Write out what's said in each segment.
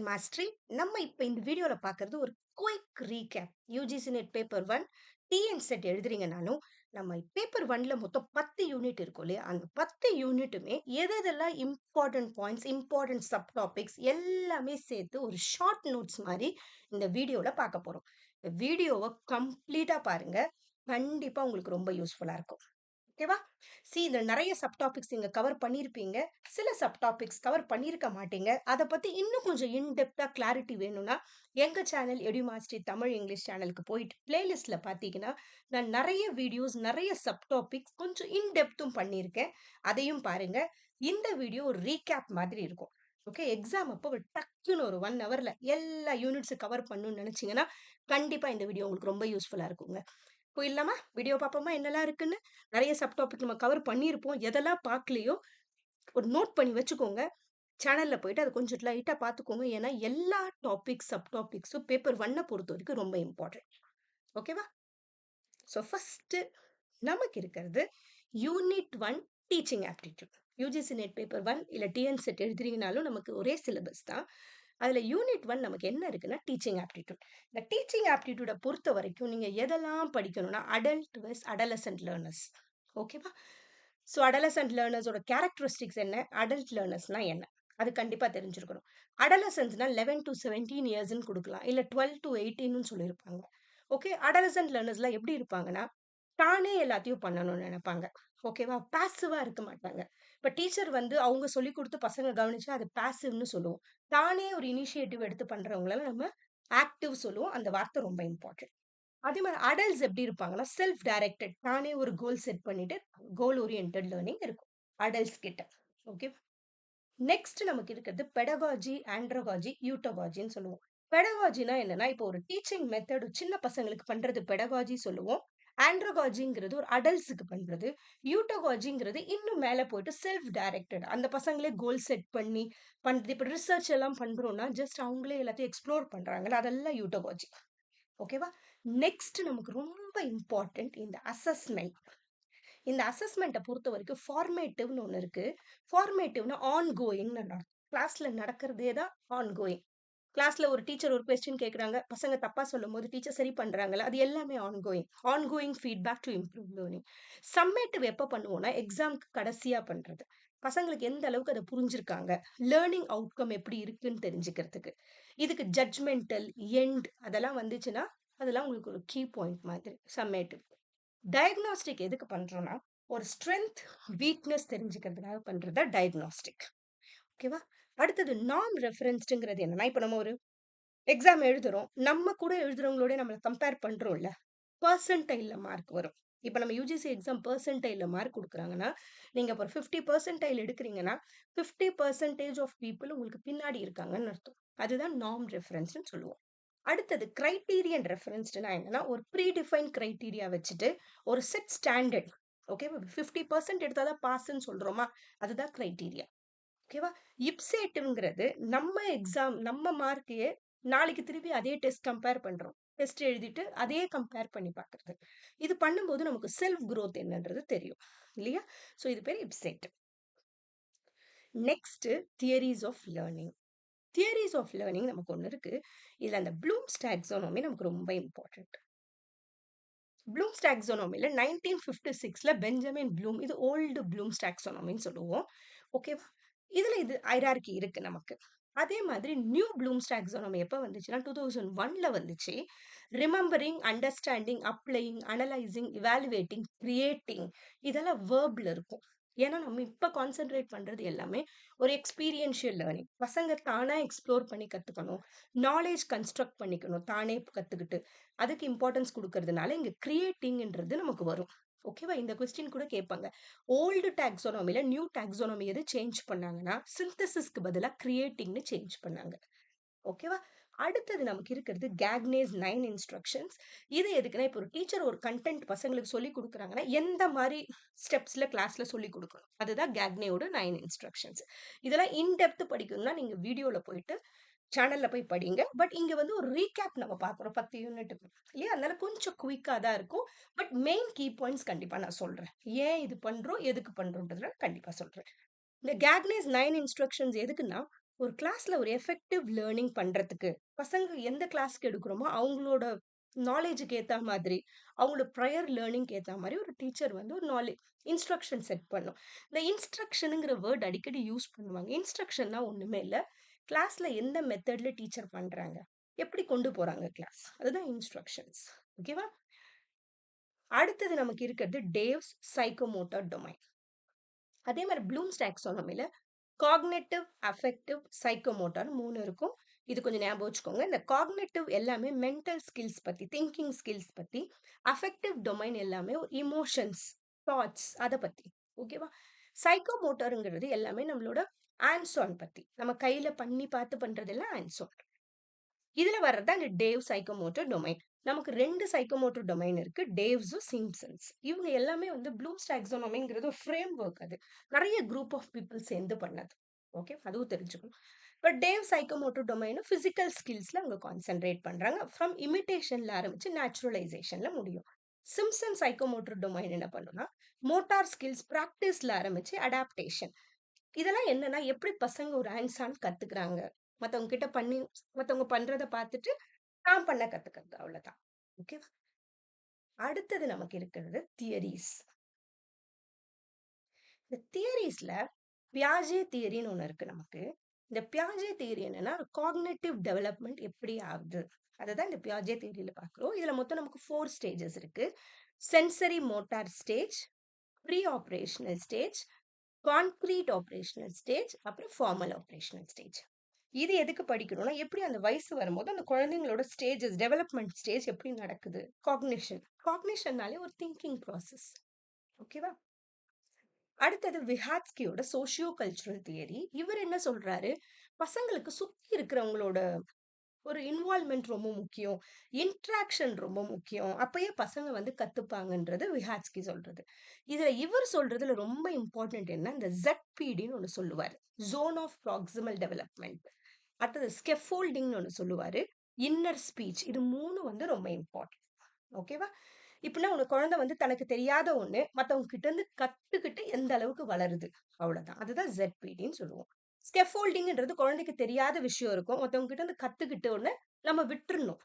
Mastery நம்ம இப்ப இந்த வீடியோல பார்க்கறது ஒரு quick recap. UGC NET paper 1 TN SET எழுதுறீங்கனாலும் நம்ம பேப்பர் 1ல மொத்தம் 10 யூனிட் இருக்கும் இல்லையா? அந்த 10 யூனிட்டுமே எதெல்லாம் important points, important sub topics எல்லாமே சேர்த்து ஒரு ஷார்ட் நோட்ஸ் மாரி இந்த வீடியோல பார்க்க போறோம். இந்த வீடியோவ கம்ப்ளீட்டா பாருங்க. கண்டிப்பா உங்களுக்கு ரொம்ப யூஸ்ஃபுல்லா இருக்கும். ஓகேவா? இதுல நெறைய சப் டாபிக்ஸ் நீங்க கவர் பண்ணியிருப்பீங்க. சில சப் டாபிக்ஸ் கவர் பண்ணியிருக்க மாட்டீங்க. அத பத்தி இன்னும் கொஞ்சம் இன் டெப்த்தா கிளாரிட்டி வேணும்னா, எங்க சேனல் எடுமாஸ்டரி தமிழ், இங்கிலீஷ் சேனலுக்கு போயிட்டு பிளேலிஸ்ட்ல பார்த்தீங்கன்னா, நான் நெறைய வீடியோஸ், நெறைய சப் டாபிக்ஸ் கொஞ்சம் இன் டெப்த்தும் பண்ணியிருக்கேன். அதையும் பாருங்க. இந்த வீடியோ ஒரு ரீகேப் மாதிரி இருக்கும். ஓகே. எக்ஸாம் அப்போ ஒரு டக்குன்னு ஒரு 1 ஹவர்ல எல்லா யூனிட்ஸும் கவர் பண்ணணும்னு நெனச்சீங்கன்னா, கண்டிப்பா இந்த வீடியோ உங்களுக்கு ரொம்ப யூஸ்ஃபுல்லா இருக்குங்க. போயிடலாமா? வீடியோ பார்ப்போமா? என்னலாம் இருக்குன்னு? நெறைய சப் டாபிக் நம்ம கவர் பண்ணியிருப்போம். எதெல்லாம் பார்க்கலையோ, ஒரு நோட் பண்ணி வச்சுக்கோங்க. சேனல்ல போயிட்டு அத கொஞ்சம் லைட்டா பார்த்துக்கோங்க. ஏன்னா, எல்லா டாபிக், சப் டாபிக்ஸும் பேப்பர் 1 பொறுத்தவரைக்கும் ரொம்ப இம்பார்ட்டன்ட். ஓகேவா? ஃபர்ஸ்ட்டு நமக்கு இருக்கிறது unit 1 teaching aptitude. UGC NET paper 1 இல்ல டிஎன் செட் எழுதுறீங்கனாலும் நமக்கு ஒரே சிலபஸ் தான். அதுல யூனிட் 1 நமக்கு என்ன இருக்குன்னா, டீச்சிங் ஆப்டிட்யூட். இந்த டீச்சிங் ஆப்டிட்யூட பொறுத்தவரைக்கும் நீங்க எதெல்லாம் படிக்கணும்னா, அடல்ட் வெர்ஸ் அடாலசென்ட் லேர்னர்ஸ். ஓகேவா? அடாலசென்ட் லேர்னர்ஸோட கேரக்டரிஸ்டிக்ஸ் என்ன? அடல்ட் லேர்னர்ஸ்னா என்ன? அது கண்டிப்பா தெரிஞ்சிருக்கணும். அடாலசென்ட்ஸ்னா 11 டூ 17 இயர்ஸ்ன்னு குடுக்கலாம். இல்ல 12 டூ 18ன்னு சொல்லியிருப்பாங்க. ஓகே. அடாலசென்ட் லேர்னர்ஸ்லாம் எப்படி இருப்பாங்கன்னா, தானே எல்லாத்தையும் பண்ணணும்னு நெனைப்பாங்க. ஓகேவா? பாசிவா இருக்க மாட்டாங்க. இப்ப டீச்சர் வந்து அவங்க சொல்லிக் குடுத்து பசங்க கவனிச்சா அது பாசிவ்ன்னு சொல்லுவோம். தானே ஒரு இனிஷியேட்டிவ் எடுத்து பண்றவங்கள நம்ம ஆக்டிவ் சொல்லுவோம். அந்த வார்த்தை ரொம்ப இம்பார்ட்டன்ட். அதே மாரி அடல்ட்ஸ் எப்படி இருப்பாங்கன்னா, செல்ஃப் டைரக்டட் தானே ஒரு கோல் செட் பண்ணிட்டு, கோல் ஓரியன்டட் லேர்னிங் இருக்கும். அடல்ட்ஸ் கிட்ட. ஓகே. நெக்ஸ்ட் நமக்கு இருக்கிறது பெடகாஜி, ஆண்ட்ரோகாஜி, யூட்டோகாஜின்னு சொல்லுவோம். பெடகாஜினா என்னன்னா, இப்போ ஒரு டீச்சிங் மெத்தட் சின்ன பசங்களுக்கு பண்றது பெடகாஜி சொல்லுவோம். ஆண்ட்ரோகாஜிங்கிறது ஒரு அடல்ட்ஸ்க்கு பண்றது. யூட்டோகாஜிங்கிறது இன்னும் மேல போயிட்டு செல்ஃப் டைரக்டட். அந்த பசங்களே கோல் செட் பண்ணி பண்றது. இப்ப ரிசர்ச் எல்லாம் பண்றோம்னா, ஜஸ்ட் அவங்களே எல்லாத்தையும் எக்ஸ்ப்ளோர் பண்றாங்கல்ல, அதெல்லாம் யூட்டோகாஜி. ஓகேவா? நெக்ஸ்ட் நமக்கு ரொம்ப இம்பார்ட்டன்ட் இந்த அசஸ்மென்ட். இந்த அசஸ்மென்ட்ட பொறுத்தவரைக்கும் ஃபார்மேட்டிவ்னு ஒண்ணு இருக்கு. ஃபார்மேட்டிவ்னா ஆன் கோயிங்ன்னு அர்த்தம். கிளாஸ்ல நடக்கிறதே தான் ஆன் கோயிங். கிளாஸ்ல ஒரு டீச்சர் ஒரு கொஸ்டின் கேட்குறாங்க. பசங்க தப்பா சொல்லும்போது டீச்சர் சரி பண்றாங்கல்ல, அது எல்லாமே ongoing. Ongoing feedback to improve learning. Summative எப்ப பண்ணுவோம்னா, எக்ஸாம்க்கு கடைசியா பண்றது. பசங்களுக்கு எந்த அளவுக்கு அத புரிஞ்சிருக்காங்க, லேர்னிங் அவுட்கம் எப்படி இருக்குன்னு தெரிஞ்சுக்கிறதுக்கு. இதுக்கு ஜட்ஜ்மெண்டல், எண்ட் அதெல்லாம் வந்துச்சுன்னா, அதெல்லாம் உங்களுக்கு ஒரு கீ பாயிண்ட் மாதிரி சம்மேட்டிவ். டயக்னாஸ்டிக் எதுக்கு பண்றோம்னா, ஒரு ஸ்ட்ரென்த், வீக்னஸ் தெரிஞ்சுக்கிறதுக்காக பண்றது தான் டயக்னாஸ்டிக். ஓகேவா? அடுத்தது நார்ம் ரெஃபரன்ஸ்டுங்கிறது என்னன்னா, இப்ப நம்ம ஒரு எக்ஸாம் எழுதுறோம். நம்ம கூட எழுதுறவங்களோட நம்மள கம்பேர் பண்றோம்ல. பெர்சன்டைல்ல மார்க் வரும். இப்ப நம்ம யுஜிசி எக்ஸாம் பெர்சன்டைல்ல மார்க் குடுக்குறாங்கன்னா, நீங்க இப்ப ஒரு 50 பெர்சன்டைல் எடுக்குறீங்கன்னா, 50% ஆஃப் பீப்பிள் உங்களுக்கு பின்னாடி இருக்காங்கன்னு அர்த்தம். அதுதான் நார்ம் ரெஃபரன்ஸ்ன்னு சொல்லுவோம். அடுத்தது கிரைட்டீரியன் ரெஃபரன்ஸ்டுனா என்னன்னா, ஒரு ப்ரீ டிஃபைன் கிரைட்டீரியா வச்சுட்டு, ஒரு செட் ஸ்டாண்டர்ட். ஓகேவா? 50% எடுத்தா தான் பாஸ்ன்னு சொல்றோமா? அதுதான் கிரைட்டீரியா. ஓகேவா? இப்சேட்டுங்கிறது நம்ம எக்ஸாம் நம்ம மார்க்கையே நாளைக்கு திருப்பி அதே டெஸ்ட் கம்பேர் பண்றோம். டெஸ்ட் எழுதிட்டு அதே கம்பேர் பண்ணி பார்க்குறது. இது பண்ணும்போது நமக்கு செல்ஃப் குரோத் என்னன்றது தெரியும். இல்லையா? இது பேரு இப்சேட். Next theories of learning. Theories of learning நமக்கு ஒண்ணு இருக்கு. இதுல அந்த ப்ளூம்ஸ் டாக்ஸானமி நமக்கு ரொம்ப இம்பார்ட்டன்ட். ப்ளூம்ஸ் டாக்ஸானமில 1956ல பெஞ்சமின் ப்ளூம் இது ஓல்டு ப்ளூம்ஸ் டாக்ஸானமின்னு சொல்லுவோம். ஓகேவா? இதுல இது ஹைரார்கி இருக்கு நமக்கு. அதே மாதிரி நியூ ப்ளூம்ஸ் டாக்ஸானமி எப்ப வந்துச்சுன்னா 2001ல வந்துச்சு. Remembering, understanding, applying, analysing, evaluating, creating இதெல்லாம் வெர்ப்ல இருக்கும். ஏன்னா நம்ம இப்ப கான்சென்ட்ரேட் பண்றது எல்லாமே ஒரு எக்ஸ்பீரியன்ஷியல் லேர்னிங். பசங்க தானா எக்ஸ்ப்ளோர் பண்ணி கத்துக்கணும். நாலேட்ஜ் கன்ஸ்ட்ரக்ட் பண்ணிக்கணும். தானே கத்துக்கிட்டு. அதுக்கு இம்பார்ட்டன்ஸ் குடுக்கறதுனால இங்க கிரியேட்டிங்ன்றது நமக்கு வரும். ஓகேவா? இந்த கொஸ்டின் கூட கேட்பாங்க. ஓல்டு டாக்ஸானமில நியூ டாக்ஸானமி எது சேஞ்ச் பண்ணாங்கன்னா, சிந்தசிஸ்க்கு பதிலா கிரியேட்டிங்ன்னு சேஞ்ச் பண்ணாங்க. ஓகேவா? அடுத்தது நமக்கு இருக்கிறது கேக்னேஸ் 9 இன்ஸ்ட்ரக்ஷன்ஸ். இது எதுக்குன்னா, இப்போ ஒரு டீச்சர் ஒரு கன்டென்ட் பசங்களுக்கு சொல்லிக் குடுக்குறாங்கன்னா, எந்த மாரி ஸ்டெப்ஸ்ல கிளாஸ்ல சொல்லிக் குடுக்கணும். அதுதான் கேக்னேயோட 9 இன்ஸ்ட்ரக்ஷன்ஸ். இதெல்லாம் இன் டெப்த் படிக்கணும்னா, நீங்க வீடியோல போயிட்டு சேனல்ல போய் படிங்க. பட் இங்க வந்து ஒரு ரீகேப் நம்ம பார்க்குறோம் 10 யூனிட்டுக்கு. இல்லையா? அதனால கொஞ்சம் குயிக்கா தான் இருக்கும். பட் மெயின் கீ பாயிண்ட்ஸ் கண்டிப்பா நான் சொல்றேன். ஏன் இது பண்றோம்? எதுக்கு பண்றோம்ன்றத கண்டிப்பா சொல்றேன். இந்த கேக்னேஸ் 9 இன்ஸ்ட்ரக்ஷன்ஸ் எதுக்குன்னா, ஒரு கிளாஸ்ல ஒரு எஃபெக்டிவ் லேர்னிங் பண்றதுக்கு, பசங்க எந்த கிளாஸ்க்கு எடுக்கிறோமோ, அவங்களோட நாலேட்ஜுக்கு ஏத்தா மாதிரி, அவங்களோட ப்ரையர் லேர்னிங்க்கு ஏத்தா மாரி ஒரு டீச்சர் வந்து ஒரு இன்ஸ்ட்ரக்ஷன் செட் பண்ணும். இந்த இன்ஸ்ட்ரக்ஷன்ங்கிற வேர்ட் அடிக்கடி யூஸ் பண்ணுவாங்க. இன்ஸ்ட்ரக்ஷன்னா ஒண்ணுமே இல்ல. கிளாஸ்ல எந்த மெத்தட்ல டீச்சர் பண்றாங்க? எப்படி கொண்டு போறாங்க கிளாஸ்? அதுதான் இன்ஸ்ட்ரக்ஷன்ஸ். ஓகேவா? அடுத்தது நமக்கு இருக்கிறது டேவ்ஸ் சைக்கோமோட்டர் டொமைன். அதே மாரி ப்ளூம்ஸ் டாக்ஸானமில காக்னிட்டிவ், அஃபெக்டிவ், சைக்கோமோட்டர்ன்னு 3 இருக்கும். இது கொஞ்சம் ஞாபகம் வச்சுக்கோங்க. இந்த காக்னிட்டிவ் எல்லாமே மென்டல் ஸ்கில்ஸ் பத்தி, திங்கிங் ஸ்கில்ஸ் பத்தி. அஃபெக்டிவ் டொமைன் எல்லாமே எமோஷன்ஸ், தாட்ஸ் அத பத்தி. ஓகேவா? சைக்கோமோட்டர்ங்கிறது எல்லாமே நம்மளோட ஹேண்ட்ஸ் ஆன் பத்தி. நம்ம கையில பண்ணி பார்த்து பண்றதெல்லாம் ஹேண்ட்ஸ் ஆன். இதுல வர்றது தான் இந்த டேவ் சைக்கோமோட்டர் டொமைன். நமக்கு 2 சைக்கோமோட்டர் டொமைன் இருக்கு. டேவ்ஸும், சிம்ப்சன்ஸ். இவங்க எல்லாமே வந்து ப்ளூம்ஸ் டாக்ஸானமிங்கிறது ஒரு ஃப்ரேம் வொர்க் அது. நெறைய குரூப் ஆஃப் பீப்பிள் சேர்ந்து பண்ணது. ஓகே. அதுவும் தெரிஞ்சுக்கணும். இப்ப டேவ் சைக்கோமோட்டர் டொமைன் பிசிக்கல் ஸ்கில்ஸ்ல அவங்க கான்சென்ட்ரேட் பண்றாங்க. ஃப்ரம் இமிடேஷன்ல ஆரம்பிச்சு நேச்சுரலைசேஷன்ல முடியும். சிம்ப்சன் சைக்கோமோட்டர் டொமைன் என்ன பண்ணும்னா, மோட்டார் ஸ்கில்ஸ் பிராக்டிஸ்ல ஆரம்பிச்சு அடாப்டேஷன். இதெல்லாம் என்னன்னா, எப்படி பசங்க ஒரு ஹேண்ட்ஸ் ஆன் கத்துக்குறாங்க. மத்தவங்க கிட்ட பண்ணி மத்தவங்க பண்றத பார்த்துட்டு, நான் பண்ண கத்துக்கிறது அவ்வளவுதான். ஓகேவா? அடுத்தது நமக்கு இருக்கிறது தியரீஸ். இந்த தியரீஸ்ல பியாஜே தியரின்னு ஒண்ணு இருக்கு நமக்கு. இந்த பியாஜே தியரி என்னன்னா, காக்னிட்டிவ் டெவலப்மென்ட் எப்படி ஆகுது? அததான் இந்த பியாஜே தியரில பார்க்கிறோம். இதுல மொத்தம் நமக்கு 4 ஸ்டேஜஸ் இருக்கு. Sensory motor stage, pre operational stage, concrete operational stage, அப்புறம் ஃபார்மல் ஆப்பரேஷனல் ஸ்டேஜ். இது எதுக்கு படிக்கணும்னா, எப்படி அந்த வயசு வரும்போது அந்த குழந்தைங்களோட ஸ்டேஜஸ், டெவலப்மென்ட் ஸ்டேஜ் எப்படி நடக்குது? காக்னிஷன். காக்னிஷன்னாலே ஒரு திங்கிங் ப்ராசஸ். ஓகேவா? அடுத்தது விஹாட்ஸ்கியோட சோஷியோ கல்ச்சுரல் தியரி. இவர் என்ன சொல்றாரு? பசங்களுக்கு சுத்தி இருக்கிறவங்களோட ஒரு இன்வால்வ்மென்ட் ரொம்ப முக்கியம். இன்டராக்ஷன் ரொம்ப முக்கியம். அப்பயே பசங்க வந்து கத்துப்பாங்கன்றது விஹாட்ஸ்கி சொல்றது. இதுல இவர் சொல்றதுல ரொம்ப இம்பார்ட்டன்ட் என்ன, இந்த ZPDன்னு ஒண்ணு சொல்லுவாரு. Zone of proximal development. அடுத்தது ஸ்கெஃபோல்டிங்ன்னு ஒண்ணு சொல்லுவாரு. Inner speech. இது 3 வந்து ரொம்ப இம்பார்ட்டன்ட். ஓகேவா? இப்படின்னா உங்க குழந்தை வந்து தனக்கு தெரியாத ஒண்ணு மத்தவங்க கிட்ட இருந்து கத்துக்கிட்டு எந்த அளவுக்கு வளருது. அவ்வளவுதான். அதுதான் ZPDன்னு சொல்லுவோம். ஸ்கேஃபோல்டிங்ன்றது குழந்தைக்கு தெரியாத விஷயம் இருக்கும். மத்தவங்க கிட்ட இருந்து கத்துக்கிட்ட உடனே நம்ம விட்டுறணும்.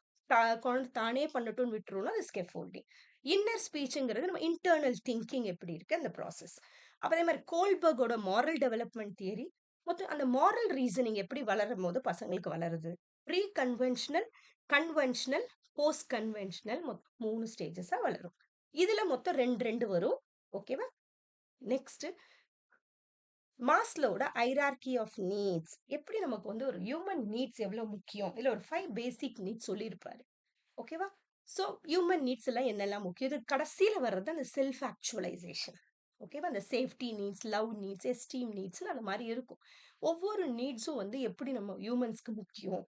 குழந்தை தானே பண்ணட்டும்னு விட்டுறணும். அது ஸ்கேஃபோல்டிங். இன்னர் ஸ்பீச்ங்கிறது நம்ம இன்டர்னல் திங்கிங் எப்படி இருக்கு அந்த ப்ராசஸ். அப்ப அதே மாதிரி கோல்பர்கோட மாரல் டெவலப்மென்ட் தியரி. மொத்தம் அந்த மாரல் ரீசனிங் எப்படி வளரும் போது பசங்களுக்கு வளருது. Pre conventional, conventional, post conventional மொத்தம் 3 ஸ்டேஜஸா வளரும். இதுல மொத்தம் 2 2 வரும். ஓகேவா? நெக்ஸ்ட் மாஸ்லோட ஹைரார்கி ஆஃப் நீட்ஸ். எப்படி நமக்கு வந்து ஒரு ஹியூமன் நீட்ஸ் எவ்வளவு முக்கியம்? இல்ல ஒரு 5 பேசிக் நீட்ஸ் சொல்லியிருப்பாரு. ஓகேவா? சோ ஹியூமன் நீட்ஸ் எல்லாம் என்னெல்லாம் முக்கியம்? இது கடைசியில வர்றது அந்த செல்ஃப் ஆக்சுவலைசேஷன். ஓகேவா? அந்த safety needs, love needs, esteem நீட்ஸ்ன்னு அந்த மாதிரி இருக்கும். ஒவ்வொரு நீட்ஸும் வந்து எப்படி நம்ம ஹியூமன்ஸ்க்கு முக்கியம்.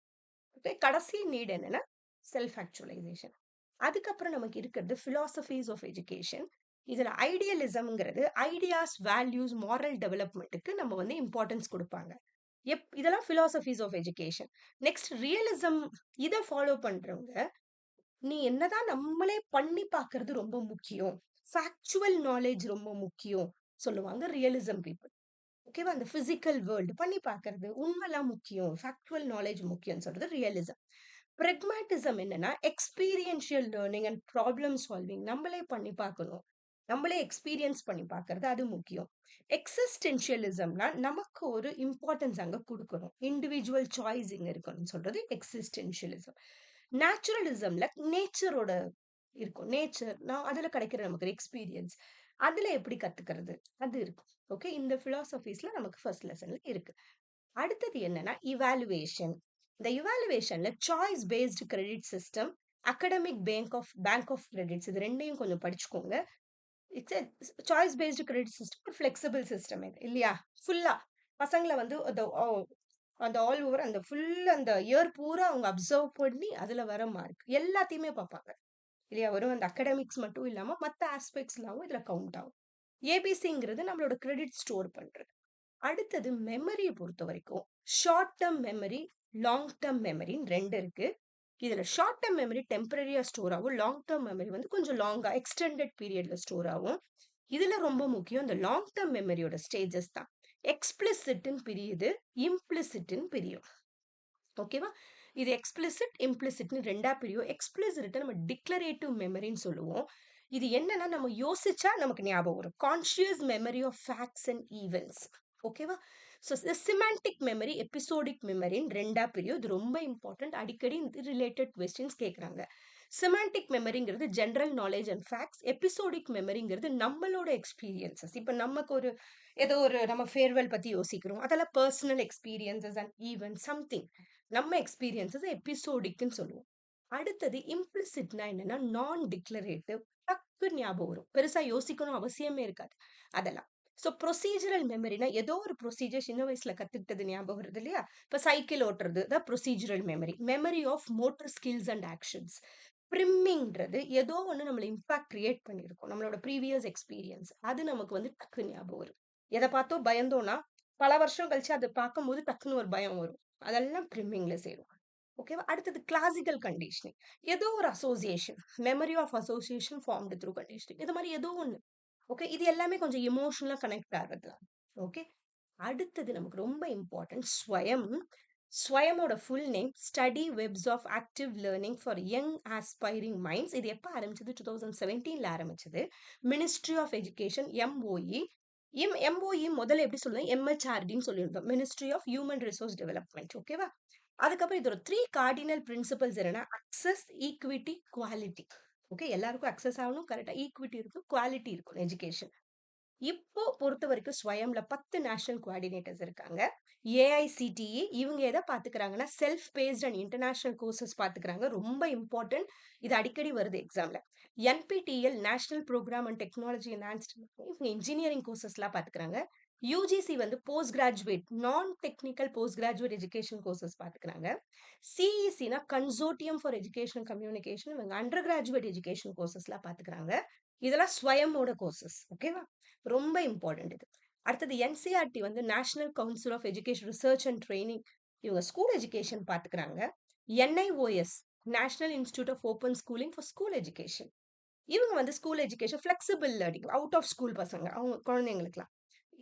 ஓகே. கடைசி நீட் என்னன்னா செல்ஃப் ஆக்சுவலைசேஷன். அதுக்கப்புறம் நமக்கு இருக்கிறது பிலாசபிஸ் ஆஃப் எஜுகேஷன். இதுல ஐடியலிசம்ங்கிறது ஐடியாஸ், வேல்யூஸ், மாரல் டெவலப்மெண்ட்டுக்கு நம்ம வந்து இம்பார்ட்டன்ஸ் கொடுப்பாங்க. இதெல்லாம் philosophies of education. Next realism. இதை ஃபாலோ பண்றவங்க, நீ என்னதான் நம்மளே பண்ணி பார்க்கிறது ரொம்ப முக்கியம், ஃபேக்சுவல் நாலேஜ் ரொம்ப முக்கியம் சொல்லுவாங்க ரியலிசம் பீப்புள். ஓகேவா? அந்த பிசிக்கல் வேர்ல்டு பண்ணி பார்க்கிறது உண்மைலாம் முக்கியம், ஃபேக்சுவல் நாலேஜ் முக்கியம் சொல்றது ரியலிசம். பிரெக்மாட்டிசம் என்னன்னா experiential learning and problem solving. நம்மளே பண்ணி பார்க்கணும், நம்மளே எக்ஸ்பீரியன்ஸ் பண்ணி பார்க்கறது அது முக்கியம். எக்ஸிஸ்டென்ஷியலிசம்னா நமக்கு ஒரு இம்பார்ட்டன்ஸ் அங்க கொடுக்கணும், இண்டிவிஜுவல் சாய்ஸிங் இருக்கணும்னு சொல்றது எக்ஸிஸ்டென்ஷியலிசம். நேச்சுரலிசம்ல நேச்சரோட இருக்கும், நேச்சர் நான் அதுல கிடைக்கிற நமக்கு எக்ஸ்பீரியன்ஸ், அதுல எப்படி கத்துக்கிறது அது இருக்கும். ஓகே. இந்த பிலாசபிஸ்ல நமக்கு ஃபர்ஸ்ட் லெசன்ல இருக்கு. அடுத்தது என்னன்னா இவாலுவேஷன். இந்த இவாலுவேஷன்ல choice based credit system, academic bank of credits, இது ரெண்டையும் கொஞ்சம் படிச்சுக்கோங்க. It's choice based credit system ஒரு ஃபிளெக்சிபிள் சிஸ்டம் இது இல்லையா? ஃபுல்லா பசங்களை வந்து அந்த ஆல் ஓவர் அந்த ஃபுல் அந்த இயர் பூரா அவங்க அப்சர்வ் பண்ணி அதுல வர மார்க் எல்லாத்தையுமே பார்ப்பாங்க இல்லையா? வரும் அந்த அகடமிக்ஸ் மட்டும் இல்லாம மத்த ஆஸ்பெக்ட்ஸ்லாவும் இதுல கவுண்ட் ஆகும். ஏபிசிங்கிறது நம்மளோட கிரெடிட் ஸ்டோர் பண்றது. அடுத்தது மெமரிய பொறுத்த வரைக்கும் short term memory, long term மெமரின்னு 2 இருக்கு. இதுல ஷார்ட் டேர்ம் மெமரி டெம்பரரியா ஸ்டோர் ஆகும். லாங் டேர்ம் மெமரி வந்து கொஞ்சம் லாங்கா எக்ஸ்டெண்டட் பீரியட்ல ஸ்டோர் ஆகும். இதுல ரொம்ப முக்கியம் இந்த லாங் டேர்ம் மெமரியோட ஸ்டேஜஸ் தான். எக்ஸ்பிளிசிட்னு பிரியுது, இம்ப்ளிசிட்னு பிரியும். ஓகேவா? இது எக்ஸ்பிளிசிட், இம்ப்ளிசிட்னு 2ஆ பிரியும். எக்ஸ்பிளிசிட்ட நம்ம டிக்ளரேட்டிவ் மெமரின்னு சொல்லுவோம். இது என்னன்னா, நம்ம யோசிச்சா நமக்கு ஞாபகம் வரும். Conscious memory of facts and events. ஓகேவா? ஸோ சிமான்டிக் மெமரி, எபிசோடிக் மெமரின்னு 2ஆ பிரியும். இது ரொம்ப இம்பார்ட்டன்ட். அடிக்கடி இது ரிலேட்டட் கொஸ்டின்ஸ் கேட்குறாங்க. சிமான்டிக் மெமரிங்கிறது general knowledge and facts. Episodic மெமரிங்கிறது நம்மளோட எக்ஸ்பீரியன்சஸ். இப்ப நமக்கு ஏதோ ஒரு நம்ம ஃபேர்வெல் பத்தி யோசிக்கிறோம். அதெல்லாம் personal experiences and event something. நம்ம எக்ஸ்பீரியன்சஸ் எபிசோடிக்னு சொல்லுவோம். அடுத்தது இம்ப்ளிசிட்னா என்னன்னா, நான் டிக்ளரேட்டிவ். டக்கு ஞாபகம் வரும். பெருசா யோசிக்கணும் அவசியமே இருக்காது. அதெல்லாம். ஸோ ப்ரொசீஜரல் மெமரினா ஏதோ ஒரு ப்ரொசீஜர் சின்ன வயசுல கத்துக்கிட்டது ஞாபகம் வருது இல்லையா? இப்ப சைக்கிள் ஓட்டுறது தான் procedural memory. Memory of motor skills and actions. ப்ரிம்மிங்ன்றது ஏதோ ஒண்ணு நம்மள இம்பாக்ட் கிரியேட் பண்ணியிருக்கும். நம்மளோட ப்ரீவியஸ் எக்ஸ்பீரியன்ஸ். அது நமக்கு டக்கு ஞாபகம் வரும். எத பார்த்தோ பயந்தோம்னா, பல வருஷம் கழிச்சு அத பார்க்கும்போது டக்குன்னு ஒரு பயம் வரும். அதெல்லாம் ப்ரிம்மிங்ல சேரும். ஓகேவா? அடுத்தது கிளாசிக்கல் கண்டிஷனிங். ஏதோ ஒரு association. Memory of association formed through conditioning. இது மாரி ஏதோ ஒண்ணு. ஓகே. இது எல்லாமே கொஞ்சம் எமோஷனலா கனெக்ட் ஆகுறது தான். ஓகே. அடுத்தது நமக்கு ரொம்ப இம்பார்ட்டன்ட் ஸ்வயம். ஸ்வயமோட full name study webs of active learning for young aspiring minds. இது எப்ப ஆரம்பிச்சது? 2017ல ஆரம்பிச்சது. Ministry of education MOE. MOE முதல்ல எப்படி சொல்லுவோம்? எம்ஹெச்ஆர்டின்னு சொல்லியிருந்தோம். Ministry of human resource development. ஓகேவா? அதுக்கப்புறம் இதோட 3 கார்டினல் பிரின்சிபல்ஸ் என்னன்னா, அக்சஸ், ஈக்விட்டி, குவாலிட்டி. ஓகே. எல்லாருக்கும் அக்சஸ் ஆகணும். கரெக்ட்டா ஈக்விட்டி இருக்கும். குவாலிட்டி இருக்கும் எஜுகேஷன். இப்போ பொறுத்தவரைக்கும் ஸ்வயம்ல 10 நேஷனல் கோஆர்டினேட்டர்ஸ் இருக்காங்க. ஏஐசிடிஇ இவங்க எத பாத்துக்கிறாங்கன்னா, self paced and international courses பாத்துக்கிறாங்க. ரொம்ப இம்பார்ட்டன்ட். இது அடிக்கடி வருது எக்ஸாம்ல. NPTEL national programme and technology enhanced இவங்க இன்ஜினியரிங் கோர்சஸ்லாம் பாத்துக்கிறாங்க. UGC post graduate non technical post graduate education courses பாத்துக்கிறாங்க. சிஇசினா கன்சோர்டியம் ஃபார் எஜுகேஷன் கம்யூனிகேஷன் இவங்க அண்டர் கிராஜுவேட் எஜுகேஷன் கோர்சஸ்லாம் பாத்துக்கிறாங்க. இதெல்லாம் ஸ்வயமோட கோர்சஸ். ஓகேவா? ரொம்ப இம்பார்ட்டன்ட் இது. அடுத்தது NCERT national council of education research and training இவங்க ஸ்கூல் எஜுகேஷன் பாத்துக்கிறாங்க. NIOS national institute of open schooling for school education இவங்க school education flexible learning out of school பசங்க அவங்க குழந்தைங்களுக்குலாம்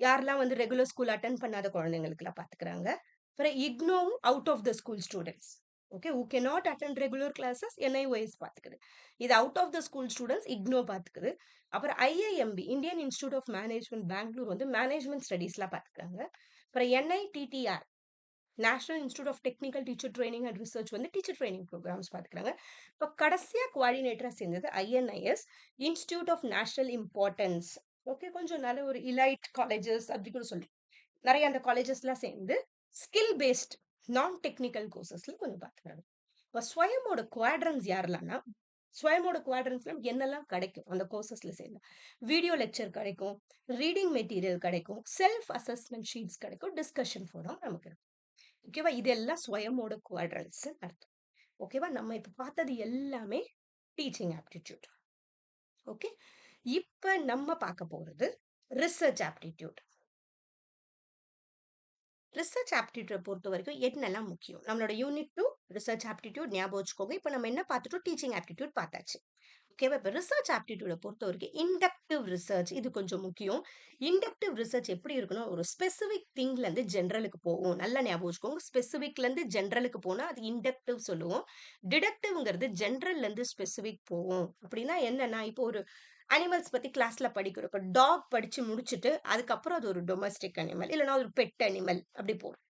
யாரெல்லாம் ரெகுலர் ஸ்கூல் அட்டன் பண்ணாத குழந்தைங்களுக்குலாம் பாத்துக்கிறாங்க. அப்புறம் இக்னோவும் out of the school students. Okay. Who can not attend regular classes NIOS பாத்துக்குது. இது out of the school students IGNOU பாத்துக்குது. அப்புறம் IIMB Indian institute of management Bangalore management ஸ்டடீஸ்லாம் பாத்துக்கிறாங்க. அப்புறம் NITTR national institute of technical teacher training and research teacher training programmes பாத்துக்கிறாங்க. இப்போ கடைசியா கோஆர்டினேட்டரா சேர்ந்தது INIS institute of national importance. Okay. கொஞ்சம் நல்ல ஒரு இலைட் காலேஜஸ் அப்படி கூட சொல்லி நிறைய அந்த காலேஜஸ்லாம் சேர்ந்து ஸ்கில் பேஸ்ட் நான் டெக்னிக்கல் கோர்சஸ்ல கொஞ்சம் பாத்துக்கிறாங்க. இப்போ ஸ்வயமோட குவாட்ரன்ஸ் யாரெல்லாம்னா, ஸ்வயமோட குவாட்ரன்ஸ்ல என்னெல்லாம் கிடைக்கும் அந்த கோர்சஸ்ல சேர்ந்தா? வீடியோ லெக்சர் கிடைக்கும், ரீடிங் மெட்டீரியல் கிடைக்கும், செல்ஃப் அசஸ்மெண்ட் ஷீட்ஸ் கிடைக்கும், டிஸ்கஷன் ஃபோரம் நமக்கு இருக்கும். ஓகேவா? இதெல்லாம் ஸ்வயமோட குவாட்ரன்ஸ் அர்த்தம். ஓகேவா? நம்ம இப்ப பார்த்தது எல்லாமே டீச்சிங் ஆப்டிடியூட். ஓகே. இப்ப நம்ம பார்க்க போறது ரிசர்ச் ஆப்டிடியூட். ரிசர்ச் ஆப்டிடியூட் பொறுத்த வரைக்கும் என்னெல்லாம் முக்கியம்? நம்மளோட யூனிட் 2 ரிசர்ச் ஆப்டிடியூட் ஞாபகம் வச்சுக்கோங்க. இப்ப நம்ம என்ன பார்த்துட்டோம்? டீச்சிங் ஆப்டிடியூட் பார்த்தாச்சு. ஓகேவா? இப்ப ரிசர்ச் ஆப்டிடியூட பொறுத்த வரைக்கும் இண்டக்டிவ் ரிசர்ச் இது கொஞ்சம் முக்கியம். இண்டக்டிவ் ரிசர்ச் எப்படி இருக்குன்னா, ஒரு ஸ்பெசிபிக் திங்ல இருந்து ஜெனரலுக்கு போகும். நல்லா ஞாபகம் வச்சுக்கோங்க. ஸ்பெசிபிக்ல இருந்து ஜெனரலுக்கு போனா அது இண்டக்டிவ் சொல்லுவோம். டிடக்டிவ்ங்கிறது ஜெனரல்ல இருந்து ஸ்பெசிபிக் போகும். அப்படின்னா என்னன்னா, இப்போ ஒரு அனிமல்ஸ் பத்தி கிளாஸ்ல படிக்கிறோம். இப்ப டாக் படிச்சு முடிச்சுட்டு, அதுக்கப்புறம் அது ஒரு டொமஸ்டிக் அனிமல். இல்லன்னா ஒரு பெட் அனிமல் அப்படி போறோம்.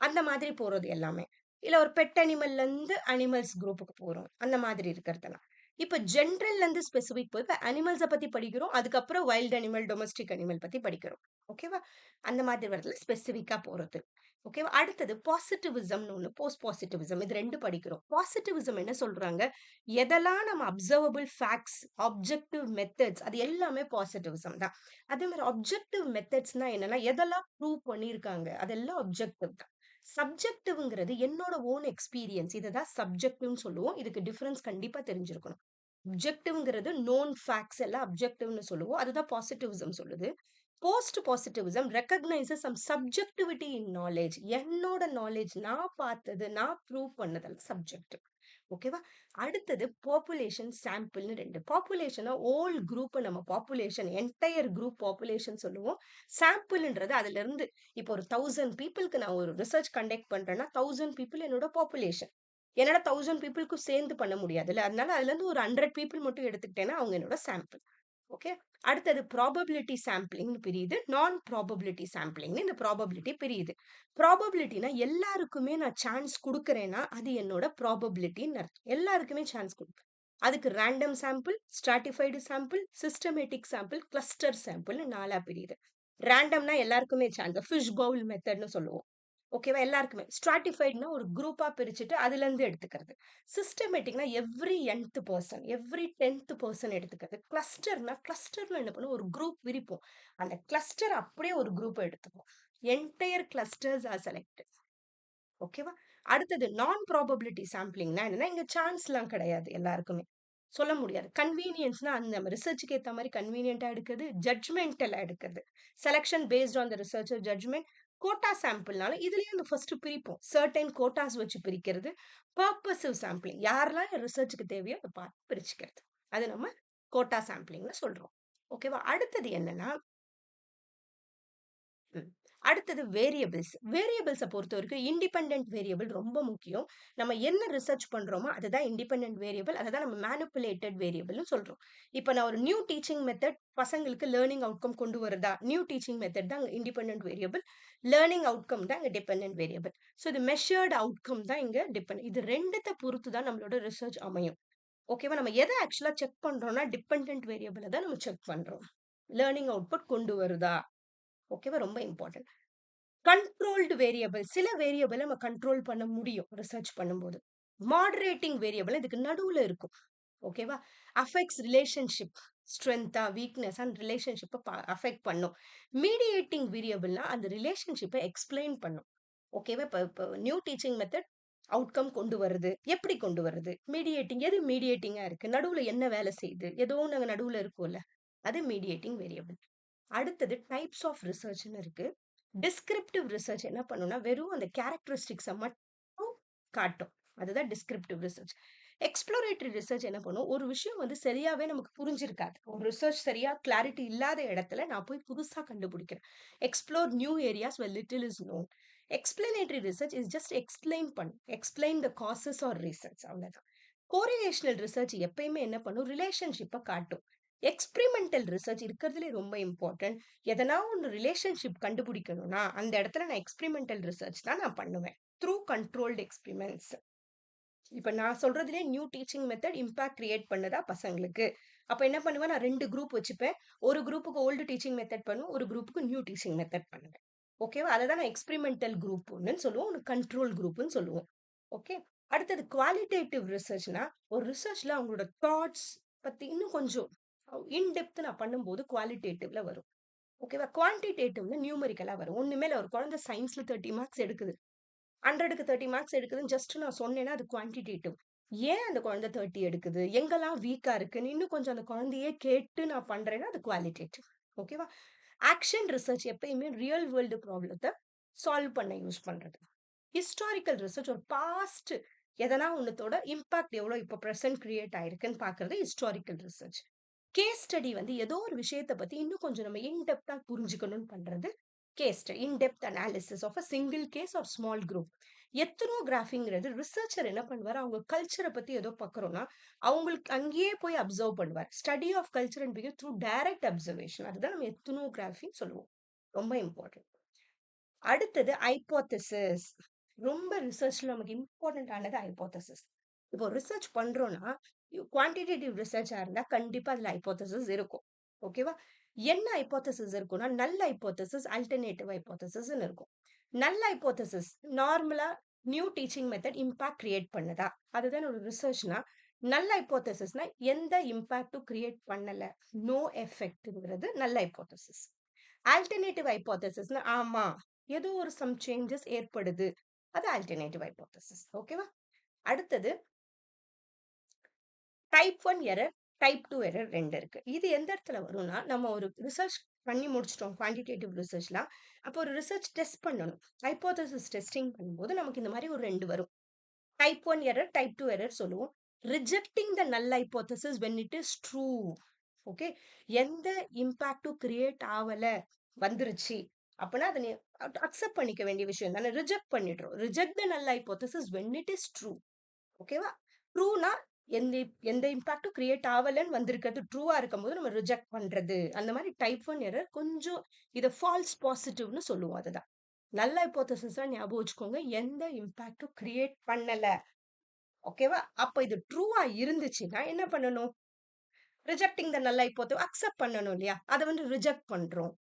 அந்த மாதிரி போறது எல்லாமே. இல்ல ஒரு பெட் அனிமல்ல இருந்து அனிமல்ஸ் குரூப்புக்கு போறோம். அந்த மாதிரி இருக்கிறதெல்லாம். இப்ப ஜெனரல்ல இருந்து ஸ்பெசிபிக் போய் இப்ப அனிமல்ஸ பத்தி படிக்கிறோம். அதுக்கப்புறம் வைல்ட் அனிமல், டொமஸ்டிக் அனிமல் பத்தி படிக்கிறோம். ஓகேவா? அந்த மாதிரி வரதுல ஸ்பெசிபிக்கா போறது. ஓகேவா? அடுத்தது பாசிட்டிவிசம்னு ஒண்ணு, போஸ்ட் பாசிட்டிவிசம். இது 2 படிக்கிறோம். பாசிட்டிவிசம் என்ன சொல்றாங்க? எதெல்லாம் நம்ம அப்சர்வபிள் ஃபேக்ட்ஸ், ஆப்ஜெக்டிவ் மெத்தட்ஸ் அது எல்லாமே பாசிட்டிவிசம் தான். அதே மாரி ஆப்ஜெக்டிவ் மெத்தட்ஸ்னா என்னன்னா, எதெல்லாம் ப்ரூவ் பண்ணியிருக்காங்க, அதெல்லாம் ஆப்ஜெக்டிவ் தான். சப்ஜெக்டிவ்ங்கிறது என்னோட ஓன் எக்ஸ்பீரியன்ஸ். இததான் சப்ஜெக்டிவ்னு சொல்லுவோம். இதுக்கு டிஃபரன்ஸ் கண்டிப்பா தெரிஞ்சிருக்கணும். ஆப்ஜெக்டிவ்ங்கிறது நோன் ஃபேக்ட்ஸ் எல்லாம் அப்ஜெக்டிவ்னு சொல்லுவோம். அதுதான் பாசிட்டிவிசம் சொல்லுது. Post positivism recognises some subjectivity இன் நாலேஜ். என்னோட நாலேஜ், நான் பார்த்தது, நான் ப்ரூவ் பண்ணதெல்லாம் சப்ஜெக்டிவ். ஓகேவா? அடுத்தது பாப்புலேஷன் சாம்பிள்னு 2. பாப்புலேஷன்னா ஹோல் குரூப்ப நம்ம பாப்புலேஷன், என்டயர் குரூப் பாப்புலேஷன் சொல்லுவோம். சாம்பிள்ன்றது அதிலிருந்து இப்போ ஒரு 1000 பீப்பிள்க்கு நான் ஒரு ரிசர்ச் கண்டக்ட் பண்றேன்னா, 1000 பீப்பிள் என்னோட பாப்புலேஷன். என்னால 1000 பீப்பிள்க்கும் சேர்ந்து பண்ண முடியாதுல்ல. அதனால அதுலருந்து ஒரு 100 பீப்பிள் மட்டும் எடுத்துக்கிட்டேன்னா, அவங்க என்னோட சாம்பிள். ஓகே. அடுத்தது ப்ராபபிலிட்டி சாம்பிளிங்ன்னு பிரியுது. நான் ப்ராபபிலிட்டி சாம்பிளிங்ன்னு இந்த ப்ராபபிலிட்டி பிரியுது. ப்ராபபிலிட்டினா எல்லாருக்குமே நான் சான்ஸ் குடுக்குறேன்னா, அது என்னோட ப்ராபபிலிட்டின்னு அர்த்தம். எல்லாருக்குமே சான்ஸ் குடுப்பேன். அதுக்கு random sample, stratified sample, systematic sample, cluster சாம்பிள்னு 4ஆ பிரியுது. ரேண்டம்னா எல்லாருக்குமே சான்ஸ். ஃபிஷ் பவுல் மெத்தட்ன்னு சொல்லுவோம். ஓகேவா? எல்லாருக்குமே. ஸ்ட்ராட்டிஃபைட்னா ஒரு குரூப்பா பிரிச்சுட்டு அதுலருந்து எடுத்துக்கிறது. சிஸ்டமேட்டிக்னா every nth person, every 10th person எடுத்துக்கிறது. கிளஸ்டர்ல என்ன பண்ணுவோம், ஒரு குரூப் விரிப்போம். அந்த கிளஸ்டர் அப்படியே ஒரு குரூப்பா எடுத்துப்போம். Entire clusters are selected. ஓகேவா? அடுத்தது நான் ப்ராபபிலிட்டி சாம்பிளிங்னா என்னன்னா, இங்க சான்ஸ்லாம் கிடையாது எல்லாருக்குமே. சொல்ல முடியாது. கன்வீனியன்ஸ்னா அந்த நம்ம ரிசர்ச்க்கு ஏத்த மாரி கன்வீனியன்ட்டா எடுக்கிறது, ஜட்ஜ்மென்டலா எடுக்கிறது. Selection based on the researcher judgement. Quota சாம்பிள்னால இதுலயே அந்த ஃபர்ஸ்ட் பிரிப்போம். சர்டைன் கோட்டாஸ் வச்சு பிரிக்கிறது. Purposive sampling. யாரெல்லாம் ரிசர்ச்க்கு தேவையோ அத பார்த்து பிரிச்சுக்கிறது. அது நம்ம கோட்டா சாம்பிளிங்னு சொல்றோம். ஓகேவா? அடுத்தது என்னன்னா, ம். அடுத்தது வேரியபிள்ஸ். வேரியபிள்ஸ பொறுத்தவரைக்கும் இண்டிபெண்டன்ட் வேரியபிள் ரொம்ப முக்கியம். நம்ம என்ன ரிசர்ச் பண்றோமோ, அதுதான் இண்டிபெண்டன்ட் வேரியபிள். அததான் நம்ம மேனிபுலேட்டட் வேரியபிள்னு சொல்றோம். இப்ப நான் ஒரு நியூ டீச்சிங் மெத்தட் பசங்களுக்கு லேர்னிங் அவுட்கம் கொண்டு வருதா? நியூ டீச்சிங் மெத்தட் தான் அங்க இண்டிபெண்டன்ட் வேரியபிள். லேர்னிங் அவுட்கம் தான் இங்க டிபெண்டன்ட் வேரியபிள். ஸோ இது மெஷர்ட் அவுட்கம் தான் இங்க இது 2த்த பொறுத்து தான் நம்மளோட ரிசர்ச் அமையும். ஓகேவா? நம்ம எத ஆக்சுவலா செக் பண்றோம்னா, டிபெண்டன்ட் வேரியபிள தான் நம்ம செக் பண்றோம். லேர்னிங் அவுட்புட் கொண்டு வருதா? ஓகேவா? ரொம்ப இம்பார்ட்டன்ட். Controlled variable. சில வேரியபிள நம்ம கண்ட்ரோல் பண்ண முடியும் ரிசர்ச் பண்ணும்போது. மாடரேட்டிங் வேரியபிள் இதுக்கு நடுவுல இருக்கும். ஓகேவா? Affects relationship. ஸ்ட்ரென்த்தா, வீக்னஸ் அண்ட் ரிலேஷன்ஷிப்ப அஃபெக்ட் பண்ணும். மீடியேட்டிங் வேரியபிள்னா அந்த ரிலேஷன்ஷிப்ப எக்ஸ்ப்ளைன் பண்ணும். ஓகேவா? இப்ப இப்ப நியூ டீச்சிங் மெத்தட் அவுட்கம் கொண்டு வருது. எப்படி கொண்டு வருது? மீடியேட்டிங் எது மீடியேட்டிங்கா இருக்கு? நடுவுல என்ன வேலை செய்யுது? ஏதோ ஒண்ணு அங்க நடுவுல இருக்கும்ல. அது மீடியேட்டிங் வேரியபிள். அடுத்தது டைப்ஸ் ஆஃப் ரிசர்ச்ன்னு இருக்கு. டிஸ்கிரிப்டிவ் ரிசர்ச் என்ன பண்ணும்னா, வெறும் அந்த கேரக்டரிஸ்டிக்ஸ மட்டும் காட்டும். அதுதான் டிஸ்கிரிப்டிவ் ரிசர்ச். எக்ஸ்ப்ளோரேட்டரி ரிசர்ச் என்ன பண்ணும், ஒரு விஷயம் வந்து சரியாவே நமக்கு புரிஞ்சிருக்காது. ஒரு ரிசர்ச் சரியா கிளாரிட்டி இல்லாத இடத்துல நான் போய் புதுசா கண்டுபிடிக்கிறேன். Explore new areas where little is known. Explanatory research is just explain பண்ணும். Explain the causes or reasons அவ்வளவுதான். கோரிலேஷனல் ரிசர்ச் எப்பயுமே என்ன பண்ணும், ரிலேஷன்ஷிப்ப காட்டும். எக்ஸ்பெரிமெண்டல் ரிசர்ச் இருக்கிறதுலே ரொம்ப இம்பார்ட்டன்ட். எதனா ஒண்ணு ரிலேஷன்ஷிப் கண்டுபிடிக்கணும்னா, அந்த இடத்துல நான் எக்ஸ்பெரிமெண்டல் ரிசர்ச் தான் நான் பண்ணுவேன். Through controlled experiments. இப்ப நான் சொல்றதிலே new teaching method impact create பண்ணுதா பசங்களுக்கு. அப்ப என்ன பண்ணுவேன், நான் 2 குரூப் வச்சுப்பேன். ஒரு குரூப்புக்கு ஓல்டு டீச்சிங் மெத்தட் பண்ணுவேன். ஒரு குரூப்புக்கு நியூ டீச்சிங் மெத்தட் பண்ணுவேன். ஓகேவா? அததான் நான் எக்ஸ்பெரிமெண்டல் குரூப் ஒண்ணுன்னு சொல்லுவோம். ஒண்ணு கண்ட்ரோல் குரூப்ன்னு சொல்லுவோம். ஓகே. அடுத்தது குவாலிட்டேட்டிவ் ரிசர்ச்னா, ஒரு ரிசர்ச்ல அவங்களோட தாட்ஸ் பத்தி இன்னும் கொஞ்சம் இன் டெப்த் நான் பண்ணும்போது குவாலிட்டேட்டிவ்ல வரும். ஓகேவா? குவான்டிடேட்டிவ்ல நியூமெரிக்கலா வரும். ஒண்ணுமே இல்ல, ஒரு குழந்தை சயின்ஸ்ல 30 மார்க்ஸ் எடுக்குது. 100க்கு 30 மார்க்ஸ் எடுக்குதுன்னு ஜஸ்ட் நான் சொன்னேன்னா, அது குவான்டிடேட்டிவ். ஏன் அந்த குழந்தை 30 எடுக்குது? எங்கெல்லாம் வீக்கா இருக்குன்னு இன்னும் கொஞ்சம் அந்த குழந்தையே கேட்டு நான் பண்றேன்னா, அது குவாலிட்டேட்டிவ். ஓகேவா? ஆக்ஷன் ரிசர்ச் எப்பயுமே ரியல் வேர்ல்டு ப்ராப்ளத்த சால்வ் பண்ண யூஸ் பண்றது. ஹிஸ்டாரிக்கல் ரிசர்ச் ஒரு பாஸ்ட் எதனா ஒன்னத்தோட இம்பாக்ட் எவ்வளோ இப்போ பிரசன்ட் கிரியேட் ஆயிருக்குன்னு பார்க்கறது ஹிஸ்டாரிக்கல் ரிசர்ச். கேஸ் ஸ்டடி வந்து ஏதோ ஒரு விஷயத்த பத்தி இன்னும் கொஞ்சம் நம்ம இன்டெப்தா புரிஞ்சுக்கணும்னு பண்றது case study. In depth analysis of a single case or small group. எத்தனோகிராஃபிங்கிறது ரிசர்ச்சர் என்ன பண்ணுவாரு, அவங்க கல்ச்சரை பத்தி ஏதோ பார்க்குறோம்னா, அவங்களுக்கு அங்கேயே போய் அப்சர்வ் பண்ணுவார். Study of culture and behaviour through direct observation. அதுதான் நம்ம எத்தனோகிராஃபின்னு சொல்லுவோம். ரொம்ப இம்பார்ட்டன்ட். அடுத்தது ஹைப்போதசிஸ். ரொம்ப ரிசர்ச்ல நமக்கு இம்பார்ட்டன்ட் ஆனது ஹைப்போதசிஸ். இப்போ ரிசர்ச் பண்றோம்னா, குவான்டிடேட்டிவ் ரிசர்ச்சா இருந்தா கண்டிப்பா அதுல ஹைப்போதசிஸ் இருக்கும். ஓகேவா? என்ன ஹைப்போதசிஸ் இருக்கும்னா, நல் ஹைப்போதசிஸ், அல்டர்னேட்டிவ் ஹைப்போதசிஸ்ன்னு இருக்கும். நல் ஹைப்போதசிஸ் நார்மலா new teaching method impact create பண்ணுதா? அதுதான் ஒரு ரிசர்ச்னா. நல் ஹைப்போதசிஸ்னா எந்த இம்பாக்டும் கிரியேட் பண்ணல. நோ எஃபெக்ட்ங்கிறது நல் ஹைப்போதசிஸ். ஆல்டர்னேட்டிவ் ஹைப்போதசிஸ்னா ஆமா, ஏதோ ஒரு சம் சேஞ்சஸ் ஏற்படுது. அது ஆல்டர்னேட்டிவ் ஹைப்போதசிஸ். ஓகேவா? அடுத்தது டைப் 1 எரர், டைப் 2 எரர் 2 இருக்கு. இது எந்த இடத்துல வரும்னா, நம்ம ஒரு ரிசர்ச் பண்ணி முடிச்சுட்டோம் குவான்டிடேட்டிவ் ரிசர்ச்லாம். அப்போ ஒரு ரிசர்ச் டெஸ்ட் பண்ணணும். ஹைப்போதசிஸ் டெஸ்டிங் பண்ணும்போது நமக்கு இந்த மாரி ஒரு 2 வரும். டைப் 1 எரர், டைப் 2 எரர் சொல்லுவோம். Rejecting the null hypothesis when it is true. Okay. எந்த இம்பாக்டும் கிரியேட் ஆவல, வந்துருச்சு. அப்பன்னா அத நீ அக்செப்ட் பண்ணிக்க வேண்டிய விஷயம் தானே. ரிஜெக்ட் பண்ணிடுறோம். Reject the null hypothesis when it is true. ஓகேவா? ட்ரூனா எந்த எந்த இம்பாக்டும் கிரியேட் ஆவலன்னு வந்திருக்கிறது ட்ரூவா இருக்கும்போது நம்ம ரிஜெக்ட் பண்றது. அந்த மாரி டைப் 1 எரர் கொஞ்சம் இத ஃபால்ஸ் பாசிட்டிவ்னு சொல்லுவோம் அதுதான். நல் ஹைப்போதசிஸா ஞாபகம் வச்சுக்கோங்க. எந்த இம்பாக்டும் கிரியேட் பண்ணல. ஓகேவா? அப்ப இது ட்ரூவா இருந்துச்சுன்னா என்ன பண்ணணும்? ரிஜெக்டிங் த நல் ஹைப்போதசிஸ் அக்செப்ட் பண்ணணும் இல்லையா? அத வந்து ரிஜெக்ட் பண்றோம்.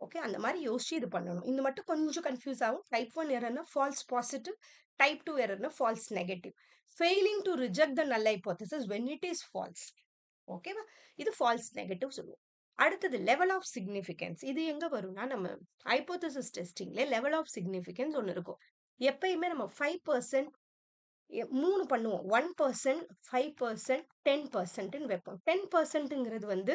ஓகே. அந்த மாரி யோசிச்சு இது பண்ணணும். இது மட்டும் கொஞ்சம் கன்ஃப்யூஸ் ஆகும். டைப் 1 எரர்னா ஃபால்ஸ் பாசிட்டிவ். டைப் 2 எரர்னா false negative. Failing to reject the null hypothesis when it is false. ஓகேவா? இது ஃபால்ஸ் நெகட்டிவ் சொல்லுவோம். அடுத்தது லெவல் ஆஃப் சிக்னிஃபிகன்ஸ். இது எங்க வரும்னா, நம்ம ஹைப்போதசிஸ் டெஸ்டிங்ல லெவல் ஆஃப் சிக்னிஃபிகன்ஸ் ஒண்ணு இருக்கும். எப்பயுமே நம்ம 5% 3 பண்ணுவோம். 1%, 5%, 10%ன்னு வைப்போம். 10%ங்கிறது வந்து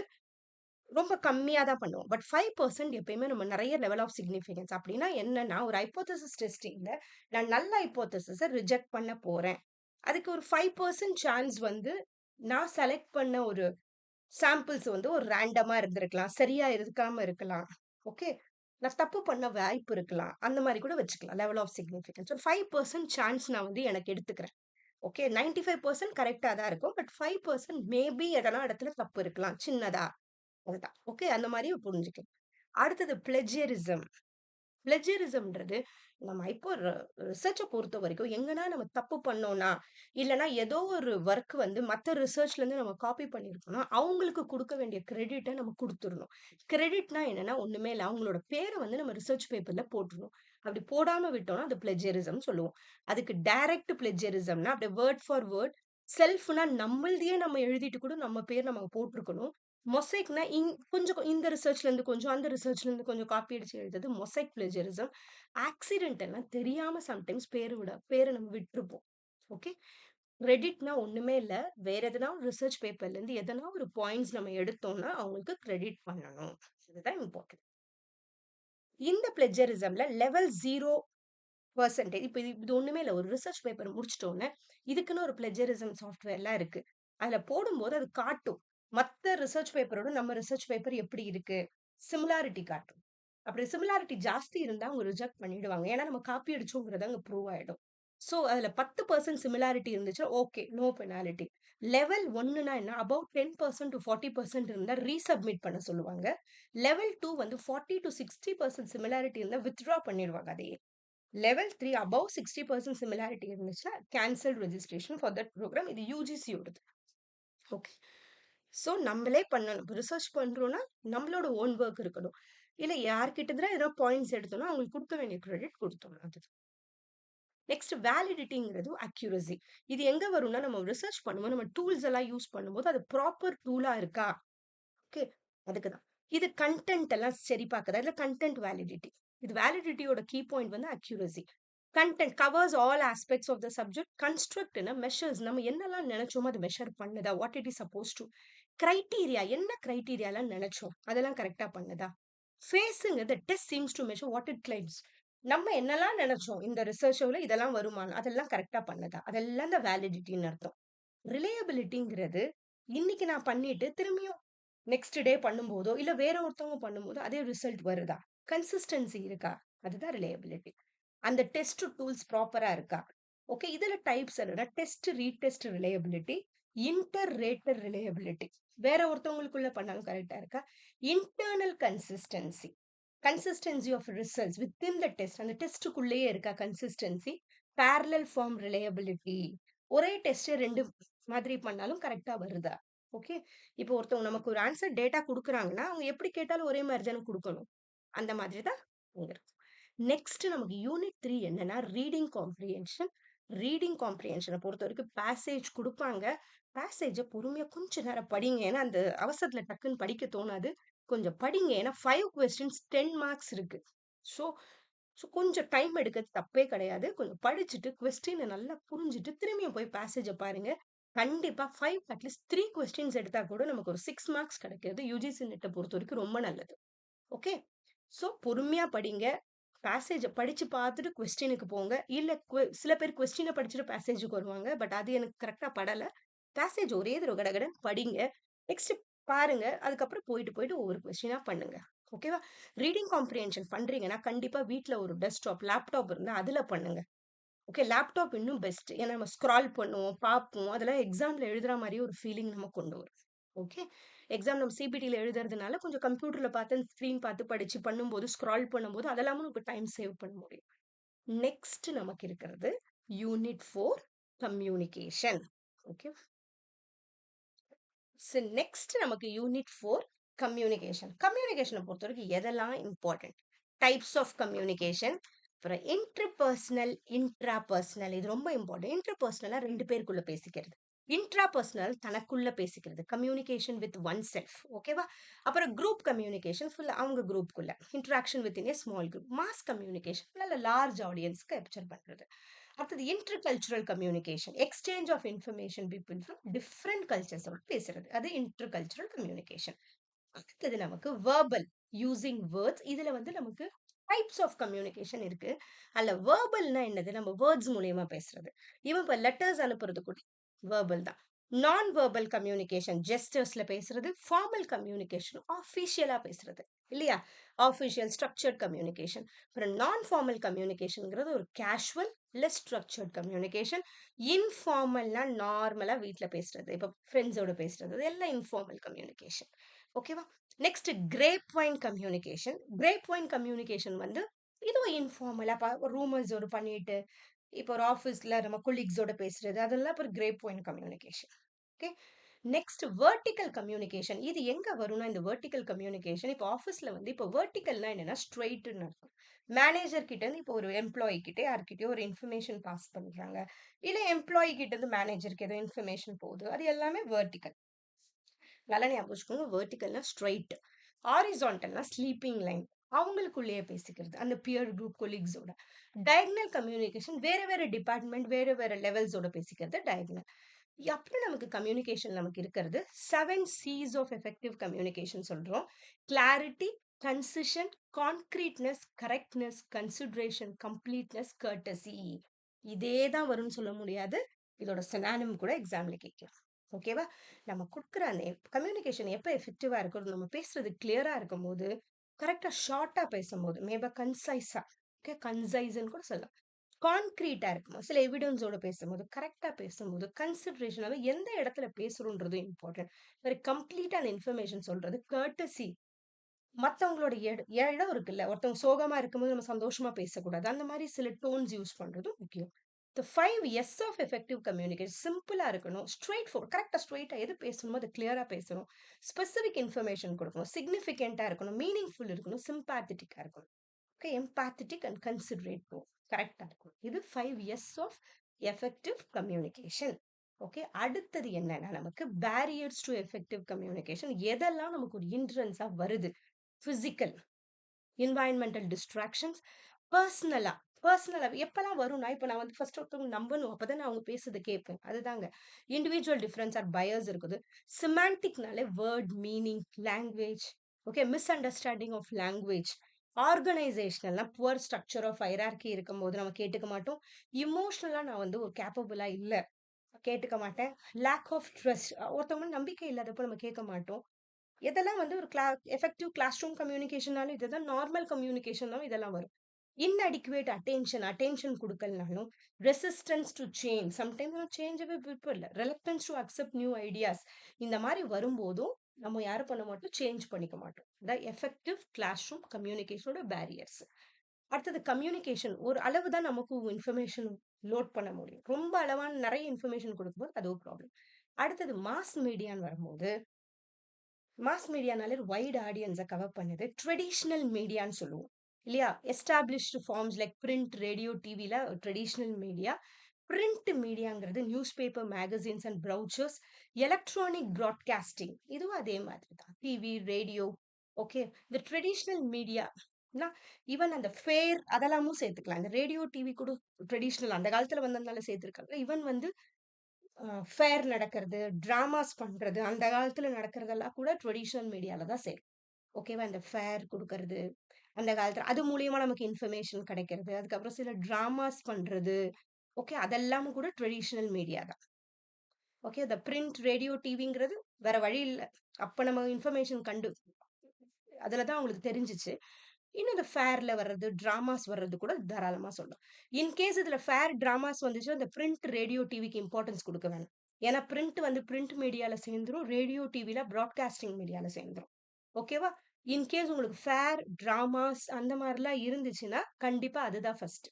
ரொம்ப கம்மியா தான் பண்ணுவோம். பட் 5% எப்பயுமே நம்ம நெறைய லெவல் ஆஃப் சிக்னிஃபிகன்ஸ். அப்டின்னா என்னன்னா, ஒரு ஹைப்போதசிஸ் டெஸ்டிங்ல நான் நல் ஹைப்போதசிஸ ரிஜெக்ட் பண்ண போறேன். அதுக்கு ஒரு 5% சான்ஸ் வந்து நான் செலக்ட் பண்ண ஒரு சாம்பிள்ஸ் வந்து ஒரு ரேண்டமா இருந்திருக்கலாம். சரியா இருக்காம இருக்கலாம். ஓகே. நான் தப்பு பண்ண வாய்ப்பு இருக்கலாம். அந்த மாரி கூட வச்சுக்கலாம். Level of significance. ஒரு 5% சான்ஸ் நான் வந்து எனக்கு எடுத்துக்கிறேன். ஓகே. 95% கரெக்ட்டா தான் இருக்கும். பட் 5% மேபி எதனா இடத்துல தப்பு இருக்கலாம். சின்னதா. அதுதான். ஓகே. அந்த மாரி புரிஞ்சுக்கலாம். அடுத்தது பிளேஜியரிசம். பிளேஜியரிசம்ன்றது நம்ம இப்போ ரிசர்ச்ச பொறுத்தவரைக்கும் எங்கன்னா நம்ம தப்பு பண்ணோம்னா, இல்லன்னா ஏதோ ஒரு வொர்க் வந்து மத்த ரிசர்ச்லேருந்து நம்ம காப்பி பண்ணியிருக்கோம்னா, அவங்களுக்கு குடுக்க வேண்டிய கிரெடிட்ட நம்ம குடுத்துறணும். கிரெடிட்னா என்னன்னா, ஒண்ணுமே இல்ல. அவங்களோட பேர வந்து நம்ம ரிசர்ச் பேப்பர்ல போட்டுறணும். அப்படி போடாம விட்டோம்னா, அது பிளேஜியரிசம் சொல்லுவோம். அதுக்கு டைரக்ட் பிளேஜியரிசம்னா, அப்படியே வேர்ட் ஃபார் வேர்ட் செல்ஃப்னா நம்மள்தையே நம்ம எழுதிட்டு கூட நம்ம பேர் நம்ம போட்டுருக்கணும். மொசைக்னா கொஞ்சம் இந்த ரிசர்ச்ல இருந்து கொஞ்சம், அந்த ரிசர்ச்ல இருந்து கொஞ்சம் காப்பி அடிச்சு எழுதுறது மொசைக் பிளேஜரிசம். ஆக்சிடென்டலா தெரியாம சம்டைம்ஸ் பேர நம்ம விட்டுருப்போம். ஓகே. கிரெடிட்னா ஒண்ணுமே இல்ல. வேற எதனா ஒரு ரிசர்ச் பேப்பர்ல இருந்து எதனா ஒரு பாயிண்ட்ஸ் நம்ம எடுத்தோம்னா, அவங்களுக்கு கிரெடிட் பண்ணணும். இதுதான் இம்பார்ட்டன்ட். இந்த பிளேஜரிசம்ல லெவல் 0% இப்ப இது ஒண்ணுமே இல்ல. ஒரு ரிசர்ச் பேப்பர் முடிச்சுட்டோம்னா, இதுக்குன்னு ஒரு பிளேஜரிசம் சாஃப்ட்வேர்லாம் இருக்கு. அதுல போடும்போது அது காட்டும். மத்த ரிசர்ச் பேப்பரோட நம்ம ரிசர்ச் பேப்பர் எப்படி இருக்கு? சிமிலாரிட்டி காட்டும். அப்படி சிமிலாரிட்டி ஜாஸ்தி இருந்தா அவங்க ரிஜெக்ட் பண்ணிடுவாங்க. ஏன்னா நம்ம காப்பி அடிச்சோங்கிறது அங்க ப்ரூவ் ஆயிடும். சோ அதுல 10% சிமிலாரிட்டி இருந்துச்சுன்னா ஓகே. No penalty. லெவல் 1ன்னா என்ன? அபோவ் 10% டூ 40% இருந்தா ரீசப்மிட் பண்ண சொல்லுவாங்க. லெவல் 2 வந்து 40 டூ 60% சிமிலாரிட்டி இருந்தா வித்ட்ரா பண்ணிடுவாங்க அதையே. லெவல் 3 அபோவ் 60% சிமிலாரிட்டி இருந்துச்சுன்னா, cancel registration for that program. இது யுஜிசியோடது. ஓகே. சோ நம்மளே பண்ணணும். ரிசர்ச் பண்றோம்னா, நம்மளோட ஓன் வொர்க் இருக்கணும். இல்ல யார்கிட்ட இருந்தா ஏதோ பாயிண்ட்ஸ் எடுத்தோம்னா, அவங்களுக்கு குடுக்க வேண்டிய கிரெடிட் குடுத்துடணும். அது. நெக்ஸ்ட் வேலிடிட்டிங்கிறது அக்யூரசி. இது எங்க வரும்னா, நம்ம ரிசர்ச் பண்ணும்போது, நம்ம டூல்ஸ் எல்லாம் யூஸ் பண்ணும்போது, அது ப்ராப்பர் டூலா இருக்கா? ஓகே. அதுக்கு தான். இது கன்டென்ட் எல்லாம் சரி பார்க்குதா? இல்ல கன்டென்ட் வேலிடிட்டி. இது வேலிடிட்டியோட கீ பாயிண்ட் வந்து accuracy. Content covers all aspects of the subject. கன்ஸ்ட்ரக்ட்னா மெஷர்ஸ் நம்ம என்னலாம் நெனச்சோமோ அது மெஷர் பண்ணுதா? What it is suppose to. Criteria என்ன கிரைட்டீரியாலாம் நெனச்சோம்? அதெல்லாம் கரெக்ட்டா பண்ணுதா? ஃபேஸ்ங்கிறது test seems to measure what it claims. நம்ம என்னலாம் நெனச்சோம்? இந்த ரிசர்ச்ல இதெல்லாம் வருமான்னு, அதெல்லாம் கரெக்ட்டா பண்ணுதா? அதெல்லாம் தான் வேலிடிட்டின்னு அர்த்தம். ரிலையபிலிட்டிங்கிறது இன்னைக்கு நான் பண்ணிட்டு திரும்பியும் நெக்ஸ்ட் டே பண்ணும்போதோ, இல்ல வேற ஒருத்தவங்க பண்ணும்போதோ அதே ரிசல்ட் வருதா? கன்சிஸ்டன்சி இருக்கா? அதுதான் ரிலையபிலிட்டி. அந்த டெஸ்ட் டூல்ஸ் ப்ராப்பரா இருக்கா? ஓகே. இதுல டைப்ஸ் என்னன்னா test, retest reliability, inter rater reliability. வேற ஒருத்தவங்களுக்குள்ள பண்ணாலும் கரெக்ட்டா இருக்கா? Internal consistency. Consistency of results within the test. அந்த டெஸ்ட்டுக்குள்ளேயே இருக்கா கன்சிஸ்டன்சி? Parallel form reliability. ஒரே டெஸ்ட் 2 மாதிரி பண்ணாலும் கரெக்ட்டா வருதா? ஓகே. இப்போ ஒருத்தவங்க நமக்கு ஒரு ஆன்சர் டேட்டா குடுக்குறாங்கன்னா, அவங்க எப்படி கேட்டாலும் ஒரே மாரி தானே குடுக்கணும். அந்த மாதிரி தான் இங்க இருக்கும். நெக்ஸ்ட் நமக்கு யூனிட் 3 என்னன்னா, ரீடிங் காம்ப்ரிஹென்ஷன். ரீடிங் காம்ப்ரிஹென்ஷன பொறுத்தவரைக்கும் பேசேஜ் குடுப்பாங்க. பேசேஜ பொறுமையா கொஞ்ச நேரம் படிங்க. ஏன்னா, அந்த அவசரத்துல டக்குன்னு படிக்க தோணாது. கொஞ்சம் படிங்க. ஏன்னா 5 கொஸ்டின்ஸ் 10 மார்க்ஸ் இருக்கு. ஸோ கொஞ்சம் டைம் எடுக்கிறது தப்பே கிடையாது. கொஞ்சம் படிச்சுட்டு கொஸ்டின நல்லா புரிஞ்சுட்டு, திரும்பியும் போய் பேசேஜ பாருங்க. கண்டிப்பா 5 அட்லீஸ்ட் 3 கொஸ்டின்ஸ் எடுத்தா கூட நமக்கு ஒரு 6 மார்க்ஸ் கிடைக்கிறது யுஜிசி நெட்ட பொறுத்தவரைக்கும் ரொம்ப நல்லது. ஓகே. ஸோ பொறுமையா படிங்க. பேசேஜ படிச்சு பார்த்துட்டு கொஸ்டினுக்கு போங்க. இல்ல சில பேர் கொஸ்டின படிச்சுட்டு பேசேஜுக்கு வருவாங்க. பட் அது எனக்கு கரெக்ட்டா படல. பேசேஜ் ஒரே தடவ கடகடன்னு படிங்க. நெக்ஸ்ட் பாருங்க. அதுக்கப்புறம் போயிட்டு, போயிட்டு ஒவ்வொரு கொஸ்டினா பண்ணுங்க. ஓகேவா? ரீடிங் காம்ப்ரிஹென்ஷன் பண்றீங்கன்னா, கண்டிப்பா வீட்ல ஒரு டெஸ்க்டாப், லேப்டாப் இருந்தா அதுல பண்ணுங்க. ஓகே. லேப்டாப் இன்னும் பெஸ்ட். ஏன்னா நம்ம ஸ்க்ரால் பண்ணுவோம், பார்ப்போம். அதெல்லாம் எக்ஸாம்ல எழுதுற மாரியே ஒரு ஃபீலிங் நமக்கு கொண்டு வரும். ஓகே. எக்ஸாம் நம்ம சிபிடில எழுதுறதுனால கொஞ்சம் கம்ப்யூட்டர்ல பார்த்து, ஸ்க்ரீன் பார்த்து படிச்சு பண்ணும்போது, ஸ்க்ரால் பண்ணும்போது அதெல்லாமும் நமக்கு டைம் சேவ் பண்ண முடியும். நெக்ஸ்ட் நமக்கு இருக்கிறது யூனிட் 4 கம்யூனிகேஷன். ஓகே. நெக்ஸ்ட் நமக்கு யூனிட் 4 கம்யூனிகேஷன். கம்யூனிகேஷனை பொறுத்தவரைக்கும் எதெல்லாம் இம்பார்ட்டன்ட்? Types of communication. அப்புறம் இன்டர்பர்சனல், இன்ட்ராபர்சனல். இது ரொம்ப இம்பார்ட்டன்ட். இன்டர்பர்சனலா 2 பேருக்குள்ள பேசிக்கிறது. இன்ட்ராபர்சனல் தனக்குள்ள பேசிக்கிறது. Communication with oneself. ஓகேவா? அப்புறம் குரூப் கம்யூனிகேஷன் ஃபுல்லா அவங்க குரூப்குள்ள. Interaction with in a small group. Mass communication நல்ல லார்ஜ் ஆடியன்ஸ்க்கு கேப்சர் பண்றது. அடுத்தது intercultural communication. Exchange of information people from different கல்ச்சர்ஸோட பேசுறது. அது இன்டர் கல்ச்சுரல் கம்யூனிகேஷன். அடுத்தது நமக்கு வெர்பல், யூசிங் வேர்ட்ஸ். இதுல வந்து நமக்கு டைப்ஸ் ஆஃப் கம்யூனிகேஷன் இருக்கு. அதுல வெர்பல்னா என்னது? நம்ம வேர்ட்ஸ் மூலியமா பேசுறது. இவன் இப்ப லெட்டர்ஸ் அனுப்புறது கூட வெர்பல் தான். நான் வெர்பல் கம்யூனிகேஷன் ஜெஸ்டர்ஸ்ல பேசுறது. ஃபார்மல் கம்யூனிகேஷன் ஆஃபிஷியலா பேசுறது. இல்லையா? Official structured communication. அப்புறம் நான் ஃபார்மல் கம்யூனிகேஷன்ங்கிறது ஒரு கேஷுவல் லெஸ் ஸ்ட்ரக்சர்ட் கம்யூனிகேஷன். இன்ஃபார்மல்னா நார்மலா வீட்ல பேசுறது. இப்ப ஃப்ரெண்ட்ஸோட பேசுறது. இது எல்லாம் இன்ஃபார்மல் கம்யூனிகேஷன். ஓகேவா? Next grapevine communication. Grapevine communication வந்து இதுவும் இன்ஃபார்மலா ரூமர்ஸோட பண்ணிட்டு, இப்போ ஒரு ஆஃபீஸ்ல நம்ம கொலீக்ஸோட பேசுறது, அதெல்லாம் ஒரு grapevine communication. Okay. Next vertical communication. இது எங்க வரும்னா, இந்த வெர்டிகல் கம்யூனிகேஷன் இப்போ ஆஃபீஸ்ல வந்து இப்போ வெர்டிகல்னா என்னன்னா ஸ்ட்ரெயிட்னு அர்த்தம். மேனேஜர் கிட்ட இருந்து இப்போ ஒரு எம்ப்ளாயி கிட்ட யார்கிட்டயோ ஒரு இன்ஃபர்மேஷன் பாஸ் பண்றாங்க. இல்ல எம்ப்ளாயி கிட்ட இருந்து மேனேஜருக்கு ஏதோ இன்ஃபர்மேஷன் போகுது. அது எல்லாமே வெர்டிகல். நல்லா ஞாபகம் வச்சுக்கோங்க. வெர்டிகல்னா ஸ்ட்ரெயிட். ஹாரிசான்டல்னா ஸ்லீப்பிங் லைன். அவங்களுக்குள்ளேயே பேசிக்கிறது. அந்த பியர் குரூப் கொலீக்ஸோட. டயகனல் கம்யூனிகேஷன் வேற வேற டிபார்ட்மெண்ட், வேற வேற லெவல்ஸோட பேசிக்கிறது டயகனல். அப்புறம் நமக்கு கம்யூனிகேஷன் நமக்கு இருக்கிறது 7 C's ஆஃப் எஃபெக்டிவ் கம்யூனிகேஷன் சொல்றோம். Clarity, concision, concreteness, correctness, consideration, completeness, courtesy. இதே தான் வரும்னு சொல்ல முடியாது. இதோட சினானிம் கூட எக்ஸாம்ல கேட்கலாம். ஓகேவா? நம்ம குடுக்குற அந்த கம்யூனிகேஷன் எப்ப எஃபெக்டிவா இருக்கும்? நம்ம பேசுறது கிளியரா இருக்கும்போது, கரெக்ட்டா ஷார்ட்டா பேசும்போது, கன்சைஸா. ஓகே, கன்சைஸ்ன்னு கூட சொல்லலாம். கான்கிரீட்டா இருக்கும்போது, சில எவிடன்ஸோட பேசும்போது, கரெக்ட்டா பேசும்போது, கன்சிடரேஷன் அதாவது எந்த இடத்துல பேசுறோம்ன்றது இம்பார்ட்டன்ட். ஒரு கம்ப்ளீட்டா அந்த இன்ஃபர்மேஷன் சொல்றது, கர்ட்டசி. மத்தவங்களோட இடம் இருக்குல்ல. ஒருத்தவங்க சோகமா இருக்கும்போது நம்ம சந்தோஷமா பேசக்கூடாது. அந்த மாரி சில டோன்ஸ் யூஸ் பண்றதும் முக்கியம். The 5 S of effective communication சிம்பிளா இருக்கணும். கரெக்ட்டா ஸ்ட்ரெயிட்டா எது பேசணுமோ அத கிளியரா பேசணும். ஸ்பெசிஃபிக் இன்ஃபர்மேஷன் குடுக்கணும். சிக்னிஃபிகன்ட்டா இருக்கணும். மீனிங்ஃபுல் இருக்கணும். சிம்பாத்தெட்டிக்கா இருக்கணும். Okay. Empathetic and considerate tone. கரெக்ட்டா இருக்கணும். இது 5 S of effective communication. Okay. அடுத்தது என்னன்னா நமக்கு பேரியர்ஸ் டூ எஃபெக்டிவ் கம்யூனிகேஷன். எதெல்லாம் நமக்கு ஒரு ஹிண்ட்ரன்ஸா வருது? பிசிக்கல், என்வாயன்மெண்டல் டிஸ்ட்ராக்ஷன்ஸ், பர்சனலா பர்சனலா எப்பலாம் வரும்னா, இப்ப நான் வந்து ஃபர்ஸ்ட் ஒருத்தவங்க நம்பணும். அப்பதான் நான் அவங்க பேசுறத கேட்பேன். அதுதாங்க. இண்டிவிஜுவல் டிஃபரன்ஸ் ஆர் பயஸ் இருக்குது. சிமான்டிக்னாலே word, meaning, language. Okay. Misunderstanding of language. ஆர்கனைசேஷனல்னா புவர் ஸ்ட்ரக்சர் ஆஃப் ஹைரார்கி இருக்கும்போது நம்ம கேட்டுக்க மாட்டோம். இமோஷனலா நான் வந்து ஒரு கேப்பபிளா இல்ல. கேட்டுக்க மாட்டேன். Lack of trust. ஒருத்தவங்க மேல நம்பிக்கை இல்லாதப்போ நம்ம கேட்க மாட்டோம். இதெல்லாம் வந்து ஒரு எஃபெக்டிவ் கிளாஸ் ரூம் கம்யூனிகேஷனாலும் இதுதான். நார்மல் கம்யூனிகேஷனாலும் இதெல்லாம் வரும். இன்அடிக்குவேட் அட்டென்ஷன் குடுக்கலனாலும், ரெசிஸ்டன்ஸ் டூ சேஞ்ச். சம்டைம்ஸ் நம்ம சேஞ்சவே விருப்பம் இல்ல. Reluctance to accept new ideas. இந்த மாரி வரும்போதும், நம்ம யாரும் பண்ண மாட்டோம், சேஞ்ச் பண்ணிக்க மாட்டோம். எஃபெக்டிவ் கிளாஸ் ரூம் கம்யூனிகேஷனோட பேரியர்ஸ். அடுத்தது கம்யூனிகேஷன். ஒரு அளவு தான் நமக்கு இன்ஃபர்மேஷன் லோட் பண்ண முடியும். ரொம்ப அளவான நெறைய இன்ஃபர்மேஷன் குடுக்கும்போது அது ஒரு ப்ராப்ளம். அடுத்தது மாஸ் மீடியான்னு வரும்போது மாஸ் மீடியானாலே வைட் ஆடியன்ஸ கவர் பண்ணுது. ட்ரெடிஷனல் மீடியான்னு சொல்லுவோம். இல்லையா? Established forms like print, radio, டிவில ட்ரெடிஷனல் மீடியா. பிரிண்ட் மீடியாங்கிறது newspaper, magazines and brochures. Electronic broadcasting இதுவும் அதே மாதிரி தான். TV, radio. ஓகே. இந்த ட்ரெடிஷனல் மீடியா ஈவன் அந்த ஃபேர் அதெல்லாமும் சேர்த்துக்கலாம். இந்த ரேடியோ, டிவி கூட ட்ரெடிஷனல் அந்த காலத்துல வந்ததுனால சேர்த்திருக்காங்க. ஈவன் வந்து ஃபேர் நடக்கிறது, டிராமாஸ் பண்றது, அந்த காலத்துல நடக்கிறதெல்லாம் கூட ட்ரெடிஷனல் மீடியால தான் சேரும். ஓகேவா? இந்த ஃபேர் குடுக்கறது, அந்த காலத்துல அது மூலியமா நமக்கு இன்ஃபர்மேஷன் கிடைக்கிறது. அதுக்கப்புறம் சில டிராமாஸ் பண்றது. ஓகே. அதெல்லாம் கூட ட்ரெடிஷனல் மீடியா தான். ஓகே. இந்த பிரிண்ட், ரேடியோ, டிவிங்கிறது வேற வழி இல்ல. அப்ப நம்ம இன்ஃபர்மேஷன் அதுல தான் அவங்களுக்கு தெரிஞ்சுச்சு. இன்னும் இந்த ஃபேர்ல வர்றது, டிராமாஸ் வர்றது கூட தாராளமா சொல்லலாம். இன்கேஸ் இதுல ஃபேர், டிராமாஸ் வந்துச்சுன்னா, இந்த பிரிண்ட், ரேடியோ, டிவிக்கு இம்பார்ட்டன்ஸ் குடுக்க வேணாம். ஏன்னா பிரிண்ட் வந்து பிரிண்ட் மீடியால சேர்ந்துரும். ரேடியோ, டிவில பிராட்காஸ்டிங் மீடியால சேர்ந்துரும். ஓகேவா? இன்கேஸ் உங்களுக்கு ஃபேர், டிராமாஸ் அந்த மாரிலாம் இருந்துச்சுன்னா, கண்டிப்பா அதுதான் ஃபர்ஸ்ட்.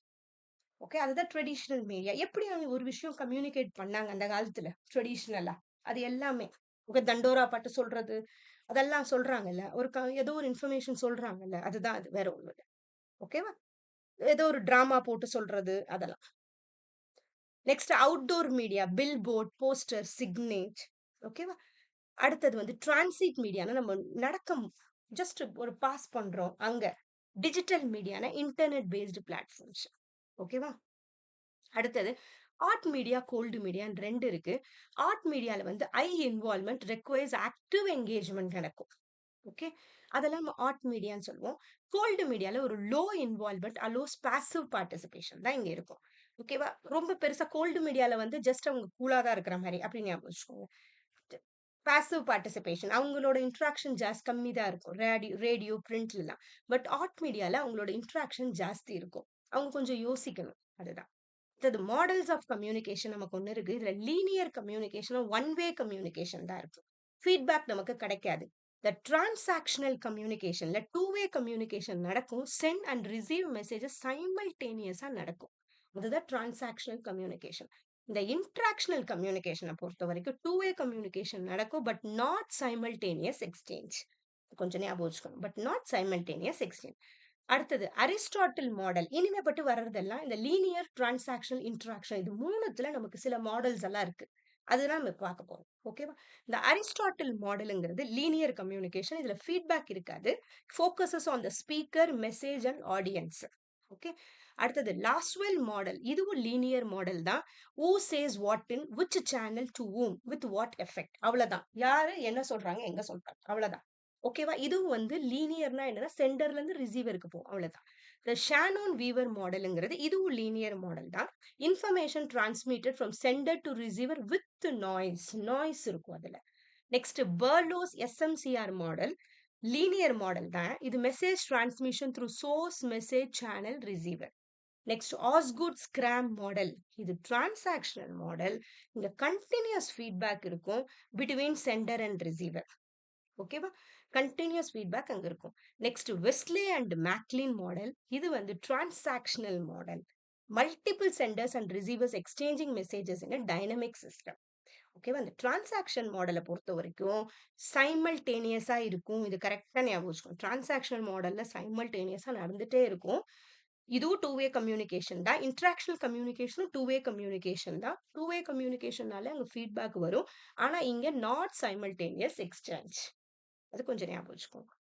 ஓகே. அதுதான் ட்ரெடிஷனல் மீடியா. எப்படி அவங்க ஒரு விஷயம் கம்யூனிகேட் பண்ணாங்க அந்த காலத்துல, ட்ரெடிஷனலா. அது எல்லாமே. ஓகே. தண்டோரா பாட்டு சொல்றது, அதெல்லாம் சொல்றாங்கல்ல. ஏதோ ஒரு இன்ஃபர்மேஷன் சொல்றாங்கல்ல. அதுதான் அது. வேற ஒண்ணும் இல்ல. ஓகேவா? ஏதோ ஒரு டிராமா போட்டு சொல்றது, அதெல்லாம். Next outdoor media, billboard, poster, signage. ஓகேவா? அடுத்தது வந்து டிரான்சிட் மீடியான்னா நம்ம நடக்க ஜஸ்ட் ஒரு பாஸ் பண்றோம் அங்க. டிஜிட்டல் மீடியானா இன்டர்நெட் பேஸ்டு பிளாட்ஃபார்ம்ஸ். ஓகேவா? அடுத்தது ஆர்ட் மீடியா, கோல்டு மீடியான்னு 2 இருக்கு. ஆர்ட் மீடியால வந்து இன்வால்வ்மென்ட் ரெக்வயர்ஸ் ஆக்டிவ் என்கேஜ்மென்ட் நடக்கும். ஓகே. அதெல்லாம் நம்ம ஆர்ட் மீடியான்னு சொல்லுவோம். கோல்டு மீடியால ஒரு low involvement allows passive participation தான் இங்க இருக்கும். ஓகேவா? ரொம்ப பெருசா கோல்டு மீடியால வந்து ஜஸ்ட் அவங்க கூலா தான் இருக்கிற மாரி அப்படின்னு ஞாபகம் வச்சுக்கோங்க. பாசிவ் பார்ட்டிசிபேஷன் அவங்களோட இன்டராக்ஷன் கம்மி தான் இருக்கும். ரேடியோ, பிரிண்ட்லலாம். பட் ஆர்ட் மீடியால அவங்களோட இன்டராக்ஷன் ஜாஸ்தி இருக்கும். அவங்க கொஞ்சம் யோசிக்கணும். அதுதான். அடுத்தது மாடல்ஸ் ஆஃப் கம்யூனிகேஷன் நமக்கு ஒண்ணு இருக்கு. இதுல linear communication, one way communication தான் இருக்கு. ஃபீட்பேக் நமக்கு கிடைக்காது. இந்த டிரான்சாக்ஷனல் கம்யூனிகேஷன்ல டூ வே கம்யூனிகேஷன் நடக்கும். சென்ட் அண்ட் ரிசீவ் மெசேஜஸ் சைமல்டேனியஸா நடக்கும். அதுதான் டிரான்சாக்ஷனல் கம்யூனிகேஷன். இந்த இன்ட்ராக்ஷனல் கம்யூனிகேஷனை பொறுத்த வரைக்கும் டூ வே கம்யூனிகேஷன் நடக்கும். But not simultaneous exchange. கொஞ்சம் ஞாபகம் வச்சுக்கணும். But not simultaneous exchange. அடுத்தது அரிஸ்டாட்டில் மாடல். இனிமேப்பட்டு வர்றதெல்லாம் இந்த லீனியர், டிரான்சாக்ஷனல், இன்டராக்ஷன் இது 3த்துல நமக்கு சில மாடல்ஸ் எல்லாம் இருக்கு. அதுதான் நம்ம பார்க்க போறோம். ஓகேவா? இந்த அரிஸ்டாட்டில் மாடல்ங்கிறது லீனியர் கம்யூனிகேஷன். இதுல ஃபீட்பேக் இருக்காது. Focuses on the speaker, message and audience. Okay. அடுத்தது லாஸ்ட்வெல் மாடல். இதுவும் லீனியர் மாடல் தான். Who chase what in which channel to whom with what effect. அவ்வளவுதான். யாரு என்ன சொல்றாங்க, எங்க சொல்றாங்க. அவ்வளவுதான். ஓகேவா? இதுவும் வந்து லீனியர்னா என்னன்னா, சென்டர்ல இருந்து ரிசீவருக்கு போகும். அவ்வளவுதான். இந்த ஷானோன் வீவர் மாடல்ங்கிறது இதுவும் லீனியர் மாடல் தான். Information transmitted from sender to receiver with noise இருக்கும் அதுல. Next Berlo's SMCR model linear model தான். இது message transmission through source, message, channel, receiver. Next Osgood Schramm model. இது டிரான்சாக்ஷனல் மாடல். இங்க continuous feedback இருக்கும் between sender and receiver. ஓகேவா? Continuous feedback அங்க இருக்கும். Next Wesley and MacLean model. இது வந்து transactional model. Multiple senders and receivers exchanging messages in dynamic system. ஓகேவா? இந்த டிரான்சாக்ஷன் மாடலை பொறுத்த வரைக்கும் சைமல்டேனியஸா இருக்கும். இது கரெக்டா ஞாபகம் வச்சுக்கணும். டிரான்சாக்ஷனல் மாடல்ல சைமல்டேனியஸா நடந்துட்டே இருக்கும். இதுவும் டூ வே கம்யூனிகேஷன் தான். இன்டராக்ஷனல் கம்யூனிகேஷனும் டூ வே கம்யூனிகேஷன் தான். டூ வே கம்யூனிகேஷன்னாலே அங்க ஃபீட்பேக் வரும். ஆனா இங்க நாட் சைமல்டேனியஸ் எக்ஸ்சேஞ்ச். அது கொஞ்சம் ஞாபகம் வச்சுக்கோங்க.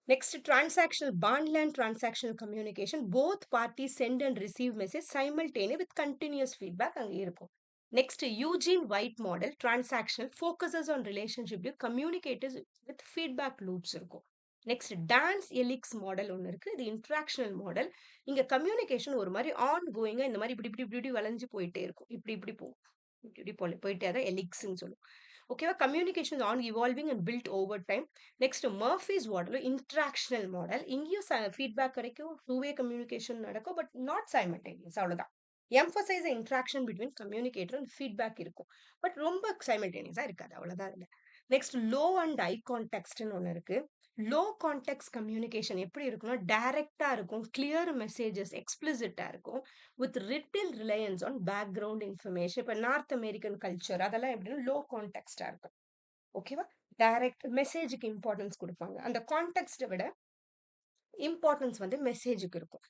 Next transactional Barnlund transactional communication both parties sent and receive message simultaneous with continuous feedback அங்க இருக்கும். Next Eugene White model transactional focuses on relationship communicators with feedback loops இருக்கும். நெக்ஸ்ட் டான்ஸ் எலிக்ஸ் மாடல் ஒன்று இருக்கு. இது இன்ட்ராக்ஷனல் model. இங்க communication ஒரு மாதிரி on கோயிங்கா இந்த மாதிரி இப்படி இப்படி இப்படி வளைஞ்சு போயிட்டே இருக்கும். இப்படி இப்படி போகும். இப்படி இப்படி போயிட்டே தான் எலிக்ஸ்ன்னு சொல்லுவோம். ஓகேவா? Communication on evolving and build over time. Next Murphy's model interactional model. இங்கேயும் ஃபீட்பேக் கிடைக்கும். டூ வே கம்யூனிகேஷன் நடக்கும். But not simultaneous. அவ்வளவுதான். Emphasise interaction between communicator and feedback இருக்கும். பட் ரொம்ப சைமல்டேனியஸா இருக்காது. அவ்வளவுதான் இல்ல. நெக்ஸ்ட் லோ அண்ட் ஐ கான்டெக்ட்னு ஒன்று இருக்கு. லோ கான்டெக்ட் கம்யூனிகேஷன் எப்படி இருக்கும்னா டைரக்டா இருக்கும். கிளியர் மெசேஜஸ் எக்ஸ்பிளிசிட்டா இருக்கும். With little Reliance on background information. இப்போ நார்த் அமெரிக்கன் கல்ச்சர் அதெல்லாம் எப்படின்னா லோ கான்டெக்ஸ்டா இருக்கும். ஓகேவா? டைரக்ட் மெசேஜுக்கு இம்பார்ட்டன்ஸ் கொடுப்பாங்க. அந்த கான்டெக்ஸ்ட விட இம்பார்ட்டன்ஸ் வந்து மெசேஜுக்கு இருக்கும்.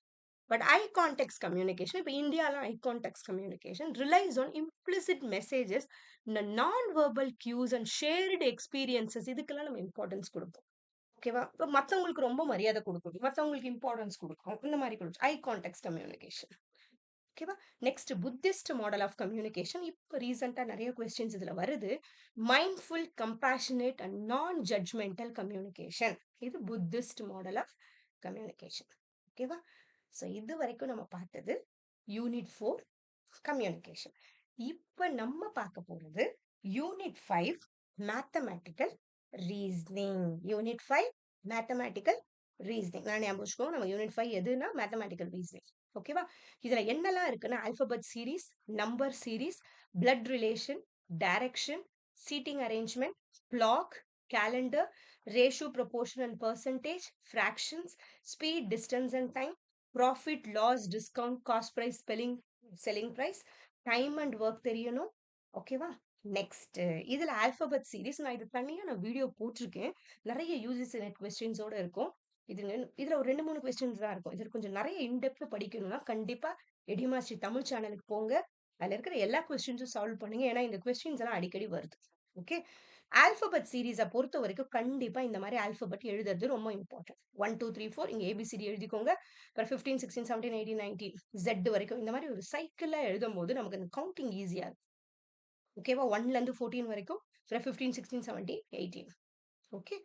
பட் ஐ கான்டெக்ட் கம்யூனிகேஷன் இப்போ இந்தியால high contact communication relies on implicit messages, இந்த nonverbal cues and shared experiences இதுக்கெல்லாம் நம்ம இம்பார்ட்டன்ஸ் கொடுப்போம். ஓகேவா? இப்போ மத்தவங்களுக்கு ரொம்ப மரியாதை கொடுக்கணும். மத்தவங்களுக்கு இம்பார்ட்டன்ஸ் கொடுக்கும். இந்த மாதிரி கொடுக்கும். Eye contact communication. ஓகேவா? Next Buddhist model of communication. இப்ப ரீசென்ட்டா நெறைய கொஸ்டின்ஸ் இதுல வருது. Mindful, compassionate and non judgmental communication. இது புத்திஸ்ட் மாடல் ஆஃப் கம்யூனிகேஷன். ஓகேவா? ஸோ இதுவரைக்கும் நம்ம பார்த்தது யூனிட் 4 கம்யூனிகேஷன். இப்ப நம்ம பார்க்க போறது unit 5 mathematical reasoning. Unit 5 mathematical reasoning. நான் ஞாபகம் வச்சுக்கோங்க, நம்ம யூனிட் 5 எதுனா மேத்தமேட்டிக்கல் ரீசனிங். ஓகேவா? இதுல என்னெல்லாம் இருக்குன்னா alphabet series, number series, blood relation, direction, seating arrangement, block, calendar, ratio, proportion and percentage, fractions, speed, distance and time, profit, loss, discount, cost price, spelling, selling price, time and work தெரியணும். ஓகேவா? Next இதுல alphabet series நான் இது தனியா நான் video போட்டிருக்கேன். நிறைய UGC net கொஸ்டின்ஸோட இருக்கும். இதுல ஒரு 2 3 கொஸ்டின்ஸ் தான் இருக்கும். இதுல கொஞ்சம் நிறைய இன்டெப்த் படிக்கணும்னா கண்டிப்பா எடிமாஸ்ட்ரி தமிழ் சேனலுக்கு போங்க. அதுல இருக்கிற எல்லா கொஸ்டின்ஸும் சால்வ் பண்ணுங்க. ஏன்னா இந்த கொஸ்டின்ஸ் எல்லாம் அடிக்கடி வருது. ஓகே. ஆல்பபெட் சீரீஸை பொறுத்த வரைக்கும் கண்டிப்பா இந்த மாதிரி ஆல்பபெட் எழுதுறது ரொம்ப இம்பார்ட்டன்ட். 1 2 3 4 இங்க ஏபிசிடி எழுதிக்கோங்க. அப்புறம் 15 16 17 18 19 Z வரைக்கும் இந்த மாதிரி ஒரு சைக்கிள்ல எழுதும் போது நமக்கு அந்த கவுண்டிங் ஈஸியா இருக்கும். ஓகேவா? 1ல இருந்து 14 வரைக்கும், 15 16 17 18. ஓகே.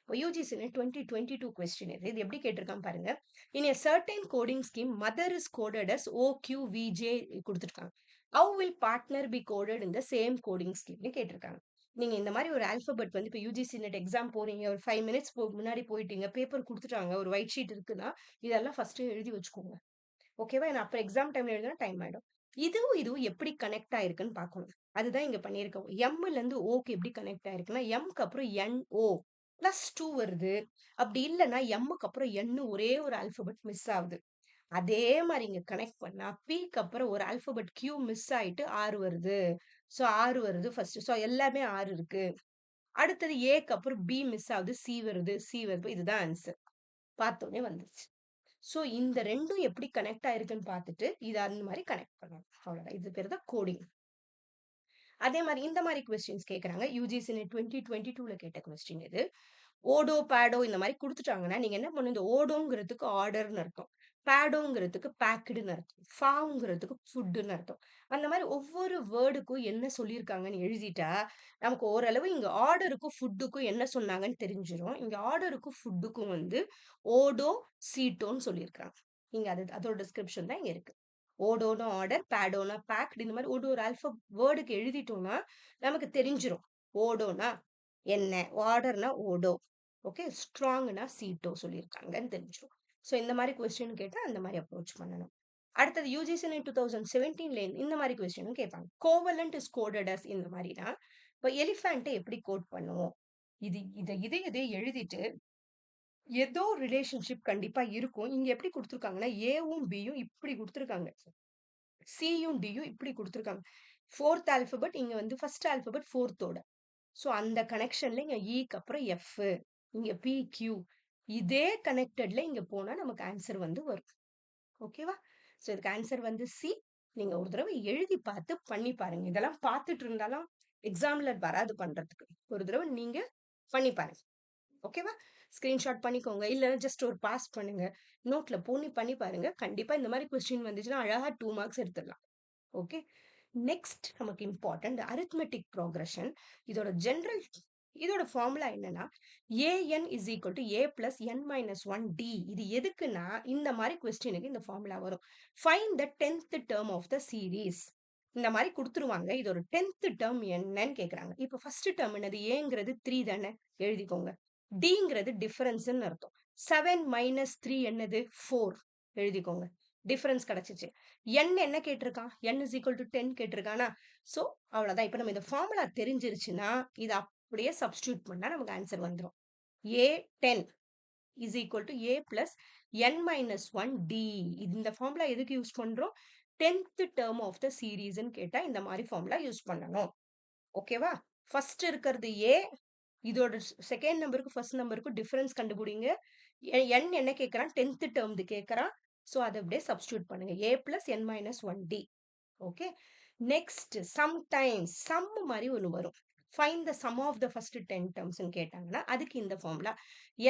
யூஜிசி 2022 கொஸ்டின் இது. இது எப்படி கேட்டிருக்கான் பாருங்க. இன் a certain coding scheme, mother is coded as OQVJ கொடுத்துருக்காங்க. How will partner be coded in the same coding scheme னு கேட்டிருக்காங்க. நீங்க இந்த மாதிரி ஒரு ஆல்பபெட் வந்து இப்போ யூஜிசி நெட் எக்ஸாம் போறீங்க, ஒரு 5 மினிட்ஸ் முன்னாடி போயிட்டீங்க, பேப்பர் கொடுத்துட்டாங்க, ஒரு ஒயிட் ஷீட் இருக்குன்னா இதெல்லாம் ஃபர்ஸ்ட் எழுதி வச்சுக்கோங்க. ஓகேவா? ஏன்னா அப்ப எக்ஸாம் டைம்ல எழுதினா டைம் ஆயிடும். இதுவும் எப்படி கனெக்ட் ஆயிருக்குன்னு பார்க்கணும். அதுதான் இங்க பண்ணியிருக்கோம். எம்ல இருந்து ஓக்கு எப்படி கனெக்ட் ஆயிருக்குன்னா எம்க்கு அப்புறம் NO +2 வருது. அப்படி இல்லைன்னா எம்முக்கு அப்புறம் என்னு ஒரே ஒரு ஆல்பபெட் மிஸ் ஆகுது. அதே மாதிரி இங்க கனெக்ட் பண்ணா பிக்கு அப்புறம் ஒரு ஆல்பபெட் Q மிஸ் ஆயிட்டு R வருது. சோ R வருது ஃபர்ஸ்ட். சோ எல்லாமே R இருக்கு. அடுத்தது ஏக்கு அப்புறம் B மிஸ் ஆகுது, C வருது, C வருது. இதுதான் ஆன்சர். பார்த்தோன்னே வந்துச்சு. சோ இந்த ரெண்டும் எப்படி கனெக்ட் ஆயிருக்குன்னு பார்த்துட்டு இது அந்த மாதிரி கனெக்ட் பண்ணணும். அவ்வளவுதான். இது பேர் தான் கோடிங். அதே மாதிரி இந்த மாதிரி கொஸ்டின்ஸ் கேட்கறாங்க. யூஜிசி 2022ல கேட்ட கொஸ்டின் இது. ஓடோ பேடோ இந்த மாதிரி கொடுத்துட்டாங்கன்னா நீங்க என்ன பண்ணணும், இந்த ஓடோங்கிறதுக்கு ஆர்டர்னு அர்த்தம், பேடோங்கிறதுக்கு பேக்குடுன்னு அர்த்தம், ஃபாங்கிறதுக்கு ஃபுட்டுன்னு அர்த்தம். அந்த மாதிரி ஒவ்வொரு வேர்டுக்கும் என்ன சொல்லியிருக்காங்கன்னு எழுதிட்டா நமக்கு ஓரளவு இங்க ஆர்டருக்கும் ஃபுட்டுக்கும் என்ன சொன்னாங்கன்னு தெரிஞ்சிடும். இங்க ஆர்டருக்கும் ஃபுட்டுக்கும் வந்து ஓடோ சீட்டோன்னு சொல்லியிருக்காங்க. இங்க அதோட டிஸ்கிரிப்ஷன் தான் இங்க இருக்கு. ஓடோனா ஆர்டர், பேடோனா பேக்டு. இந்த மாதிரி ஒரு ஆல்பா வேர்டுக்கு எழுதிட்டோம்னா நமக்கு தெரிஞ்சிடும். ஓடோனா என்ன, ஆர்டர்னா ஓடோ, ஓகே, ஸ்ட்ராங்னா சீட்டோ சொல்லியிருக்காங்கன்னு தெரிஞ்சிடும். ஸோ இந்த மாதிரி கொஸ்டின் கேட்டா அந்த மாதிரி அப்ரோச் பண்ணணும். அடுத்தது யூஜிசி 2017ல இந்த மாதிரி கொஸ்டினும் கேட்பாங்க. கோவலண்ட் இஸ் கோடட் அஸ் இந்த மாதிரினா இப்போ எலிஃபேண்ட்டை எப்படி கோட் பண்ணுவோம்? இதை எழுதிட்டு ஏதோ ரிலேஷன்ஷிப் கண்டிப்பா இருக்கும். இங்க எப்படி கொடுத்துருக்காங்கன்னா ஏவும் பியும் இப்படி கொடுத்துருக்காங்க, சியும் டியும் இப்படி கொடுத்துருக்காங்க. 4th ஆல்பபெட் இங்க வந்து ஃபர்ஸ்ட் ஆல்பபெட் 4த்தோட. ஸோ அந்த கனெக்ஷன்ல இங்க ஈக்கு அப்புறம் எஃப், இங்க பி கியூ, இதே கனெக்டட்ல இங்க போனா நமக்கு ஆன்சர் வந்து வரும். ஓகேவா? ஸோ இதுக்கு ஆன்சர் வந்து சி. நீங்க ஒரு தடவை எழுதி பார்த்து பண்ணி பாருங்க. இதெல்லாம் பார்த்துட்டு இருந்தாலும் எக்ஸாம்ல வராது பண்றதுக்கு. ஒரு தடவை நீங்க பண்ணி பாருங்க. ஓகேவா? ஸ்கிரீன்ஷாட் பண்ணிக்கோங்க. இல்ல ஜஸ்ட் ஒரு பாஸ் பண்ணுங்க. நோட்ல பண்ணி பாருங்க. கண்டிப்பா இந்த மாதிரி கொஸ்டின் வந்துச்சுன்னா அழகா 2 மார்க்ஸ் எடுத்துடலாம். ஓகே. நெக்ஸ்ட் நமக்கு இம்பார்ட்டன்ட் அரித்மெட்டிக் ப்ரோக்ரஷன். இதோட ஃபார்முலா என்னன்னா an is equal to a plus n minus 1d. இது எதுக்குன்னா இந்த மாதிரி கொஸ்டினுக்கு இந்த ஃபார்முலா வரும். Find the 10th term of the series. இந்த மாதிரி கொடுத்துருவாங்க. இது ஒரு 10th term என்னன்னு கேக்குறாங்க. இப்போ ஃபர்ஸ்ட் டேர்ம் என்னது, ஏங்கிறது 3 தானே, எழுதிக்கோங்க. டிங்கிறது டிஃபரன்ஸ்னு அர்த்தம். 7 minus 3 என்னது 4, எழுதிக்கோங்க. டிஃபரன்ஸ் கிடைச்சிச்சு. n என்ன கேட்டிருக்கான், n is equal to 10 கேட்டிருக்கானா. So அவ்வளவுதான். இப்ப நம்ம இந்த ஃபார்முலா தெரிஞ்சிருச்சுன்னா இது அப்படியே சப்ஸ்டியூட் பண்ணா நமக்கு ஆன்சர் வந்துடும். a10 is equal to a plus n minus 1d. இந்த ஃபார்முலா எதுக்கு யூஸ் பண்றோம், 10th term of the series ன்னு கேட்டா இந்த மாதிரி ஃபார்முலா யூஸ் பண்ணணும். ஓகேவா? ஃபர்ஸ்ட் இருக்கிறது a, இதோட செகண்ட் நம்பருக்கு ஃபர்ஸ்ட் நம்பருக்கு டிஃபரன்ஸ் கண்டுபிடிங்க. n என்ன கேட்கறான், 10th term கேட்கறான். சோ அதை அப்படியே சப்ஸ்டியூட் பண்ணுங்க. a plus n minus 1d. Okay. Next sometimes sum மாதிரி ஒன்று வரும். Find the sum of the first 10 terms கேட்டாங்கன்னா அதுக்கு இந்த formula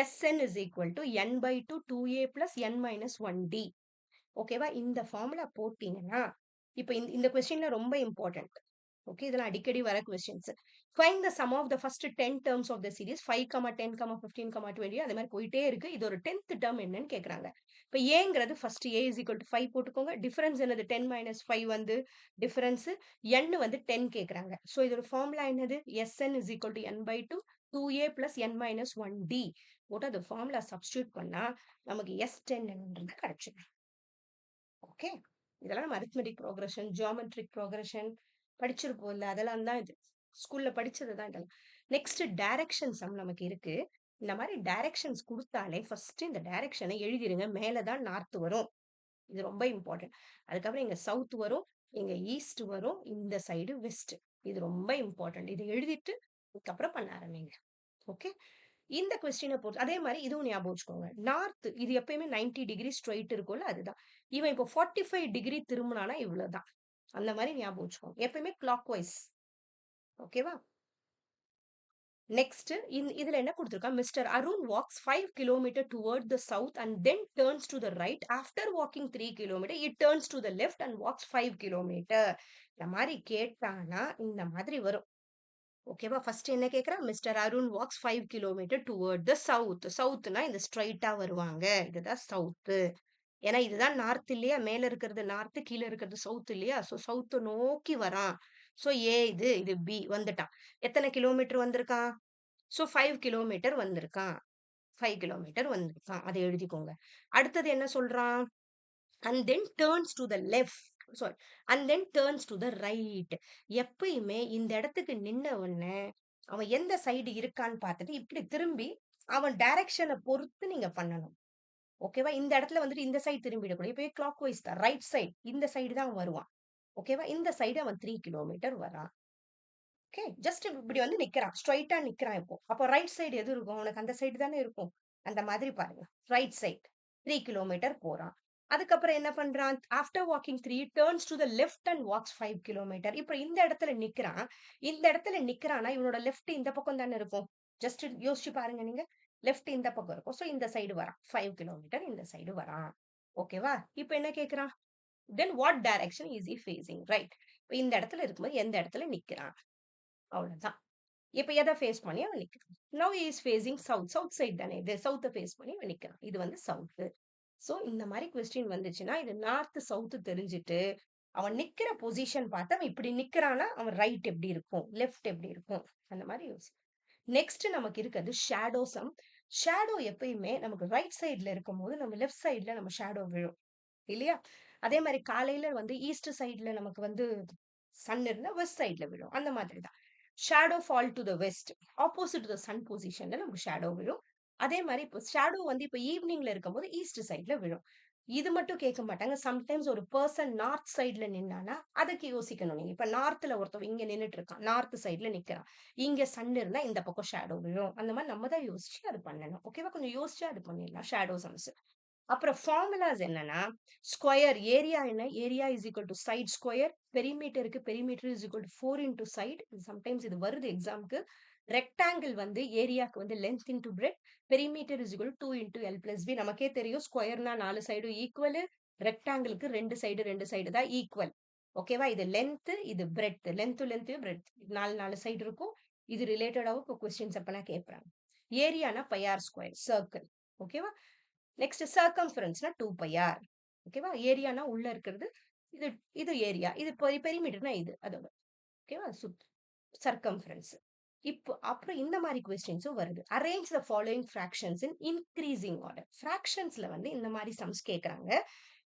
sn is equal to n by 2 2a plus n minus 1d. ஓகேவா? இந்த ஃபார்முலா போட்டீங்கன்னா, இப்ப இந்த கொஸ்டின்ல ரொம்ப இம்பார்ட்டன்ட். ஓகே. இதெல்லாம் அடிக்கடி வர questions. Find the sum of the first 10 terms of the series 5, 10, 15, 20 அந்த மாரி போயிட்டே இருக்கு. இது ஒரு 10த் டெர்ம் என்னன்னு கேட்கறாங்க. இப்ப ஏங்கிறது ஃபர்ஸ்ட் A = 5 போட்டுக்கோங்க. டிஃபரன்ஸ் என்னது? 10 - 5 வந்து டிஃபரன்ஸ். n வந்து 10 கேட்கறாங்க. சோ இதோட ஃபார்முலா என்னது? Sn = n/2 2a + n - 1d போட்டு அந்த ஃபார்முலா சப்ஸ்டிட்யூட் பண்ணா நமக்கு S10 ன்றது கிடைச்சிடும். ஓகே. இதெல்லாம் நம்ம அரித்மெடிக் ப்ரோக்ரஷன், ஜியோமெட்ரிக் ப்ரோக்ரஷன் படிச்சிருப்போம்ல. அதெல்லாம் தான் இது. ஸ்கூல்ல படிச்சது தான் இதெல்லாம். நெக்ஸ்ட் டைரக்ஷன் சம் நமக்கு இருக்கு. இந்த மாரி டைரக்ஷன்ஸ் குடுத்தாலே ஃபர்ஸ்ட் இந்த டைரக்ஷன எழுதிருங்க. மேல தான் நார்த் வரும். இது ரொம்ப இம்பார்ட்டன்ட். அதுக்கப்புறம் இங்க சவுத் வரும். இங்க ஈஸ்ட் வரும். இந்த சைடு வெஸ்ட். இது ரொம்ப இம்பார்ட்டன்ட். இத எழுதிட்டு அதுக்கப்புறம் பண்ண ஆரம்பிங்க. ஓகே. இந்த கொஸ்டின பொறுத்து அதே மாரி இதுவும் ஞாபகம் வச்சுக்கோங்க. நார்த் இது எப்பயுமே 90 டிகிரி ஸ்ட்ரெய்ட் இருக்கும்ல அதுதான். இவன் இப்போ 45 டிகிரி திரும்புனானா இவ்வளவுதான். அந்த மாரி ஞாபகம் வச்சுக்கோங்க. எப்பயுமே கிளாக் வைஸ். ஓகேவா? நெக்ஸ்ட் இதுல என்ன குடுத்திருக்கான்? Mister Arun walks 5 kilometre toward the south and then turns to the right. After walking 3 kilometre it turns to the left and walks 5 kilometre. இந்த மாரி கேட்டானா இந்த மாதிரி வரும். ஓகேவா? ஃபர்ஸ்ட் என்ன கேட்குறான்? Mister Arun walks 5 kilometre toward the south. சவுத்னா இந்த ஸ்ட்ரெய்ட்டா வருவாங்க. இதுதான் சவுத். ஏன்னா இதுதான் நார்த் இல்லையா? மேல இருக்கிறது நார்த், கீழ இருக்கிறது சவுத் இல்லையா? சோ சவுத்த நோக்கி வரான். சோ இது பி வந்துட்டான். எத்தன கிலோமீட்டர் வந்திருக்கான்? சோ 5 கிலோமீட்டர் வந்திருக்கான். 5 கிலோமீட்டர் வந்திருக்கான். அத எழுதிக்கோங்க. அடுத்தது என்ன சொல்றான்? And then turns to the left sorry and then turns to the right. எப்பயுமே இந்த இடத்துக்கு நின்ன உடனே அவன் எந்த சைடு இருக்கான்னு பார்த்துட்டு இப்படி திரும்பி அவன் டைரக்ஷனை பொறுத்து நீங்க பண்ணணும். ஓகேவா? இந்த இடத்துல வந்துட்டு இந்த சைடு திரும்பிடக்கூடாது. இப்பயே கிளாக் வைஸ் தான். ரைட் சைடு இந்த சைடு தான் அவன் வருவான். ஓகேவா? இந்த சைடு அவன் 3 கிலோமீட்டர் வரான். ஓகே. ஜஸ்ட் இப்படி வந்து நிக்கிறான். ஸ்ட்ரெய்ட்டா நிக்கிறான் இப்போ. அப்போ ரைட் சைடு எது இருக்கும்? உனக்கு அந்த சைடு தானே இருக்கும். அந்த மாதிரி பாருங்க. ரைட் சைடு 3 கிலோமீட்டர் போறான். அதுக்கப்புறம் என்ன பண்றான்? After walking 3 turns to the left and walks 5 kilometre. இப்ப இந்த இடத்துல நிக்கிறான். இந்த இடத்துல நிக்கிறான்னா இவனோட லெஃப்ட் இந்த பக்கம் தானே இருக்கும். ஜஸ்ட் யோசிச்சு பாருங்க நீங்க. லெஃப்ட் இந்த பக்கம் இருக்கும். சோ இந்த சைடு வரான். 5 கிலோமீட்டர் இந்த சைடு வரான். ஓகேவா? இப்ப என்ன கேக்குறான்? Then what direction is he facing? Right. இப்ப இந்த இடத்துல இருக்கும்போது எந்த இடத்துல நிக்கிறான்? அவ்வளவுதான். இப்ப எத ஃபேஸ் பண்ணி அவன் நிக்கிறான். Now he is facing south. South side தானே இது. சவுத்த ஃபேஸ் பண்ணி அவன் நிக்கிறான். இது வந்து சவுத். சோ இந்த மாரி கொஸ்டின் வந்துச்சுன்னா, இது நார்த், சவுத் தெரிஞ்சுட்டு, அவன் நிக்கிற பொசிஷன் பார்த்து அவன் இப்படி நிக்கிறான்னா, அவன் ரைட் எப்படி இருக்கும்? லெஃப்ட் எப்படி இருக்கும்? அந்த மாரி யோசி. நெக்ஸ்ட் நமக்கு இருக்கிறது ஷேடோ சம். ஷேடோ எப்பயுமே நமக்கு ரைட் சைடுல இருக்கும்போது, நம்ம லெஃப்ட் சைடுல நம்ம ஷேடோ விழும். இல்லையா? அதே மாரி காலையில வந்து ஈஸ்ட் சைடுல நமக்கு வந்து சன் இருந்தா வெஸ்ட் சைடுல விழும். அந்த மாதிரி தான். Shadow fall to the west. Opposite to the sun பொசிஷன்ல நமக்கு ஷேடோ விழும். அதே மாரி இப்போ ஷேடோ வந்து இப்ப ஈவினிங்ல இருக்கும்போது ஈஸ்ட் சைடுல விழும். இது மட்டும் கேட்க மாட்டாங்க. சம்டைம்ஸ் ஒரு பெர்சன் நார்த் சைடுல நின்னானா, அதுக்கு யோசிக்கணும் நீங்க. இப்ப நார்த்ல ஒருத்தவன் இங்க நின்னுட்டு இருக்கான். நார்த் சைடுல நிக்கிறான். இங்க சன் இருந்தா இந்த பக்கம் ஷேடோ விழும். அந்த மாரி நம்ம தான் யோசிச்சு அது பண்ணணும். ஓகேவா? கொஞ்சம் யோசிச்சு அது பண்ணிடலாம். Shadow sums. அப்புறம் ஃபார்முலாஸ் என்னன்னா, ஸ்கொயர் ஏரியா என்ன? Area is equal to side square. பெரிமீட்டருக்கு perimeter is equal to 4 into side. Sometimes இது வருது எக்ஸாம்க்கு. ரெக்டாங்கிள் வந்து ஏரியாக்கு வந்து length into breadth. Perimeter is equal 2 into L plus B. நமக்கே தெரியும் ஸ்கொயர்னா 4 சைடும் ஈக்குவல். ரெக்டாங்கிளுக்கு 2 சைடு தான் ஈக்குவல். ஓகேவா? இது லென்த், இது பிரெட். Length bread. 4 சைடு இருக்கும். இது ரிலேட்டடாவும் இப்போ கொஸ்டின்ஸ் அப்பெல்லாம் கேட்பாங்க. ஏரியானா பை ஆர் ஸ்கொயர் சர்க்கிள். ஓகேவா? நெக்ஸ்ட் சர்க்கம்ஃபரன்ஸ்னா 2 பை ஆர். ஓகேவா? ஏரியானா உள்ள இருக்கிறது. இது இது ஏரியா. இது பெரிமீட்டர்னா இது அதோட. ஓகேவா? சர்க்கம்ஃபரன்ஸ். இப்போ அப்புறம் இந்த மாரி கொஸ்டின்ஸும் வருது. Arrange the following fractions in increasing order. ஃபிராக்ஷன்ஸ்ல வந்து இந்த மாரி சம்ஸ் கேட்கறாங்க.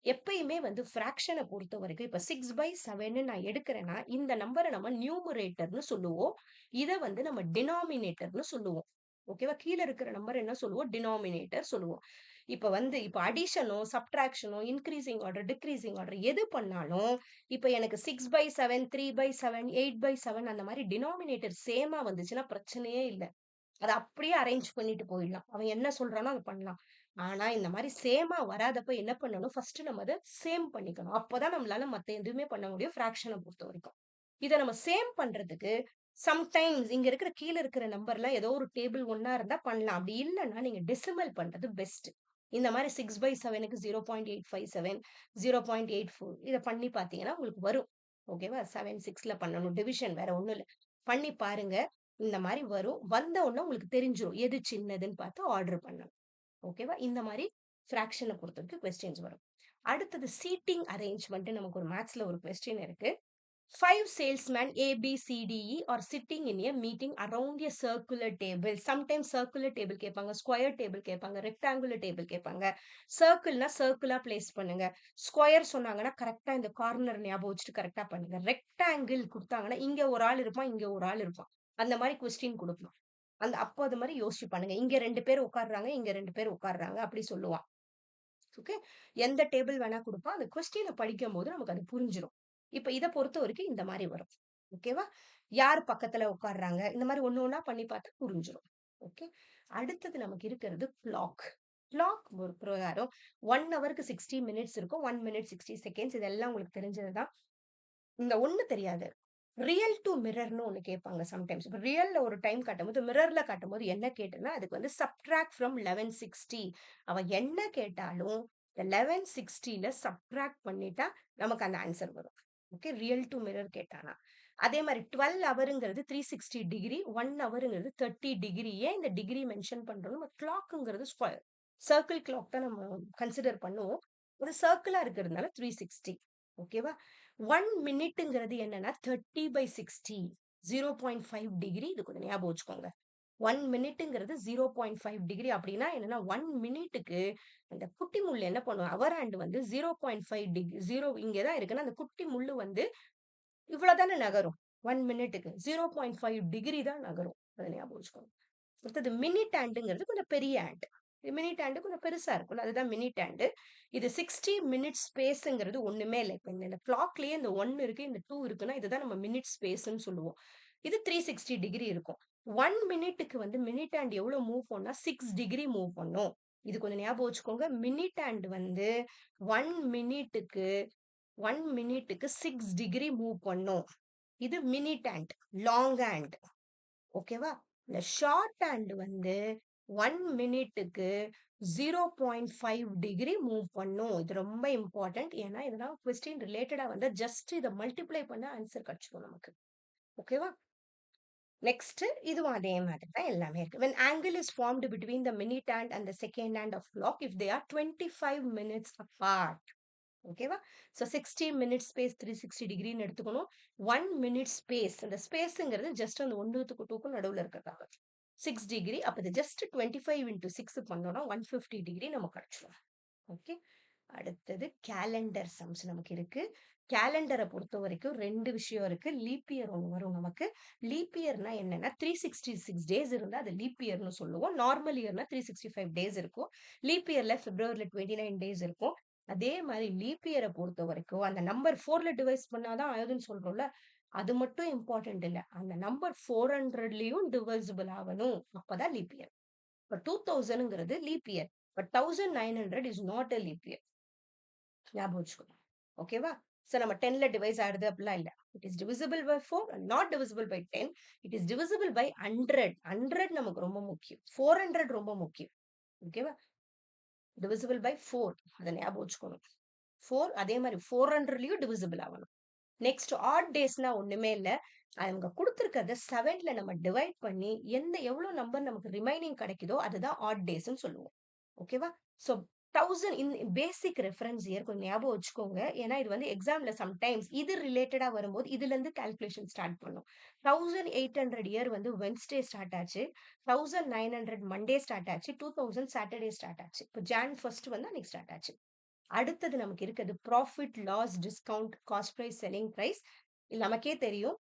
எப்பயுமே வந்து ஃபிராக்ஷன பொறுத்தவரைக்கும் இப்ப 6/7ன்னு நான் எடுக்கிறேன்னா, இந்த நம்பர நம்ம நியூமரேட்டர்ன்னு சொல்லுவோம். இத வந்து நம்ம டினாமினேட்டர்ன்னு சொல்லுவோம். ஓகேவா? கீழ இருக்கிற நம்பர் என்ன சொல்லுவோம்? டினாமினேட்டர் சொல்லுவோம். இப்ப அடிஷனோ, சப்ட்ராக்ஷனோ, இன்கிரீசிங் ஆர்டர், டிக்ரீசிங் ஆர்டர் எது பண்ணாலும், இப்ப எனக்கு 6/7, 3/7, 8/7 அந்த மாரி டினாமினேட்டர் சேமா வந்துச்சுன்னா பிரச்சனையே இல்ல. அத அப்படியே அரேஞ்ச் பண்ணிட்டு போயிடலாம். அவன் என்ன சொல்றானோ அத பண்ணலாம். ஆனா, இந்த மாரி சேமா வராதப்ப என்ன பண்ணணும்? ஃபர்ஸ்ட் நம்ம அத சேம் பண்ணிக்கணும். அப்பதான் நம்மளால மத்த எதுவுமே பண்ண முடியும் ஃபிராக்ஷன பொறுத்தவரைக்கும். இத நம்ம சேம் பண்றதுக்கு சம்டைம்ஸ் இங்க இருக்கிற கீழ இருக்கிற நம்பர்லாம் ஏதோ ஒரு டேபிள் ஒண்ணா இருந்தா பண்ணலாம். அப்படி இல்லன்னா நீங்க டெசிமல் பண்றது பெஸ்ட். இந்த மாதிரி 6/7க்கு 0.857, 0.84 இதை பண்ணி பார்த்தீங்கன்னா உங்களுக்கு வரும். ஓகேவா? 7/6ல பண்ணணும். டிவிஷன் வேற ஒண்ணும் இல்ல. பண்ணி பாருங்க. இந்த மாதிரி வரும். வந்த உடனே உங்களுக்கு தெரிஞ்சிரும். எது சின்னதுன்னு பார்த்து ஆர்டர் பண்ணணும். ஓகேவா? இந்த மாதிரி ஃபிராக்ஷனை பொறுத்தவரைக்கும் கொஸ்டின்ஸ் வரும். அடுத்தது சீட்டிங் அரேஞ்ச்மெண்ட் நமக்கு ஒரு மேத்ஸ்ல ஒரு கொஸ்டின் இருக்கு. 5 salesmen A, B, C, D, E are sitting in a meeting around a circular table. Sometimes circular table கேட்பாங்க, square table கேட்பாங்க, rectangular table கேட்பாங்க. சர்க்கிள்னா சர்க்கிளா பிளேஸ் பண்ணுங்க. ஸ்கொயர் சொன்னாங்கன்னா கரெக்டா இந்த கார்னர் ஞாபகம் வச்சுட்டு கரெக்டா பண்ணுங்க. ரெக்டாங்கிள் கொடுத்தாங்கன்னா இங்க ஒரு ஆள் இருப்பான், இங்க ஒரு ஆள் இருப்பான். அந்த மாதிரி கொஸ்டின் கொடுப்போம். அப்போ அது மாதிரி யோசிச்சு பண்ணுங்க. இங்க 2 பேர் உட்கார்றாங்க, இங்க 2 பேர் உட்கார்றாங்க அப்படி சொல்லுவான். ஓகே, எந்த டேபிள் வேணா கொடுப்பான். அந்த கொஸ்டினை படிக்கும் போது நமக்கு அது புரிஞ்சிடும். இப்ப இதை பொறுத்த வரைக்கும் இந்த மாதிரி வரும். ஓகேவா? யார் பக்கத்துல உட்கார்றாங்க, இந்த மாதிரி ஒண்ணு ஒண்ணா பண்ணி பார்த்தா புரிஞ்சிடும். ஓகே, அடுத்தது நமக்கு இருக்கிறது கிளாக். கிளாக் ஒரு பிரகாரம் 1 ஹவருக்கு 60 மினிட்ஸ் இருக்கும். 1 மினிட் 60 செகண்ட்ஸ். இதெல்லாம் உங்களுக்கு தெரிஞ்சதுதான். இந்த ஒண்ணு தெரியாது. ரியல் டு மிரர்னு ஒண்ணு கேட்பாங்க சம்டைம்ஸ். இப்ப ரியல்ல ஒரு டைம் காட்டும்போது மிரர்ல காட்டும்போது என்ன கேட்டுன்னா அதுக்கு வந்து சப்ட்ராக்ட் ஃப்ரம் 1160. அவன் என்ன கேட்டாலும் இந்த 1160ல சப்ட்ராக்ட் பண்ணிட்டா நமக்கு அந்த ஆன்சர் வரும். ஓகே, ரியல் டு மிரர் கேட்டானா. அதே மாதிரி 12 ஹவருங்கிறது 360 டிகிரி, 1 ஹவருங்கிறது 30 டிகிரி. ஏன் இந்த டிகிரி மென்ஷன் பண்றோம்? நம்ம கிளாக்குங்கிறது ஸ்கொயர் சர்க்கிள் கிளாக் தான் நம்ம கன்சிடர் பண்ணுவோம். ஒரு சர்க்கிளா இருக்கிறதுனால 360. ஓகேவா? 1 மினிட்ங்கிறது என்னன்னா 30/60, 0.5 டிகிரி. இது கொஞ்சம் ஞாபகம் வச்சுக்கோங்க. 1 மினிட்ங்கிறது 0.5 டிகிரி. அப்படின்னா என்னன்னா 1 மினிட்டுக்கு அந்த குட்டி முள்ளு என்ன பண்ணும்? அவர் ஹேண்ட் வந்து 0.5 டிகிரி, 0 இங்கதான் இருக்குன்னா அந்த குட்டி முள்ளு வந்து இவ்வளவுதானே நகரும். 1 மினிட்டுக்கு 0.5 டிகிரி தான் நகரும். அதை ஞாபகம் வச்சுக்கோங்க. அடுத்தது மினிட் ஹேண்டுங்கிறது கொஞ்சம் பெரிய ஹேண்ட். மினிட் ஹேண்டு கொஞ்சம் பெருசா இருக்கும். அதுதான் மினிட் ஹேண்டு. இது 60 மினிட் ஸ்பேஸ்ங்கிறது ஒண்ணுமே இல்லை. இப்ப இந்த கிளாக்லயே இந்த 1 இருக்கு, இந்த 2 இருக்குன்னா இதுதான் நம்ம மினிட் ஸ்பேஸ்ன்னு சொல்லுவோம். இது 360 டிகிரி இருக்கும். 1 மினிட்டுக்கு வந்து மினிட் ஹேண்ட் எவ்வளவு மூவ் பண்ணா 6 டிகிரி மூவ் பண்ணும். இது கொஞ்சம் ஞாபகம் வச்சுக்கோங்க. மினிட் ஹேண்ட் வந்து 1 மினிட்டுக்கு 1 மினிட்டுக்கு 6 டிகிரி மூவ் பண்ணும். இது மினிட் ஹேண்ட், லாங் ஹேண்ட். ஓகேவா? இந்த ஷார்ட் ஹேண்ட் வந்து 1 மினிட்டுக்கு 0.5 டிகிரி மூவ் பண்ணும். இது ரொம்ப இம்பார்ட்டன்ட். ஏன்னா இதெல்லாம் கொஸ்டின் ரிலேட்டடா வந்து ஜஸ்ட் இதை மல்டிப்ளை பண்ண ஆன்சர் கிடைச்சிடும் நமக்கு. ஓகேவா? நெக்ஸ்ட் இதுவும் அதே மாதிரி தான் எல்லாமே இருக்கு. When angle is formed between the minute hand and the second hand of clock if they are 25 minutes apart. ஓகேவா? ஸோ 60 மினிட் ஸ்பேஸ் 360 டிகிரின்னு எடுத்துக்கணும். 1 மினிட் ஸ்பேஸ், அந்த ஸ்பேஸுங்கிறது ஜஸ்ட் அந்த 1க்கும் 2க்கும் நடுவில் இருக்கிறதாங்க 6 டிகிரி. அப்போ இது ஜஸ்ட் 25 இன்டூ 6 பண்ணோம்னா 150 டிகிரி நமக்கு கிடைச்சிடும். ஓகே, அடுத்தது கேலண்டர் சம்ஸ் நமக்கு இருக்கு. கேலண்டரை பொறுத்த வரைக்கும் 2 விஷயம் இருக்கு. லீப் இயர் ஒன்று வரும் நமக்கு. லீப் இயர்னா என்னன்னா 366 டேஸ் இருந்தா அது லீப் இயர்னு சொல்லுவோம். நார்மல் இயர்னா 365 டேஸ் இருக்கும். லீப் இயர்ல பிப்ரவரியில 29 டேஸ் இருக்கும். அதே மாதிரி லீப் இயரை பொறுத்த வரைக்கும் அந்த நம்பர் 4ல டிவைஸ் பண்ணாதான் ஆகுதுன்னு சொல்றோம்ல, அது மட்டும் இம்பார்ட்டன்ட் இல்ல. அந்த நம்பர் 400லயும் டிவைசிபிள் ஆகணும். அப்பதான் லீப் இயர். இப்ப 2000ங்கிறது leap year. But 1900 is not a leap year. ஞாபகம் வச்சுக்கணும். ஓகேவா? சோ நம்ம 10ல டிவைஸ் ஆகுது அப்படிலாம் இல்ல. It is divisible by 4 and not divisible by 10. It is divisible by 100. 100 நமக்கு ரொம்ப முக்கியம். 400 ரொம்ப முக்கியம். ஓகேவா? Divisible by 4. அதை ஞாபகம் வச்சுக்கணும். 4 அதே மாதிரி 400லயும் டிவிசிபிள் ஆகணும். நெக்ஸ்ட் ஆட் டேஸ்னா ஒண்ணுமே இல்ல. அவங்க கொடுத்திருக்கிறத 7ல நம்ம டிவைட் பண்ணி எவ்வளவு நம்பர் நமக்கு ரிமைனிங் கிடைக்குதோ அதுதான் ஆட் டேஸ்ன்னு சொல்லுவோம். ஓகேவா? சோ 1000 பேசிக் ரெஃபரன்ஸ் இயர் கொஞ்சம் ஞாபகம் வச்சுக்கோங்க. ஏன்னா இது வந்து எக்ஸாம்ல சம்டைம்ஸ் இது ரிலேட்டடா வரும்போது இதுல இருந்து கால்குலேஷன் ஸ்டார்ட் பண்ணும். 1800 இயர் வந்து வென்ஸ்டே ஸ்டார்ட் ஆச்சு. 1900 மண்டே ஸ்டார்ட் ஆச்சு. 2000 சாட்டர்டே ஸ்டார்ட் ஆச்சு. இப்போ ஜான் 1 வந்து அன்னைக்கு ஸ்டார்ட் ஆச்சு. அடுத்தது நமக்கு இருக்கிறது profit, loss, discount, cost price, selling price. நமக்கே தெரியும்.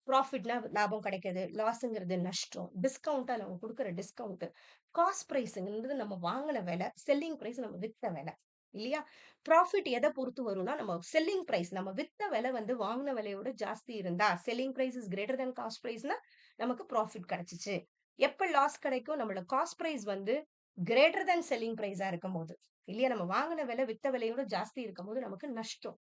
ப்ராஃபிட்னா லாபம் கிடைக்கிறது, லாஸ்ங்கிறது நஷ்டம், டிஸ்கவுண்டா நம்ம கொடுக்குற டிஸ்கவுண்ட், காஸ்ட் பிரைஸ்ங்கிறது நம்ம வாங்கின விலை, செல்லிங் பிரைஸ் நம்ம வித்த விலை. இல்லையா? ப்ராஃபிட் எதை பொறுத்து வரும்னா நம்ம செல்லிங் பிரைஸ், நம்ம வித்த விலை வந்து வாங்கின விலையோட ஜாஸ்தி இருந்தா selling price is greater than cost பிரைஸ்னா நமக்கு ப்ராஃபிட் கிடைச்சிச்சு. எப்ப லாஸ் கிடைக்கும்? நம்மளோட காஸ்ட் பிரைஸ் வந்து கிரேட்டர் தென் செல்லிங் பிரைஸா இருக்கும் போது. இல்லையா? நம்ம வாங்கின விலை வித்த விலையோட ஜாஸ்தி இருக்கும் போது நமக்கு நஷ்டம்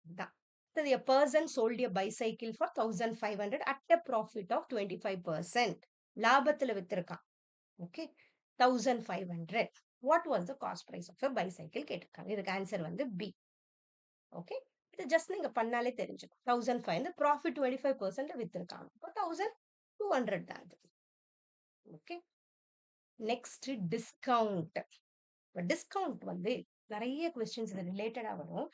தான். A person sold a bicycle for 1500 at a profit of 25%. லாபத்துல வித்திருக்கான். ஓகே, 1500. What was the cost price of a bicycle கேட்டிருக்காங்க. இதுக்கு ஆன்சர் வந்து பி. ஓகே, இது ஜஸ்ட் நீங்க பண்ணாலே தெரிஞ்சுக்கும். 1500 ப்ராஃபிட் 25% வித்திருக்காங்க. இப்போ 1200 தான் அது. Okay, next discount. டிஸ்கவுண்ட் வந்து நிறைய கொஸ்டின்ஸ் இது ரிலேட்டடா வரும்.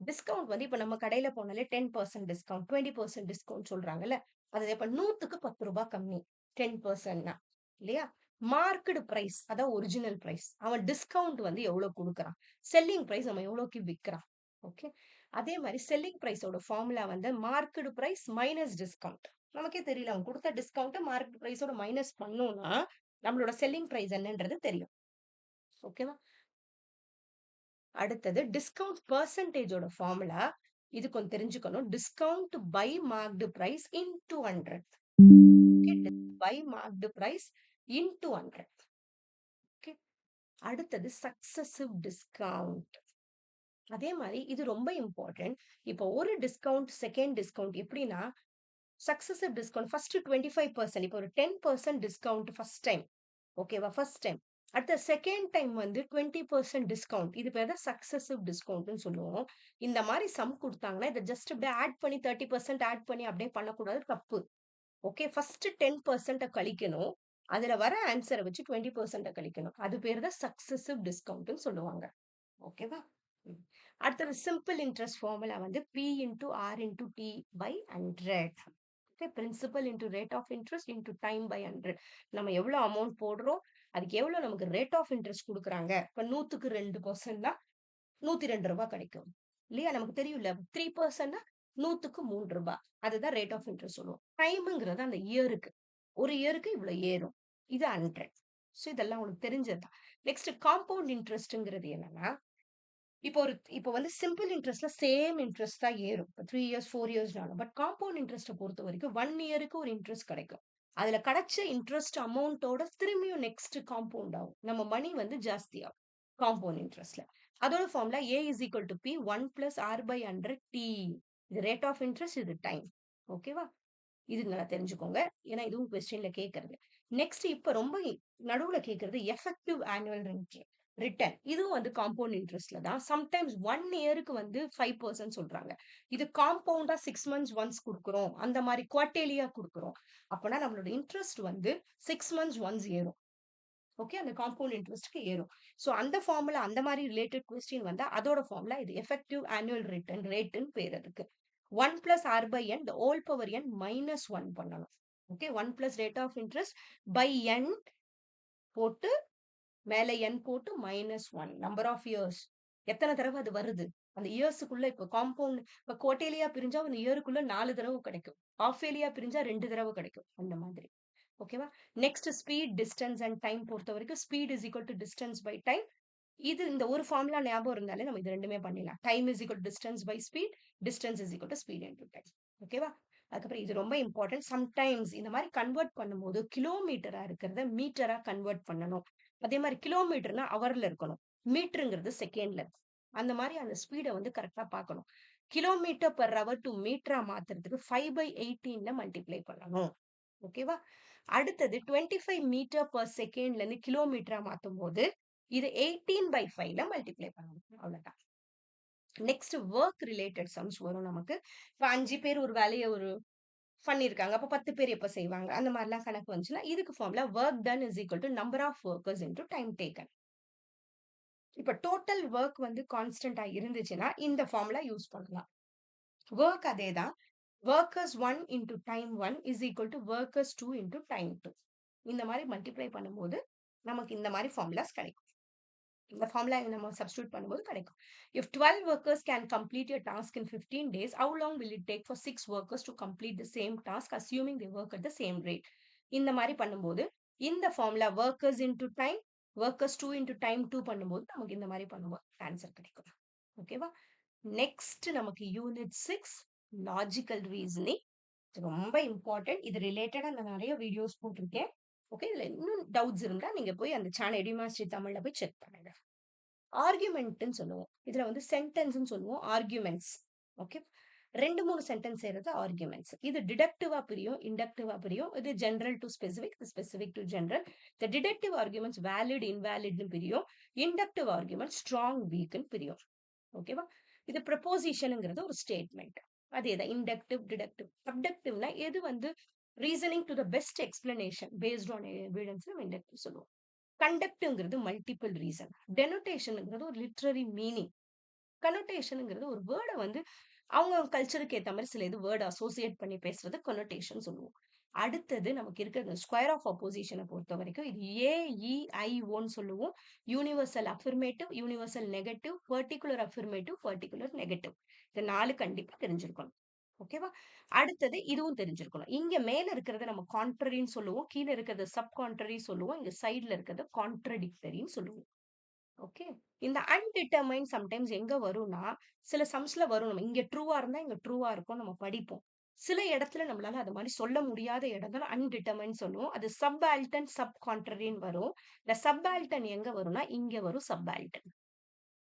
டிஸ்கவுண்ட் வந்து இப்ப நம்ம கடையில போனாலே 10% டிஸ்கவுண்ட், 20% டிஸ்கவுண்ட் சொல்றாங்கல்ல, அது இப்ப 100க்கு 10 ரூபாய் கம்மி 10%னா இல்லையா? மார்க்கெட் பிரைஸ் அதான் ஒரிஜினல் பிரைஸ். அவன் டிஸ்கவுண்ட் வந்து எவ்வளவு கொடுக்குறான், செல்லிங் பிரைஸ் நம்ம எவ்வளவுக்கு விற்கிறான். ஓகே, அதே மாதிரி செல்லிங் பிரைஸோட ஃபார்முலா வந்து மார்க்கெட் பிரைஸ் மைனஸ் டிஸ்கவுண்ட். நமக்கே தெரியல, அவன் கொடுத்த டிஸ்கவுண்ட் மார்க்கெட் பிரைஸோட மைனஸ் பண்ணோம்னா நம்மளோட செல்லிங் பிரைஸ் என்னன்றது தெரியும். ஓகேவா? அடுத்தது டிஸ்கவுண்ட் பெர்சன்டேஜோட ஃபார்முலா இது கொஞ்சம் தெரிஞ்சுக்கணும். Discount by marked price into 100. By marked price into 100. Okay, அடுத்தது சக்சசிவ் டிஸ்கவுண்ட். அதே மாதிரி இது ரொம்ப இம்பார்ட்டன்ட். இப்போ ஒரு டிஸ்கவுண்ட் செகண்ட் டிஸ்கவுண்ட் எப்படின்னா, சக்சசிவ் டிஸ்கவுண்ட் ஃபர்ஸ்ட் 25%, இப்போ ஒரு 10% டிஸ்கவுண்ட் ஃபர்ஸ்ட் டைம். ஓகேவா? First time. அடுத்த செகண்ட் டைம் வந்து 20% டிஸ்கவுண்ட். இது பேர் தான் சக்சசிவ் டிஸ்கவுண்ட்னு சொல்லுவோம். இந்த மாதிரி சம் கொடுத்தாங்கன்னா இதை ஜஸ்ட் அப்படியே ஆட் பண்ணி 30% ஆட் பண்ணி அப்படியே பண்ணக்கூடாது, தப்பு. ஓகே, ஃபர்ஸ்ட் 10% கழிக்கணும். அதுல வர ஆன்சரை வச்சு 20% கழிக்கணும். அது பேர் தான் சக்சசிவ் டிஸ்கவுண்ட்னு சொல்லுவாங்க. ஓகேவா? அடுத்தது சிம்பிள் இன்ட்ரெஸ்ட் ஃபார்முலா வந்து P into R into T by 100. Principal into rate of interest into time by 100. நம்ம எவ்வளவு அமௌண்ட் போடுறோம், அதுக்கு எவ்வளவு நமக்கு ரேட் ஆஃப் இன்ட்ரெஸ்ட் கொடுக்குறாங்க. இப்ப 100க்கு 2%னா 102 ரூபாய் கிடைக்கும் இல்லையா? நமக்கு தெரியும்ல, 3%னா 100க்கு 3 ரூபாய். அதுதான் ரேட் ஆஃப் இன்ட்ரெஸ்ட் சொல்லுவோம். டைம்ங்கிறது அந்த இயருக்கு, ஒரு இயருக்கு இவ்வளவு ஏறும். இது 100. ஸோ இதெல்லாம் உங்களுக்கு தெரிஞ்சதுதான். நெக்ஸ்ட் காம்பவுண்ட் இன்ட்ரெஸ்ட்ங்கிறது என்னன்னா, இப்போ வந்து சிம்பிள் இன்ட்ரெஸ்ட்ல சேம் இன்ட்ரெஸ்ட் தான் ஏறும். 3 இயர்ஸ் 4 இயர்ஸ்னாலும். பட் காம்பவுண்ட் இன்ட்ரெஸ்ட்டை பொறுத்த வரைக்கும் 1 இயருக்கு ஒரு இன்ட்ரெஸ்ட் கிடைக்கும். அதுல கிடைச்ச இன்ட்ரெஸ்ட் அமௌண்ட்டோட திரும்பியும் நெக்ஸ்ட் காம்பவுண்ட் ஆகும். நம்ம மணி வந்து ஜாஸ்தி ஆகும் காம்பவுண்ட் இன்ட்ரெஸ்ட்ல. அதோட formula A is equal to P 1 plus R by 100 T. இது ரேட் ஆஃப் இன்ட்ரெஸ்ட், இது டைம். ஓகேவா? இது நல்லா தெரிஞ்சுக்கோங்க, ஏன்னா இதுவும் கொஸ்டின்ல கேட்கறது. நெக்ஸ்ட் இப்ப ரொம்ப நடுவுல கேட்கறது எஃபெக்டிவ் ஆனுவல் ரிட்டர்ன். இதுவும் வந்து காம்பவுண்ட் இன்ட்ரெஸ்ட்ல தான். சம்டைம்ஸ் 1 இயருக்கு வந்து 5% சொல்றாங்க. இது காம்பவுண்டா 6 months ஒன்ஸ் கொடுக்குறோம், அந்த மாதிரி குவார்டேலியா கொடுக்குறோம். அப்பனா நம்மளோட இன்ட்ரெஸ்ட் வந்து 6 months ஒன்ஸ் ஏறும். ஓகே, அந்த காம்பவுண்ட் இன்ட்ரெஸ்ட்க்கு ஏறும். ஸோ அந்த ஃபார்முலா, அந்த மாதிரி ரிலேட்டட் கொஸ்டின் வந்தா அதோட ஃபார்முலா இது எஃபெக்டிவ் ஆனுவல் ரிட்டர்ன் ரேட்னு பேர் அதுக்கு. 1 plus R by n the whole power n minus 1 பண்ணணும். Okay, 1 plus rate of interest by n போட்டு மேல n போட்டு minus 1 number of years. எத்தனை தடவை அது வருது அந்த இயர்ஸுக்குள்ள. இப்போ காம்பவுண்ட் இப்போ குவார்டேலியா பிரிஞ்சா ஒரு இயருக்குள்ள 4 தடவை கிடைக்கும், ஆஃப் ஏலியா பிரிஞ்சா 2 தடவை கிடைக்கும், அந்த மாதிரி. ஓகேவா? Next speed, distance and time பொறுத்த வரைக்கும் speed is equal to distance by time. இது இந்த ஒரு ஃபார்முலா ஞாபகம் இருந்தாலே நம்ம இது ரெண்டுமே பண்ணிடலாம். Time is equal distance by speed, distance is equal to speed into time. ஓகேவா? அதுக்கப்புறம் இது ரொம்ப இம்பார்ட்டன்ட். சம்டைம்ஸ் இந்த மாதிரி கன்வெர்ட் பண்ணும்போது கிலோமீட்டரா இருக்கிறத மீட்டரா கன்வெர்ட் பண்ணணும். அதே மாதிரி கிலோமீட்டர்னா அவர்ல இருக்கணும், மீட்டருங்கிறது செகண்ட்ல. அந்த மாதிரி அந்த ஸ்பீடை வந்து கரெக்டா பார்க்கணும். கிலோமீட்டர் பர் ஹவர் டு மீட்டரா மாத்துறதுக்கு 5/18 மல்டிப்ளை பண்ணணும். ஓகேவா? அடுத்தது 25 மீட்டர் பர் செகண்ட்ல இருந்து கிலோமீட்டரா மாத்தும் போது இது 18/5 மல்டிப்ளை பண்ணணும். அவ்வளவுதான். நெக்ஸ்ட் ஒர்க் ரிலேட்டட் சம்ஸ் வரும் நமக்கு. இப்ப 5 பேர் ஒரு வேலையை பண்ணிருக்காங்க, அப்ப 10 பேர் எப்ப செய்வாங்க, அந்த மாதிரி எல்லாம் கணக்கு வந்துச்சுன்னா இதுக்கு formula work done is equal to number of workers into time taken. இப்ப டோட்டல் ஒர்க் வந்து கான்ஸ்டன்டா இருந்துச்சுன்னா இந்த ஃபார்முலா யூஸ் பண்ணலாம். ஒர்க் அதே தான். workers 1 into time 1 is equal to workers 2 into time 2. இந்த மாதிரி மல்டிப்ளை பண்ணும்போது நமக்கு இந்த மாதிரி ஃபார்முலாஸ் கிடைக்கும். இந்த ஃபார்முலா நம்ம சப்ஸ்டிட்யூட் பண்ணும்போது கிடைக்கும். if 12 workers can complete a task in 15 days, how long will it take for 6 workers to complete the same task assuming they work at the same rate? இந்த மாதிரி பண்ணும்போது இந்த formula workers into time, workers 2 into time 2 பண்ணும்போது நமக்கு இந்த மாதிரி பண்ணும்போது answer கிடைக்கும். ஓகேவா? நெக்ஸ்ட் நமக்கு யூனிட் 6 லாஜிக்கல் ரீசனிங். ரொம்ப இம்பார்ட்டன்ட். இது ரிலேட்டடா நான் நிறைய வீடியோஸ் போட்டிருக்கேன். ஓகே, இதுல இன்னும் டவுட்ஸ் இருந்தா நீங்க போய் அந்த சேனல் எடிமாஸ்ட்ரி தமிழ்ல போய் செக் பண்ணுங்க. ஆர்குமெண்ட்னு சொல்லுவோம், இதுல வந்து சென்டென்ஸ்னு சொல்லுவோம், ஆர்குமெண்ட்ஸ். ஓகே, 2, 3 சென்டென்ஸ் செய்றது ஆர்குமெண்ட்ஸ். இது டிடக்டிவா பிரியும், இண்டக்டிவா பிரியும். இது general to specific, specific to general. இந்த டிடக்டிவ் ஆர்குமெண்ட்ஸ் வேலிட், இன்வாலிட்னு பிரியும். இண்டக்டிவ் ஆர்குமெண்ட்ஸ் ஸ்ட்ராங், வீக்ன்னு பிரியும். ஓகேவா? இது ப்ரொபோசிஷன்ங்கிறது ஒரு ஸ்டேட்மெண்ட். அதேதான் இண்டக்டிவ், டிடக்டிவ். சப்டக்டிவ்னா எது வந்து reasoning to the best explanation based on evidence நம்ம இண்டக்டிவ் சொல்லுவோம். கண்டக்டிவ்ங்கிறது மல்டிபிள் ரீசன். டெனோடேஷன்ங்கிறது ஒரு லிட்ரரி மீனிங். கனோடேஷன்ங்கிறது ஒரு வேர்டை வந்து அவங்க கல்ச்சருக்கு ஏத்த மாதிரி சில இது வேர்டு அசோசியேட் பண்ணி பேசுறது கொனோட்டேஷன் சொல்லுவோம். அடுத்தது நமக்கு இருக்கிற ஸ்கொயர் ஆஃப் அப்போசிஷனை பொறுத்த வரைக்கும் இது AEIOன்னு சொல்லுவோம். Universal affirmative, universal negative, particular affirmative, particular negative. இது 4 கண்டிப்பா தெரிஞ்சிருக்கணும். ஓகேவா? அடுத்தது இதுவும் தெரிஞ்சிருக்கணும். இங்க மேல இருக்கிறத நம்ம கான்ட்ரரின்னு சொல்லுவோம். கீழே இருக்கிறத சப் கான்ட்ரரி சொல்லுவோம். இங்க சைடுல இருக்கிறத கான்ட்ரடிக்டரின்னு சொல்லுவோம். ஓகே. இந்த அன்டிட்டர்மைன் சம்டைம்ஸ் எங்க வரும்னா, சில சம்ஸ்ல வரும். நம்ம இங்க ட்ரூவா இருந்தா, இங்க ட்ரூவா இருக்கும் நம்ம படிப்போம். சில இடத்துல நம்மளால அது மாரி சொல்ல முடியாத இடம் தான் அன்டிட்டர்மைன் சொல்லுவோம். அது சப்பால்டன், சப் கான்ட்ரரின்னு வரும். இந்த சப்பால்டன் எங்க வரும்னா, இங்க வரும் சப்பால்டன்.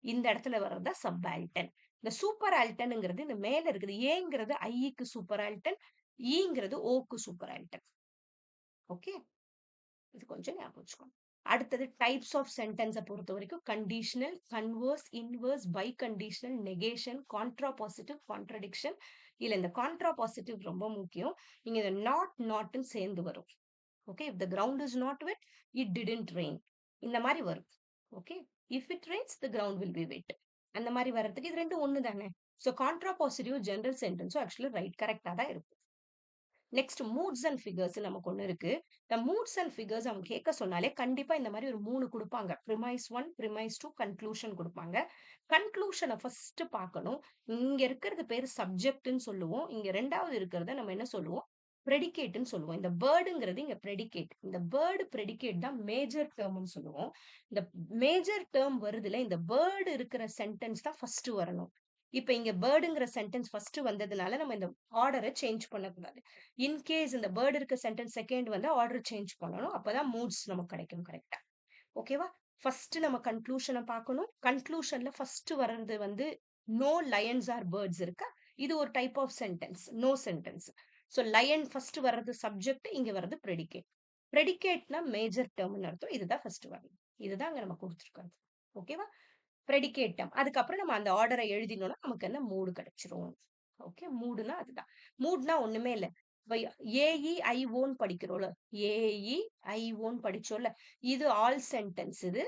இந்த இடத்துல வர்றது தான் சப்பால்டன். இந்த சூப்பர் ஆல்டன்ங்கிறது இந்த மேல இருக்குது. ஏங்கிறது ஐக்கு சூப்பர் ஆல்டன், ஈங்கிறது ஓக்கு சூப்பர் ஆல்டன். ஓகே. இது கொஞ்சம் ஞாபகம் வச்சுக்கோங்க. அடுத்தது டைப்ஸ் ஆஃப் சென்டென்ஸை பொறுத்த வரைக்கும் conditional, converse, inverse, biconditional, negation, contrapositive, contradiction. இல்ல இந்த கான்ட்ராபாசிட்டிவ் ரொம்ப முக்கியம். இங்க இந்த நாட்னு சேர்ந்து வரும். Okay, if the ground is not wet, it didn't rain. இந்த மாதிரி வரும். Okay, if it rains the ground will be wet. அந்த மாதிரி வர்றதுக்கு இது ரெண்டும் ஒண்ணு தானே. ஸோ கான்ட்ராபாசிட்டிவ் ஜெனரல் சென்டென்ஸும் ஆக்சுவலி ரைட் கரெக்டா தான் இருக்கும். நெக்ஸ்ட் மூட்ஸ் அண்ட் ஃபிகர்ஸ் நமக்கு ஒண்ணு இருக்கு. இந்த மூட்ஸ் அண்ட் ஃபிகர்ஸ் அவங்க கேட்க சொன்னாலே கண்டிப்பா இந்த மாதிரி ஒரு 3 குடுப்பாங்க. பிரிமைஸ் 1, பிரிமைஸ் 2, கன்க்ளூஷன் குடுப்பாங்க. கன்க்ளூஷனை ஃபர்ஸ்ட் பார்க்கணும். இங்க இருக்கிறது பேரு சப்ஜெக்ட்ன்னு சொல்லுவோம். இங்க 2வது இருக்கிறத நம்ம என்ன சொல்லுவோம்? பிரெடிகேட்ன்னு சொல்லுவோம். இந்த பேர்டுங்கிறது இங்க பிரெடிகேட். இந்த பேர்டு பிரெடிகேட் தான் மேஜர் டேர்ம்னு சொல்லுவோம். இந்த மேஜர் டேர்ம் வருதுல இந்த பேர்டு இருக்கிற சென்டென்ஸ் தான் ஃபர்ஸ்ட் வரணும். இப்ப இங்க பேர்டுங்கிற சென்டென்ஸ் ஃபர்ஸ்ட் வந்ததுனால நம்ம இந்த ஆர்டரை சேஞ்ச் பண்ணக்கூடாது. இன்கேஸ் இந்த பேர்டு இருக்க சென்டென்ஸ் செகண்ட் வந்து ஆர்டர் சேஞ்ச் பண்ணணும். அப்பதான் மூட்ஸ் நமக்கு கிடைக்கும் கரெக்டா. ஓகேவா? ஃபர்ஸ்ட் நம்ம கன்க்ளூஷனை பார்க்கணும். கன்க்ளூஷன்ல ஃபர்ஸ்ட் வர்றது வந்து நோ லயன்ஸ் ஆர் பேர்ட்ஸ் இருக்கா. இது ஒரு type of sentence, no sentence. So line first வர்றது சப்ஜெக்ட், இங்க வர்றது ப்ரெடிகேட். ப்ரெடிகேட்னா மேஜர் டேர்ம்னு அர்த்தம். இதுதான் ஃபர்ஸ்ட் வரணும். இதுதான் அங்க நம்ம கொடுத்துருக்கோம். ஓகேவா? ப்ரெடிகேட்டம். அதுக்கப்புறம் நம்ம அந்த ஆர்டரை எழுதினோம்னா நமக்கு என்ன மூடு கிடைச்சிரும். ஓகே, மூடுனா அதுதான். மூட்னா ஒண்ணுமே இல்ல. ஏஇஐஓன்னு படிக்கிறோம்ல, ஏஇஐஓன்னு படிச்சோம்ல, இது ஆல் சென்டென்ஸ். இது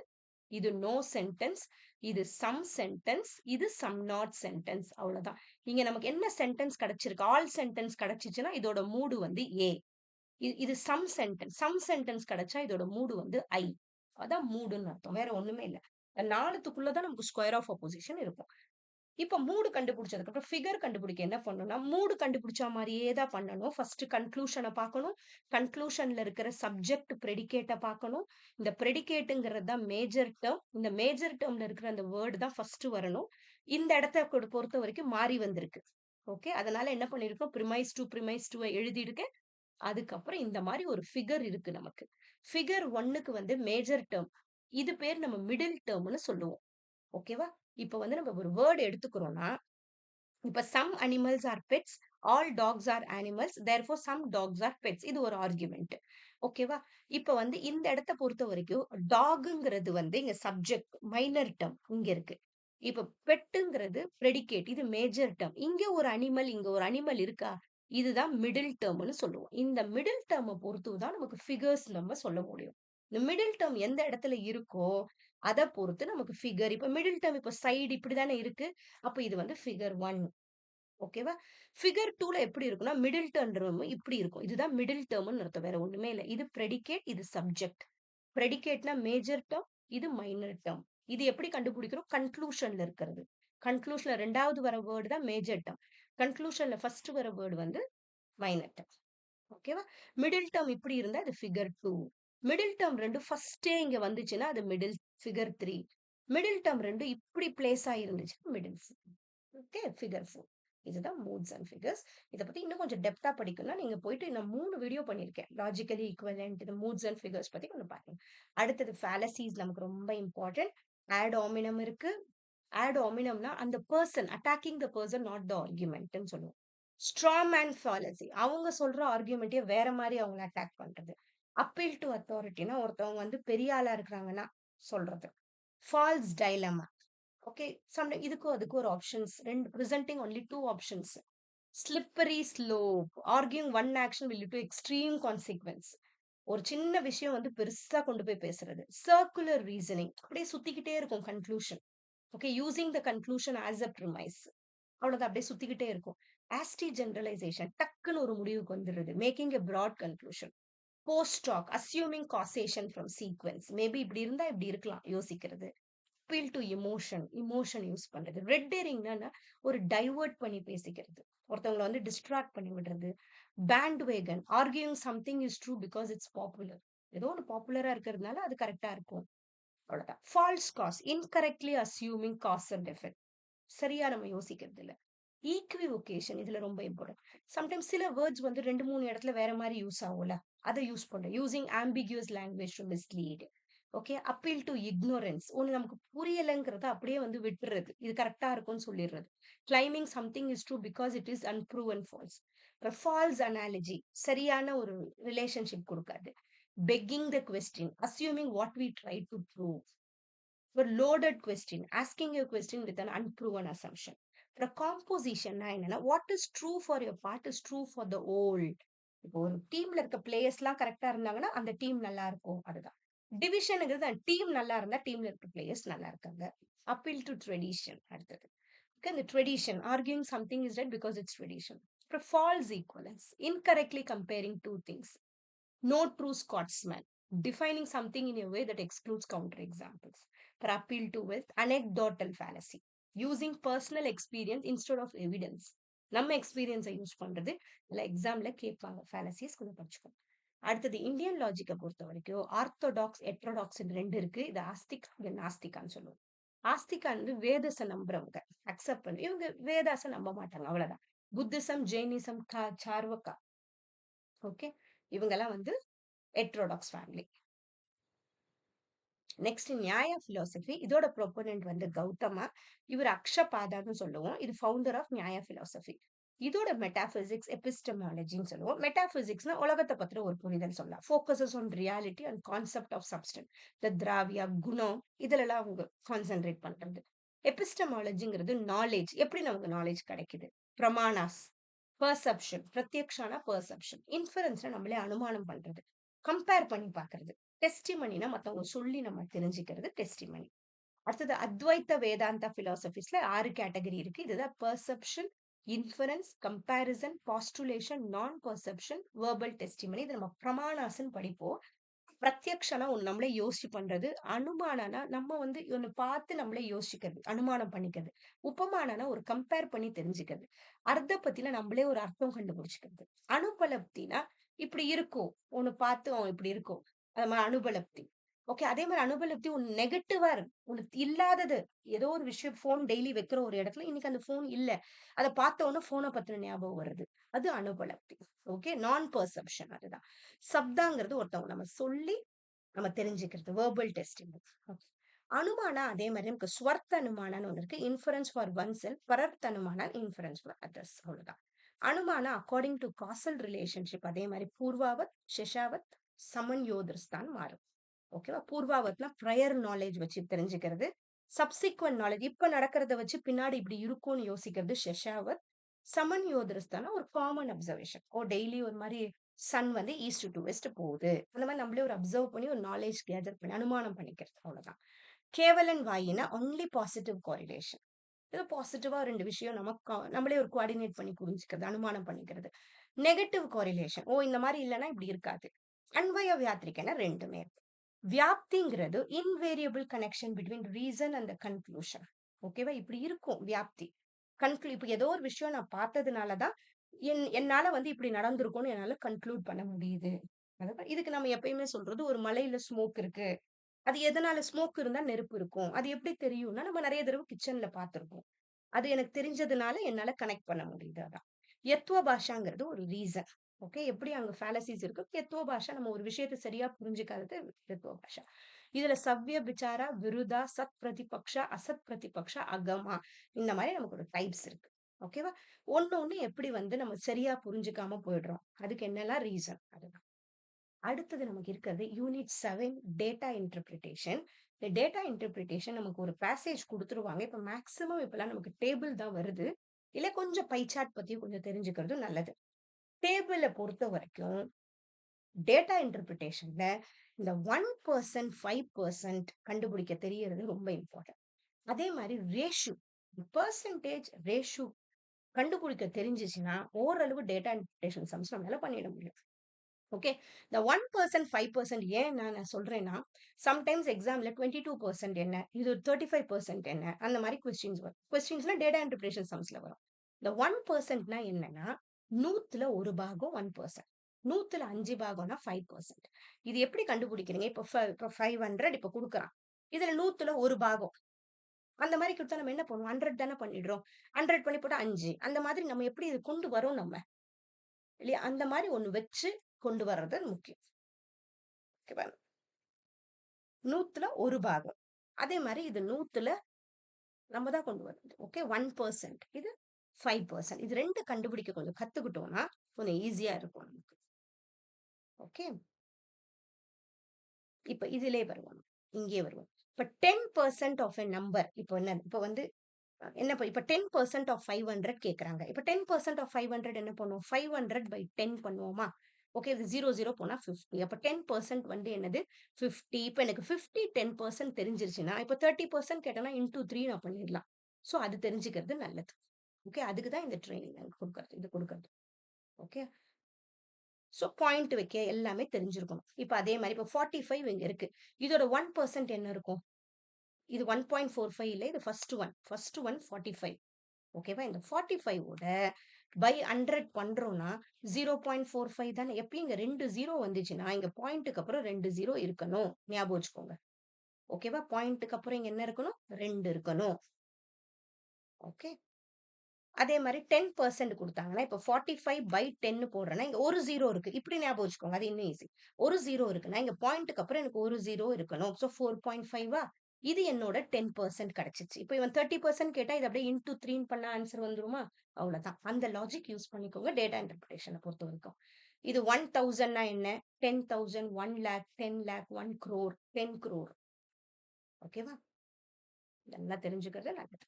இது நோ சென்டென்ஸ், இது சம் சென்டென்ஸ், இது சம் நாட் சென்டென்ஸ். அவ்வளவுதான். இங்க நமக்கு என்ன சென்டென்ஸ் கிடைச்சிருக்கு? ஆல் சென்டென்ஸ் கிடைச்சிச்சுன்னா இதோட மூடு வந்து ஏ. இது சம் சென்டென்ஸ். சம் சென்டென்ஸ் கிடைச்சா இதோட மூடு வந்து ஐ. அதான் மூடுன்னு அர்த்தம். வேற ஒண்ணுமே இல்ல. 4த்துக்குள்ளதான் நமக்கு ஸ்கொயர் ஆஃப் அப்போசிஷன் இருக்கும். இப்ப மூடு கண்டுபிடிச்சதுக்கு அப்புறம் ஃபிகர் கண்டுபிடிக்க என்ன பண்ணணும்னா, மூடு கண்டுபிடிச்ச மாதிரியே தான் பண்ணணும். ஃபர்ஸ்ட் கன்க்ளூஷனை பார்க்கணும். கன்க்ளூஷன்ல இருக்கிற சப்ஜெக்ட் ப்ரெடிகேட்டை பார்க்கணும். இந்த ப்ரெடிகேட்டுங்கிறது தான் மேஜர் டேர்ம். இந்த மேஜர் டேர்ம்ல இருக்கிற அந்த வேர்டு தான் ஃபர்ஸ்ட் வரணும். இந்த இடத்த பொறுத்த வரைக்கும் மாறி வந்திருக்கு. ஓகே, அதனால என்ன பண்ணிருக்கோம்? பிரிமைஸ் டூ எழுதியிருக்கேன். அதுக்கப்புறம் இந்த மாதிரி ஒரு ஃபிகர் இருக்கு நமக்கு. ஃபிகர் 1க்கு வந்து மேஜர் டேர்ம். இது பேர் நம்ம மிடில் டேர்ம்னு சொல்லுவோம். ஓகேவா? இப்ப வந்து நம்ம ஒரு வேர்ட் எடுத்துக்கிறோம்னா, இப்ப some animals are pets, all dogs are animals, therefore some dogs are pets. இது ஒரு ஆர்குமெண்ட். ஓகேவா? இப்ப வந்து இந்த இடத்த பொறுத்த வரைக்கும் டாக்ங்கிறது வந்து இங்க சப்ஜெக்ட், மைனர் டேர்ம் இங்க இருக்கு. இப்ப பெட்டுங்கிறது ப்ரெடிகேட், இது மேஜர் டேர்ம். இங்க ஒரு அனிமல், இங்க ஒரு அனிமல் இருக்கா? இதுதான் மிடில் டேர்ம்னு சொல்லுவோம். இந்த மிடில் டேர்மை பொறுத்து தான் நமக்கு ஃபிகர்ஸ் நம்ம சொல்ல முடியும். இந்த மிடில் டேர்ம் எந்த இடத்துல இருக்கோ அத பொறுத்து நமக்கு ஃபிகர். இப்ப மிடில் டேர்ம் இப்ப சைடு இப்படிதானே இருக்கு. அப்ப இது வந்து ஃபிகர் 1. ஓகேவா? ஃபிகர் 2ல எப்படி இருக்கும்னா, மிடில் டேர்ம் இப்படி இருக்கும். இதுதான் மிடில் டேர்ம்னு அர்த்தம். வேற ஒண்ணுமே இல்ல. இது ப்ரெடிகேட், இது சப்ஜெக்ட். ப்ரெடிகேட்னா மேஜர் டேர்ம், இது மைனர் டேர்ம். இது எப்படி கண்டுபிடிக்கிறோம்? கன்க்ளூஷன்ல இருக்கிறது. கன்க்ளூஷன்ல 2வது வர வேர்டு தான் மேஜர் டேர்ம். கன்க்ளூஷன்ல ஃபர்ஸ்ட் வர வேர்டு வந்து மைனர் டேர்ம். ஓகேவா? மிடில் டேர்ம் இப்படி இருந்தா அது ஃபிகர் 2. மிடில் டேர்ம் 2 ஃபர்ஸ்டே இங்க வந்துச்சுன்னா அது மிடில் ஃபிகர் 3. மிடில் டேர்ம் 2 இப்படி பிளேஸ் ஆயிருந்துச்சு மிடில். Okay, figure 4. இதுதான் மூட்ஸ் அண்ட் ஃபிகர்ஸ். இத பத்தி இன்னும் கொஞ்சம் டெப்தா படிக்கணும்னா நீங்க போயிட்டு நான் 3 வீடியோ பண்ணியிருக்கேன். லாஜிக்கலி ஈக்வலன்ட், இந்த மூட்ஸ் அண்ட் ஃபிகர்ஸ் பத்தி கொஞ்சம் பாருங்க. அடுத்தது ஃபேலசிஸ் நமக்கு ரொம்ப இம்பார்ட்டன்ட். ஆட் ஆமினம் இருக்கு. ஆட் ஹாமினம்னா அந்த person attacking the person not the ஆர்குமெண்ட்னு சொல்லுவோம். ஸ்ட்ரா மேன் ஃபாலசி அவங்க சொல்ற ஆர்குமெண்ட்டே வேற மாதிரி அவங்கள அட்டாக் பண்றது. அப்பீல் டு அத்தாரிட்டினா ஒருத்தவங்க வந்து பெரிய ஆளா இருக்கிறாங்கன்னா சொல்றது. False dilemma. ஓகே. இதுக்கும் அதுக்கும் ஒரு ஆப்ஷன்ஸ் ரெண்டு presenting only two options. Slippery slope. Arguing one action will lead to extreme consequence. ஒரு சின்ன விஷயம் வந்து பெருசா கொண்டு போய் பேசுறது. Circular reasoning. அப்படியே சுத்திக்கிட்டே இருக்கும் conclusion. Okay. Using the conclusion as a premise. அவ்வளவுதான் அப்படியே சுத்திக்கிட்டே இருக்கும். Hasty generalization. டக்குன்னு ஒரு முடிவுக்கு வந்துடுறது. Making a broad conclusion. Post hoc. Assuming causation from sequence. Maybe இப்படி இருந்தா இப்படி இருக்கலாம் யோசிக்கிறது. Appeal to emotion. Emotion use பண்றது. ரெட் டேரிங்னா ஒரு டைவர்ட் பண்ணி பேசிக்கிறது. ஒருத்தவங்களை வந்து டிஸ்ட்ராக்ட் பண்ணி விடுறது. Bandwagon. Arguing something is true because it's popular. ஏதோ ஒன்று பாப்புலரா இருக்கிறதுனால அது கரெக்டா இருக்கும். அவ்வளவுதான். False cause. Incorrectly assuming cause and effect. சரியா நம்ம யோசிக்கிறது இல்ல. ஈக்விவோகேஷன் இதுல ரொம்ப இம்பார்ட்டன்ட். சம்டைம்ஸ் சில வேர்ட்ஸ் வந்து 2, 3 இடத்துல வேற மாதிரி யூஸ் ஆகும்ல. அதை யூஸ் பண்றோம். Using ambiguous language to mislead. Okay. Appeal to ignorance. ஒண்ணு நமக்கு புரியலைங்கிறத அப்படியே வந்து விட்டுறது. இது கரெக்டா இருக்கும்னு சொல்லிடுறது. Claiming something is true because it is unproven false. False analogy. சரியான ஒரு ரிலேஷன்ஷிப் கொடுக்காது. Begging the question. Assuming what we try to prove. ஒரு loaded question. Asking a question with an unproven assumption. அப்புறம் காம்போசிஷன்னா என்னன்னா what is true for your part is true for த ஓல். இப்போ ஒரு டீம்ல இருக்க பிளேயர்ஸ் எல்லாம் கரெக்டா இருந்தாங்கன்னா அந்த டீம் நல்லா இருக்கும். அதுதான் டிவிஷனுங்கிறது. டீம் நல்லா இருந்தா டீம்ல இருக்க பிளேயர்ஸ் நல்லா இருக்காங்க. Appeal to tradition. அடுத்தது இந்த tradition. Arguing something is right because it's tradition. அப்புறம் false equivalence. Incorrectly comparing two things. No true Scotsman. Defining something in a way that excludes counterexamples. For appeal to wealth, anecdotal fallacy. Using personal experience instead of evidence. நம்ம எக்ஸ்பீரியன்ஸை use பண்றது இல்ல எக்ஸாம்ல கேட்பாங்க. Fallacies கொஞ்சம் படிச்சுக்கோங்க. அடுத்தது Indian லாஜிக்கை பொறுத்த வரைக்கும் ஆர்த்தோடாக்ஸ் எட்ரோடாக்ஸ் ரெண்டு இருக்கு. இது ஆஸ்திக் நாஸ்திகான்னு சொல்லுவோம். ஆஸ்திகா வந்து வேதஸை நம்புறவங்க. அக்செப்ட் பண்ணி இவங்க வேதாஸை நம்ப மாட்டாங்க. அவ்வளவுதான். Buddhism Jainism Charvaka. ஓகே. இவங்கெல்லாம் வந்து heterodox family. Next Nyaya philosophy. இதோட ப்ரொபோனன்ட் வந்து கௌதமா. இவர் அக்ஷபாதான்னு சொல்லுவோம். இது ஃபவுண்டர் ஆஃப் நியாய பிலாசபி. இதோட மெட்டாபிசிக்ஸ் எபிஸ்டமாலஜின்னு சொல்லுவோம். மெட்டாபிசிக்ஸ்னா உலகத்தை பத்திர ஒரு புரிதல் சொல்லலாம். Focuses on reality and concept of substance. The dravya குணம் இதுலலாம் அவங்க கான்சென்ட்ரேட் பண்றது. எபிஸ்டமாலஜிங்கிறது நாலேஜ். எப்படி நமக்கு நாலேஜ் கிடைக்குது. பிரமாணாஸ். பெர்செப்ஷன். பிரத்யக்ஷானா பெர்செப்ஷன். இன்ஃபரன்ஸ்னா நம்மளே அனுமானம் பண்றது. கம்பேர் பண்ணி பாக்குறது. டெஸ்டிமனினா மத்தவங்க சொல்லி நம்ம தெரிஞ்சுக்கிறது டெஸ்டிமனி. அடுத்தது அத்வைத்த வேதாந்தா பிலாசபிஸ்ல 6 கேட்டகரி இருக்கு. இதுதான் பெர்செப்ஷன், இன்ஃபரன்ஸ், கம்பேரிசன், பாஸ்டுலேஷன், நான் பெர்செப்ஷன், வெர்பல் டெஸ்டிமனி. இது நம்ம பிரமாணாசன் படிப்போம். பிரத்யக்ஷனா ஒண்ணு நம்மளே யோசிச்சு பண்றது. அனுமானனா நம்ம வந்து ஒண்ணு பார்த்து நம்மளே யோசிக்கிறது. அனுமானம் பண்ணிக்கிறது. உபமானனா ஒரு கம்பேர் பண்ணி தெரிஞ்சுக்கிறது. அர்த்த பத்தில நம்மளே ஒரு அர்த்தம் கண்டுபிடிச்சுக்கிறது. அனுபலப்தினா இப்படி இருக்கும். ஒண்ணு பார்த்து இப்படி இருக்கும். அது மாதிரி அனுபலப்தி. ஓகே. அதே மாதிரி அனுபலப்தி ஒண்ணு நெகட்டிவா இருக்கு. ஒண்ணு இல்லாதது. ஏதோ ஒரு விஷயம் போன் டெய்லி வைக்கிற ஒரு இடத்துல இன்னைக்கு அந்த போன் இல்ல. அதை பார்த்த உடனே போனை பத்தின ஞாபகம் வருது. அது அனுபலப்தி. ஓகே. நான் பெர்செப்ஷன். அதுதான் சப்தாங்கிறது ஒருத்தவங்க நம்ம சொல்லி நம்ம தெரிஞ்சுக்கிறது. Verbal testing. அனுமானா அதே மாதிரி நமக்கு ஸ்வர்த்த அனுமானான்னு ஒண்ணு இருக்கு. Inference for oneself. Parartha anumana inference for others. அவ்வளவுதான். Anumana according to causal relationship. அதே மாதிரி பூர்வாவத், ஷெஷாவத், சமன்யோதர்ஸ் தான் மாறும். ஓகேவா. பூர்வாவத்னா ப்ரையர் நாலேஜ் வச்சு தெரிஞ்சுக்கிறது. சப்சிக்வெண்ட் நாலேஜ் இப்ப நடக்கிறத வச்சு பின்னாடி இப்படி இருக்கும்னு யோசிக்கிறது ஷெஷாவத். சமன்யோதர்ஸ் தானே ஒரு காமன் அப்சர்வேஷன். டெய்லி ஒரு மாதிரி சன் வந்து ஈஸ்ட் டு வெஸ்ட் போகுது. அந்த மாதிரி நம்மளே ஒரு அப்சர்வ் பண்ணி ஒரு நாலேஜ் கேதர் பண்ணி அனுமானம் பண்ணிக்கிறது. அவ்வளவுதான். கேவலன் வாயினா ஒன்லி பாசிட்டிவ் கோரிலேஷன். ஏதோ பாசிட்டிவா ரெண்டு விஷயம் நமக்கு நம்மளே ஒரு கோஆர்டினேட் பண்ணி புரிஞ்சுக்கிறது. அனுமானம் பண்ணிக்கிறது. Negative correlation. இந்த மாதிரி இல்லைன்னா இப்படி இருக்காது. அன்வய வியாத்திரிக்கைனா ரெண்டுமே இருக்கு. வியாப்திங்கிறது invariable connection between reason and conclusion. ஓகேவா. இப்படி இருக்கும் வியாப்தி. இப்ப ஏதோ ஒரு விஷயம் நான் பார்த்ததுனாலதான் என்னால வந்து இப்படி நடந்திருக்கும்னு என்னால கன்க்ளூட் பண்ண முடியுது. இதுக்கு நம்ம எப்பயுமே சொல்றது ஒரு மலையில ஸ்மோக் இருக்கு. அது எதனால ஸ்மோக் இருந்தா நெருப்பு இருக்கும். அது எப்படி தெரியும்னா நம்ம நிறைய தடவை கிச்சன்ல பார்த்திருப்போம். அது எனக்கு தெரிஞ்சதுனால என்னால கனெக்ட் பண்ண முடியுது. அதான் எத்துவ பாஷாங்கிறது ஒரு ரீசன். ஓகே. எப்படி அங்க ஃபாலசிஸ் இருக்கு. கெத்துவ பாஷா நம்ம ஒரு விஷயத்த சரியா புரிஞ்சுக்காதது கெத்துவ பாஷா. இதுல சவ்ய, விசாரா, விருதா, சத் பிரதிபக்ஷா, அசத் பிரதிபக்ஷா, அகமா இந்த மாரி நமக்கு ஒரு டைப்ஸ் இருக்கு. ஓகேவா? ஒண்ணு ஒண்ணு எப்படி வந்து நம்ம சரியா புரிஞ்சுக்காம போயிடுறோம். அதுக்கு என்னலாம் ரீசன் அதுதான். அடுத்தது நமக்கு இருக்கிறது யூனிட் 7 டேட்டா இன்டர்பிரிட்டேஷன். இந்த டேட்டா இன்டர்பிரிட்டேஷன் நமக்கு ஒரு பேசேஜ் குடுத்துருவாங்க. இப்ப மேக்ஸிமம் இப்பலாம் நமக்கு டேபிள் தான் வருது. இல்ல கொஞ்சம் பை சார்ட் பத்தியும் கொஞ்சம் தெரிஞ்சுக்கிறது நல்லது. டேபிள பொறுத்தவரைக்கும் டேட்டா இன்டர்பிரிட்டேஷன்ல இந்த 1%, 5% கண்டுபிடிக்க தெரியறது ரொம்ப இம்பார்ட்டன்ட். அதே மாரி ரேஷியோ, பெர்சன்டேஜ் ரேஷியோ கண்டுபிடிக்க தெரிஞ்சுச்சுன்னா, ஓரளவு டேட்டா இன்டர்பிரிட்டேஷன் சம்ஸ் நம்மளால பண்ணிட முடியும். ஓகே. இந்த 1%, 5% ஏன் நான் சொல்றேன்னா, சம்டைம்ஸ் எக்ஸாம்ல 22% என்ன? இது 35% என்ன? அந்த மாரி கொஸ்டின்ஸ் வரும். கொஸ்டின்ஸ்ல டேட்டா இன்டர்பிரேஷன் சம்ஸ்ல வரும். இந்த 1%னா என்னன்னா, 100ல 1 பாகம் 1%. 100ல 5 பாகம்னா 5%. இது எப்படி கண்டுபிடிக்கிறீங்க? இப்ப 500 இப்ப குடுக்குறான். இதுல 100ல 1 பாகம். அந்த மாரி குடுத்தா நம்ம என்ன பண்ணுவோம்? 100 தானே பண்ணிடுறோம். 100 பண்ணி போட்டா 5. அந்த மாதிரி நம்ம எப்படி இது கொண்டு வரோம் நம்ம? இல்லையா? அந்த மாரி ஒண்ணு வச்சு கொண்டு வர்றது முக்கியம். ஓகேவா? 100ல 1 பாகம். அதே மாரி இது 100ல நம்ம தான் கொண்டு வரது. ஓகே. 1% இது 5%. இது 2 கண்டுபிடிக்க கொஞ்சம் கத்துக்கிட்டோம்னா, கொஞ்சம் ஈஸியா இருக்கும் நமக்கு. ஓகே. இப்ப இதிலே வருவோம். இங்கே வருவோம். இப்ப 10% ஆஃப் எ நம்பர் இப்ப என்ன இப்ப வந்து என்ன இப்ப 10% ஆஃப் 500 கேட்கறாங்க. இப்ப 10% ஆஃப் 500 என்ன பண்ணுவோம்? 500 பை 10 பண்ணுவோமா? ஓகே. இது 0, 0 போனா 50. அப்ப 10% வந்து என்னது? 50. இப்ப எனக்கு 50, 10% தெரிஞ்சிருச்சுன்னா, இப்ப 30% கேட்டனா இன்டூ 3 நான் பண்ணிடலாம். சோ அது தெரிஞ்சுக்கிறது நல்லது. ஓகே. அதுக்கு தான் இந்த ட்ரெய்னிங் நாங்க குடுக்கறது. இது குடுக்கறது. ஓகே. சோ பாயிண்ட் வைக்க எல்லாமே தெரிஞ்சிருக்கணும். இப்ப அதே மாரி இப்ப 45 இங்க இருக்கு. இதோட 1% என்ன இருக்கும்? இது 1.45 இல்ல. இது ஃபர்ஸ்ட் ஒன். First one 45. ஓகேவா? இந்த 45 ஓட பை 100 பண்றோம்னா 0.45 தானே. எப்பயும் இங்க 2 0 வந்துச்சுன்னா, இங்க பாயிண்ட்க்கு அப்புறம் 2 0 இருக்கணும். ஞாபகம் வச்சுக்கோங்க. ஓகேவா? பாயிண்ட்க்கு அப்புறம் இங்க என்ன இருக்கணும்? 2 இருக்கணும். ஓகே. அதே மாரி 10% குடுத்தாங்கன்னா, இப்ப 45 பை 10 போடுறேன்னா, இங்க ஒரு 0 இருக்கு. இப்படி ஞாபகம் வச்சுக்கோங்க. அது இன்னும் ஈஸி. ஒரு 0 இருக்குன்னா, இங்க பாயிண்ட்க்கு அப்புறம் எனக்கு ஒரு 0 இருக்கணும். சோ 4.5 இது என்னோட 10% கிடைச்சுச்சு. இப்ப இவன் 30% கேட்டா, இத அப்படியே இன்டூ 3 பண்ணா ஆன்சர் வந்துருமா? அவ்வளவுதான். அந்த லாஜிக் யூஸ் பண்ணிக்கோங்க. டேட்டா இன்டர்பிரேஷன பொறுத்தவரைக்கும். இது 1000ன்னா என்ன? 10,000, 1,00,000, 10,00,000, 1 crore, 10 crore. ஓகேவா? இதெல்லாம் தெரிஞ்சுக்கிறது நல்லது.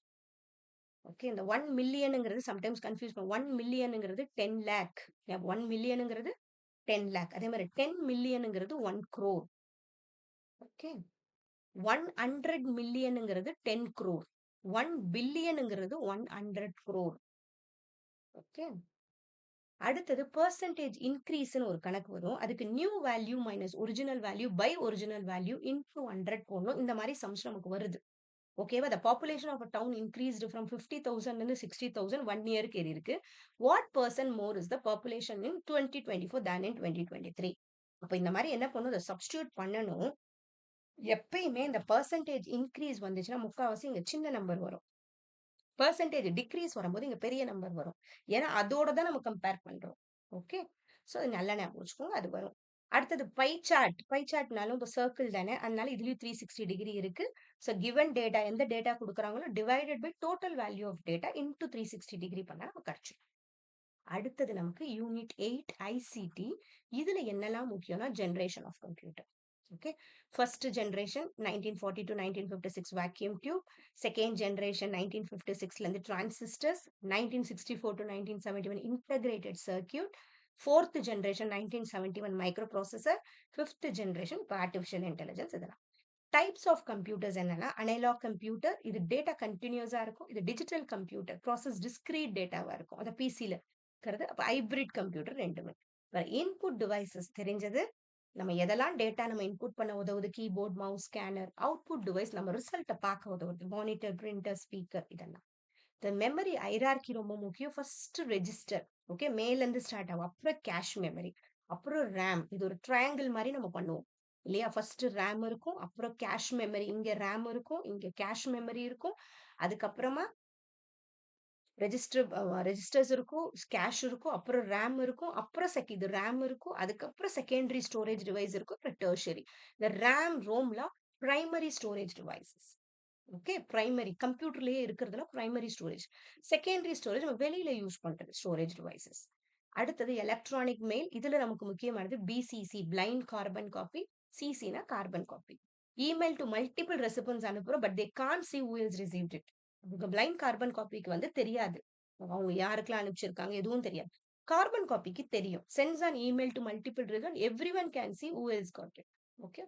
ஓகே. இந்த 1 மில்லியன்ங்கிறது சம்டைம்ஸ் கன்ஃப்யூஸ் பண்ணுவோம். 1 மில்லியன்ங்கிறது 10,00,000. 1 மில்லியன்ங்கிறது 10,00,000. அதே மாரி 10 மில்லியன்ங்கிறது 1 crore. ஓகே. 100 மில்லியன்ங்கிறது 10 crore. 1 பில்லியன்ங்கிறது 100 crore. ஓகே. அடுத்தது பெர்சன்டேஜ் இன்கிரீஸ்ன்னு ஒரு கணக்கு வரும். அதுக்கு new value minus original value by original value into 100 போடணும். இந்த மாரி சம்ஸ் நமக்கு வருது. ஓகேவா? The population of a town increased from 50,000 ன்னு 60,000 1 இயர்க்கு ஏறியிருக்கு. What percent more is the population in 2024 than in 2023? அப்ப இந்த மாரி என்ன பண்ணணும்? இத சப்ஸ்டிட்யூட் பண்ணணும். எப்பயுமே இந்த பெர்சன்டேஜ் இன்கிரீஸ் வந்துச்சுன்னா, முக்காவாசி இங்க சின்ன நம்பர் வரும். பெர்சன்டேஜ் டிக்ரீஸ் வரும்போது இங்க பெரிய நம்பர் வரும். ஏன்னா, அதோட தான் நம்ம கம்பேர் பண்றோம். ஓகே. சோ அது நல்லா ஞாபகம் வச்சுக்கோங்க. அது வரும். அடுத்தது பை சார்ட். பை சார்ட்னாலும் இப்ப சர்க்கிள் தானே. அதனால இதுலயும் 360 டிகிரி இருக்கு. சோ கிவன் டேட்டா எந்த டேட்டா குடுக்குறாங்களோ divided by total value of data into 360 degree பண்ணா நமக்கு கிடைச்சிடும். அடுத்தது நமக்கு யூனிட் 8 ஐசிடி. இதுல என்னலாம் முக்கியம்னா generation of computer. Okay. First generation 1940 to 1956 vacuum tube. Second generation 1956ல இருந்து transistors. 1964 to 1971 integrated circuit. Fourth generation 1971 microprocessor. Fifth generation இப்போ ஆர்டிஃபிஷியல் இன்டெலிஜென்ஸ் இதெல்லாம். டைப்ஸ் ஆஃப் கம்ப்யூட்டர்ஸ் என்னன்னா அனலாக் கம்ப்யூட்டர் இது டேட்டா கண்டினியூஸா இருக்கும். இது டிஜிட்டல் கம்ப்யூட்டர் ப்ராசஸ் டிஸ்கிரீட் டேட்டாவா இருக்கும். அது பிசில இருக்கிறது. அப்ப ஹைபிரிட் கம்ப்யூட்டர் ரெண்டுமே. இன்புட் டிவைசஸ் தெரிஞ்சது. நம்ம எதெல்லாம் டேட்டா நம்ம இன்புட் பண்ண உதவுது? Keyboard, mouse, scanner. Output device நம்ம ரிசல்ட்டை பார்க்க உதவுது. மானிட்டர், பிரிண்டர், ஸ்பீக்கர் இதெல்லாம். இந்த மெமரி ஹைரார்கி ரொம்ப முக்கியம். First register. ஓகே. மேல இருந்து ஸ்டார்ட் ஆகும். அப்புறம் கேஷ் மெமரி. அப்புறம் ரேம். இது ஒரு ட்ரையாங்கிள் மாதிரி நம்ம பண்ணுவோம். இல்லையா? ஃபர்ஸ்ட் ரேம் இருக்கும். அப்புறம் கேஷ் மெமரி. இங்க ரேம் இருக்கும். இங்க கேஷ் மெமரி இருக்கும். அதுக்கப்புறமா ரெஜிஸ்டர்ஸ் இருக்கும், கேஷ் இருக்கும், அப்புறம் ரேம் இருக்கும், அப்புறம் இது ரேம் இருக்கும், அதுக்கப்புறம் செகண்டரி ஸ்டோரேஜ் டிவைஸ் இருக்கும், அப்புறம் டெர்ஷரி. இந்த ரேம், ரோம்லாம் primary storage devices. Okay, primary கம்ப்யூட்டர்லயே இருக்கிறதுல பிரைமரி ஸ்டோரேஜ். செகண்டரி ஸ்டோரேஜ் நம்ம வெளியில யூஸ் பண்றது ஸ்டோரேஜ் டிவைசஸ். அடுத்தது எலக்ட்ரானிக் மெயில். இதுல நமக்கு முக்கியமானது பிசிசி, பிளைண்ட் கார்பன் காப்பி. சிசினா carbon copy. Email to multiple recipients அனுப்புறோம், but they can see who is received it. Blind carbon காப்பிக்கு வந்து தெரியாது அவங்க யாருக்கெல்லாம் அனுப்பிச்சிருக்காங்க, எதுவும் தெரியாது. கார்பன் காப்பிக்கு தெரியும். Sends an email to multiple reason, everyone can see who is got it. Okay.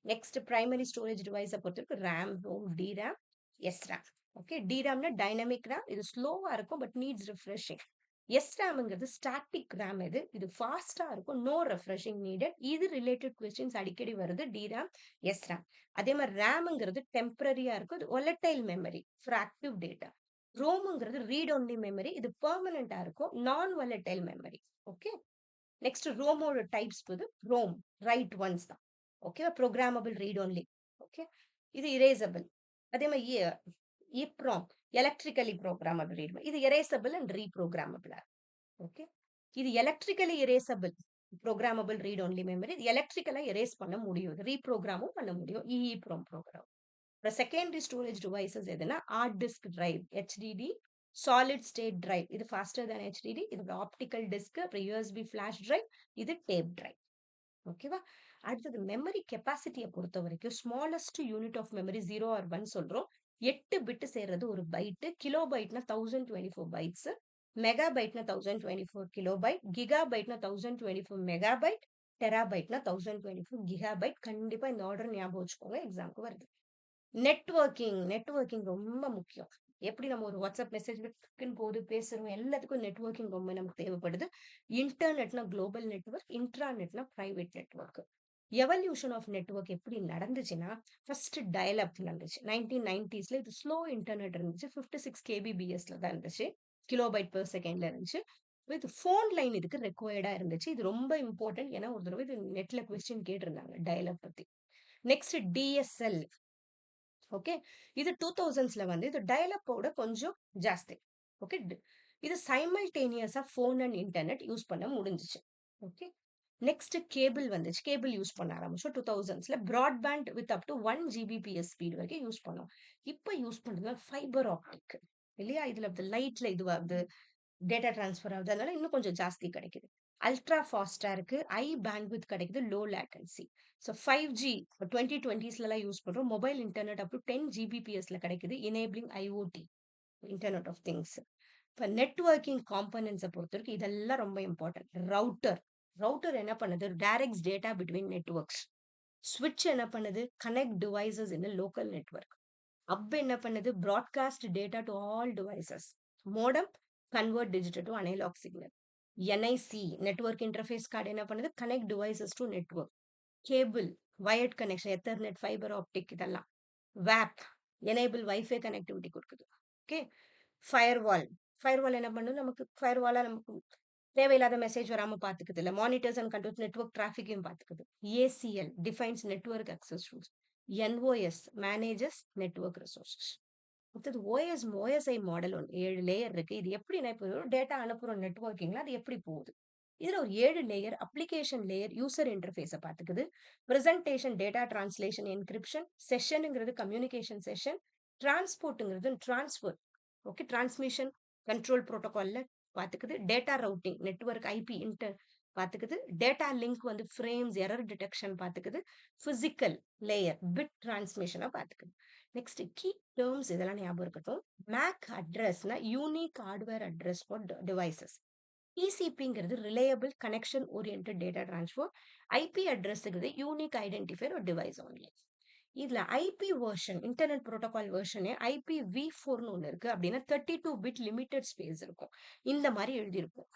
Next primary storage டிவைஸை பொறுத்தவரைக்கும் RAM, ROM, DRAM, SRAM. Okay, டிராம்னா டைனமிக் ரேம், இது ஸ்லோவா இருக்கும் பட் நீட்ஸ் ரிஃப்ரெஷிங். எஸ்ராம்ங்கிறது ஸ்டாட்டிக் ரேம், இது ஃபாஸ்டா இருக்கும், நோ ரெஃப்ரெஷிங் நீடட். இது ரிலேட்டட் கொஸ்டின்ஸ் அடிக்கடி வருது, டிராம், எஸ்ராம். அதே மாதிரி ரேம்ங்கிறது டெம்பரரியா இருக்கும், இது volatile memory for active data. ரோம்ங்கிறது ரீட் ஒன்லி மெமரி, இது பெர்மனண்டா இருக்கும், non volatile memory. Okay. Next ரோமோட டைப்ஸ் வந்து ரோம் ரைட் ஒன்ஸ் தான். Okay, programmable read only. Okay, இது இரேசபிள். அதே மாதிரி EEPROM எலக்ட்ரிக்கலி ப்ரோக்ராமபிள் ரீட், இது இரேசபிள் அண்ட் ரீப்ரோக்ராமபிள். ஓகே, இது electrically erasable programmable read only memory, இது எலக்ட்ரிக்கலா எரேஸ் பண்ண முடியும், ரீப்ரோக்ராமும் பண்ண முடியும், EEPROM ப்ரோக்ராம். அப்புறம் செகண்டரி ஸ்டோரேஜ் டிவைசஸ் எதுனா hard disk drive, HDD, solid state drive, இது ஃபாஸ்டர் தேன் HDD, இது ஆப்டிக்கல் டிஸ்க், அப்புறம் USB ஃபிளாஷ் டிரைவ், இது டேப் டிரைவ். ஓகேவா. அடுத்தது மெமரி கெப்பாசிட்டியை பொறுத்த வரைக்கும் smallest unit of memory 0 or 1 சொல்றோம். 8 பிட் சேர்றது ஒரு பைட்டு. கிலோ பைட்னா 1024 பைட்ஸ், மெகா பைட்னா 1024 கிலோ பைட், கிகா பைட்னா 1024 மெகா பைட், டெராபைட்னா 1024 கிகா பைட். கண்டிப்பா இந்த ஆர்டர் ஞாபகம் வச்சுக்கோங்க, எக்ஸாம்க்கு வருது. நெட்வொர்க்கிங் ரொம்ப முக்கியம். எப்படி நம்ம ஒரு வாட்ஸ்அப் மெசேஜ் போது பேசுறோம், எல்லாத்துக்கும் நெட்வொர்க்கிங் ரொம்ப நமக்கு தேவைப்படுது. இன்டர்நெட்னா குளோபல் நெட்வொர்க், இன்ட்ராநெட்னா private network. Evolution of network எப்படி நடந்துச்சுன்னா, ஃபர்ஸ்ட் டயல் அப் நடந்துச்சு 1990s. இது ஸ்லோ இன்டர்நெட் இருந்துச்சு, 56 kbps தான் இருந்துச்சு, கிலோபைட் பெர் செகண்ட்ல இருந்துச்சு. இது ஃபோன் லைன் இதுக்கு ரெக்வயர்டா இருந்துச்சு. இது ரொம்ப இம்பார்ட்டன்ட், ஏன்னா ஒரு தடவை இது நெட்ல கொஸ்டின் கேட்டிருந்தாங்க டயல் அப் பத்தி. Next DSL. ஓகே, இது 2000ஸ்ல வந்து இது டயலப்போட கொஞ்சம் ஜாஸ்தி. ஓகே, இது சைமல்டேனியஸா ஃபோன் அண்ட் இன்டர்நெட் யூஸ் பண்ண முடிஞ்சிச்சு. ஓகே. நெக்ஸ்ட் கேபிள் வந்துச்சு, கேபிள் யூஸ் பண்ண ஆரம்பிச்சோம் 2000ஸ்ல. Broadband with up to 1 Gbps speed வரைக்கும் யூஸ் பண்ணோம். இப்போ யூஸ் பண்றது ஃபைபர் ஆப்டிக் இல்லையா, இதுல லைட்ல இதுவாகுது, டேட்டா டிரான்ஸ்ஃபர் ஆகுது, அதனால இன்னும் கொஞ்சம் ஜாஸ்தி கிடைக்குது. அல்ட்ரா ஃபாஸ்டா இருக்கு, ஐ பேண்ட்வித் கிடைக்குது, லோ லேட்டன்சி. ஸோ 5G 2020ஸ்லாம் யூஸ் பண்றோம். மொபைல் இன்டர்நெட் அப் டு 10 Gbpsல கிடைக்குது, enabling IoT, internet of things. இப்போ நெட்வொர்க்கிங் காம்பனன்ட்ஸை பொறுத்த வரைக்கும் இதெல்லாம் ரொம்ப இம்பார்ட்டன்ட். ரவுட்டர் என்ன பண்ணுது, டைரக்ட்ஸ் டேட்டா பிட்வீன் நெட்வொர்க்ஸ். ஸ்விட்ச் என்ன பண்ணுது, connect devices in local network. Hub என்ன பண்ணுது, broadcast data to all devices. Modem convert digital to analog signal. NIC network interface card என்ன பண்ணுது, connect devices to network. Cable wired connection, ethernet, fibre optic, இதெல்லாம். வேப் enable wifi connectivity கொடுக்குது. Okay. Firewall firewall என்ன பண்ணுது, நமக்கு ஃபயர்வாலா நமக்கு தேவையில்லாத மெசேஜ் வராம பாத்துக்குது இல்ல. மானிட்டர்ஸ் அண்ட் கண்ட்ரோல்ஸ் நெட்வொர்க் டிராஃபிக்கையும் பாத்துக்குது. ACL defines network access rules. NOS manages network resources. அடுத்தது OSI மாடல் ஒன்று 7 லேயர் இருக்கு. இது எப்படின்னா, இப்போ டேட்டா அனுப்புறோம் நெட்வொர்க்கிங்ல, அது எப்படி போகுது. இதுல ஒரு 7 லேயர். அப்ளிகேஷன் லேயர் யூசர் இன்டர்ஃபேஸை பார்த்துக்குது. பிரசன்டேஷன் டேட்டா டிரான்ஸ்லேஷன் என்கிரிப்ஷன், செஷனுங்கிறது கம்யூனிகேஷன் செஷன், டிரான்ஸ்போர்ட்டுங்கிறது டிரான்ஸ்ஃபர். ஓகே, டிரான்ஸ்மிஷன் கண்ட்ரோல் ப்ரோட்டோகால்ல பார்த்துக்குது. டேட்டா ரவுட்டிங் நெட்வொர்க் IP இன்டர் பார்த்துக்குது. டேட்டா லிங்க் வந்து ஃப்ரேம்ஸ் எரர் டிடெக்ஷன் பார்த்துக்குது. பிசிக்கல் லேயர் பிட் டிரான்ஸ்மிஷனை பார்த்துக்குது. நெக்ஸ்ட் கீ டேர்ம்ஸ் இதெல்லாம் ஞாபகம் இருக்கட்டும். மேக் அட்ரஸ்னா unique hardware address for devices. TCPங்கிறது reliable connection oriented data transfer. IP அட்ரஸ்ங்கிறது யூனிக் ஐடென்டிஃபையர் ஒரு டிவைஸ் ஒன்லி. இதுல IP வெர்ஷன், இன்டர்நெட் புரோட்டோகால் வெர்ஷனே IPv4ன்னு ஒன்று இருக்கு. அப்படின்னா 32 பிட் லிமிடெட் ஸ்பேஸ் இருக்கும். இந்த மாதிரி எழுதியிருக்கும்.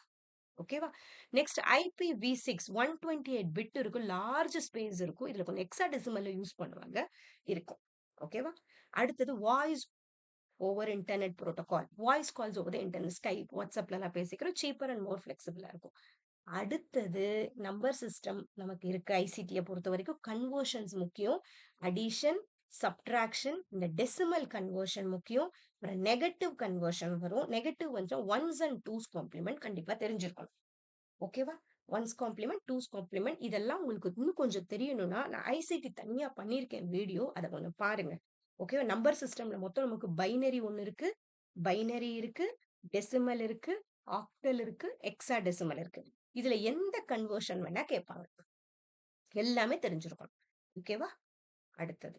ஓகேவா. நெக்ஸ்ட் IPv6 128 பிட் இருக்கும், லார்ஜ் ஸ்பேஸ் இருக்கும். இதுல கொஞ்சம் ஹெக்ஸாடெசிமல்ல யூஸ் பண்ணுவாங்க, இருக்கும். ஓகேவா. அடுத்தது voice over internet protocol. Voice calls over internet, Skype, வாட்ஸ்அப்ல எல்லாம் பேசிக்கிறோம். சீப்பர் அண்ட் மோர் ஃபிளெக்சிபிளா இருக்கும். அடுத்தது நம்பர் சிஸ்டம் நமக்கு இருக்கு. ICT பொறுத்த வரைக்கும் கன்வர்ஷன்ஸ் முக்கியம். அடிஷன், சப்ட்ராக்ஷன், இந்த டெசிமல் கன்வர்ஷன் முக்கியம். அப்புறம் நெகட்டிவ் கன்வர்ஷன் வரும். நெகட்டிவ் வந்து ஒன்ஸ் அண்ட் டூஸ் காம்ப்ளிமெண்ட் கண்டிப்பா தெரிஞ்சிருக்கணும். ஓகேவா? ஒன்ஸ் காம்ப்ளிமெண்ட், டூஸ் காம்ப்ளிமெண்ட் இதெல்லாம் உங்களுக்கு இன்னும் கொஞ்சம் தெரியணும்னா, நான் ஐசிடி தனியா பண்ணியிருக்கேன் வீடியோ. அத கொஞ்சம் பாருங்க. ஓகேவா? நம்பர் சிஸ்டம்ல மொத்தம் நமக்கு பைனரி ஒண்ணு இருக்கு. பைனரி இருக்கு, டெசிமல் இருக்கு, ஆக்டல் இருக்கு, ஹெக்ஸாடெசிமல் இருக்கு. இதுல எந்த கன்வர்ஷன் வேணா கேட்பாங்க. எல்லாமே தெரிஞ்சிருக்கணும். ஓகேவா? அடுத்தது.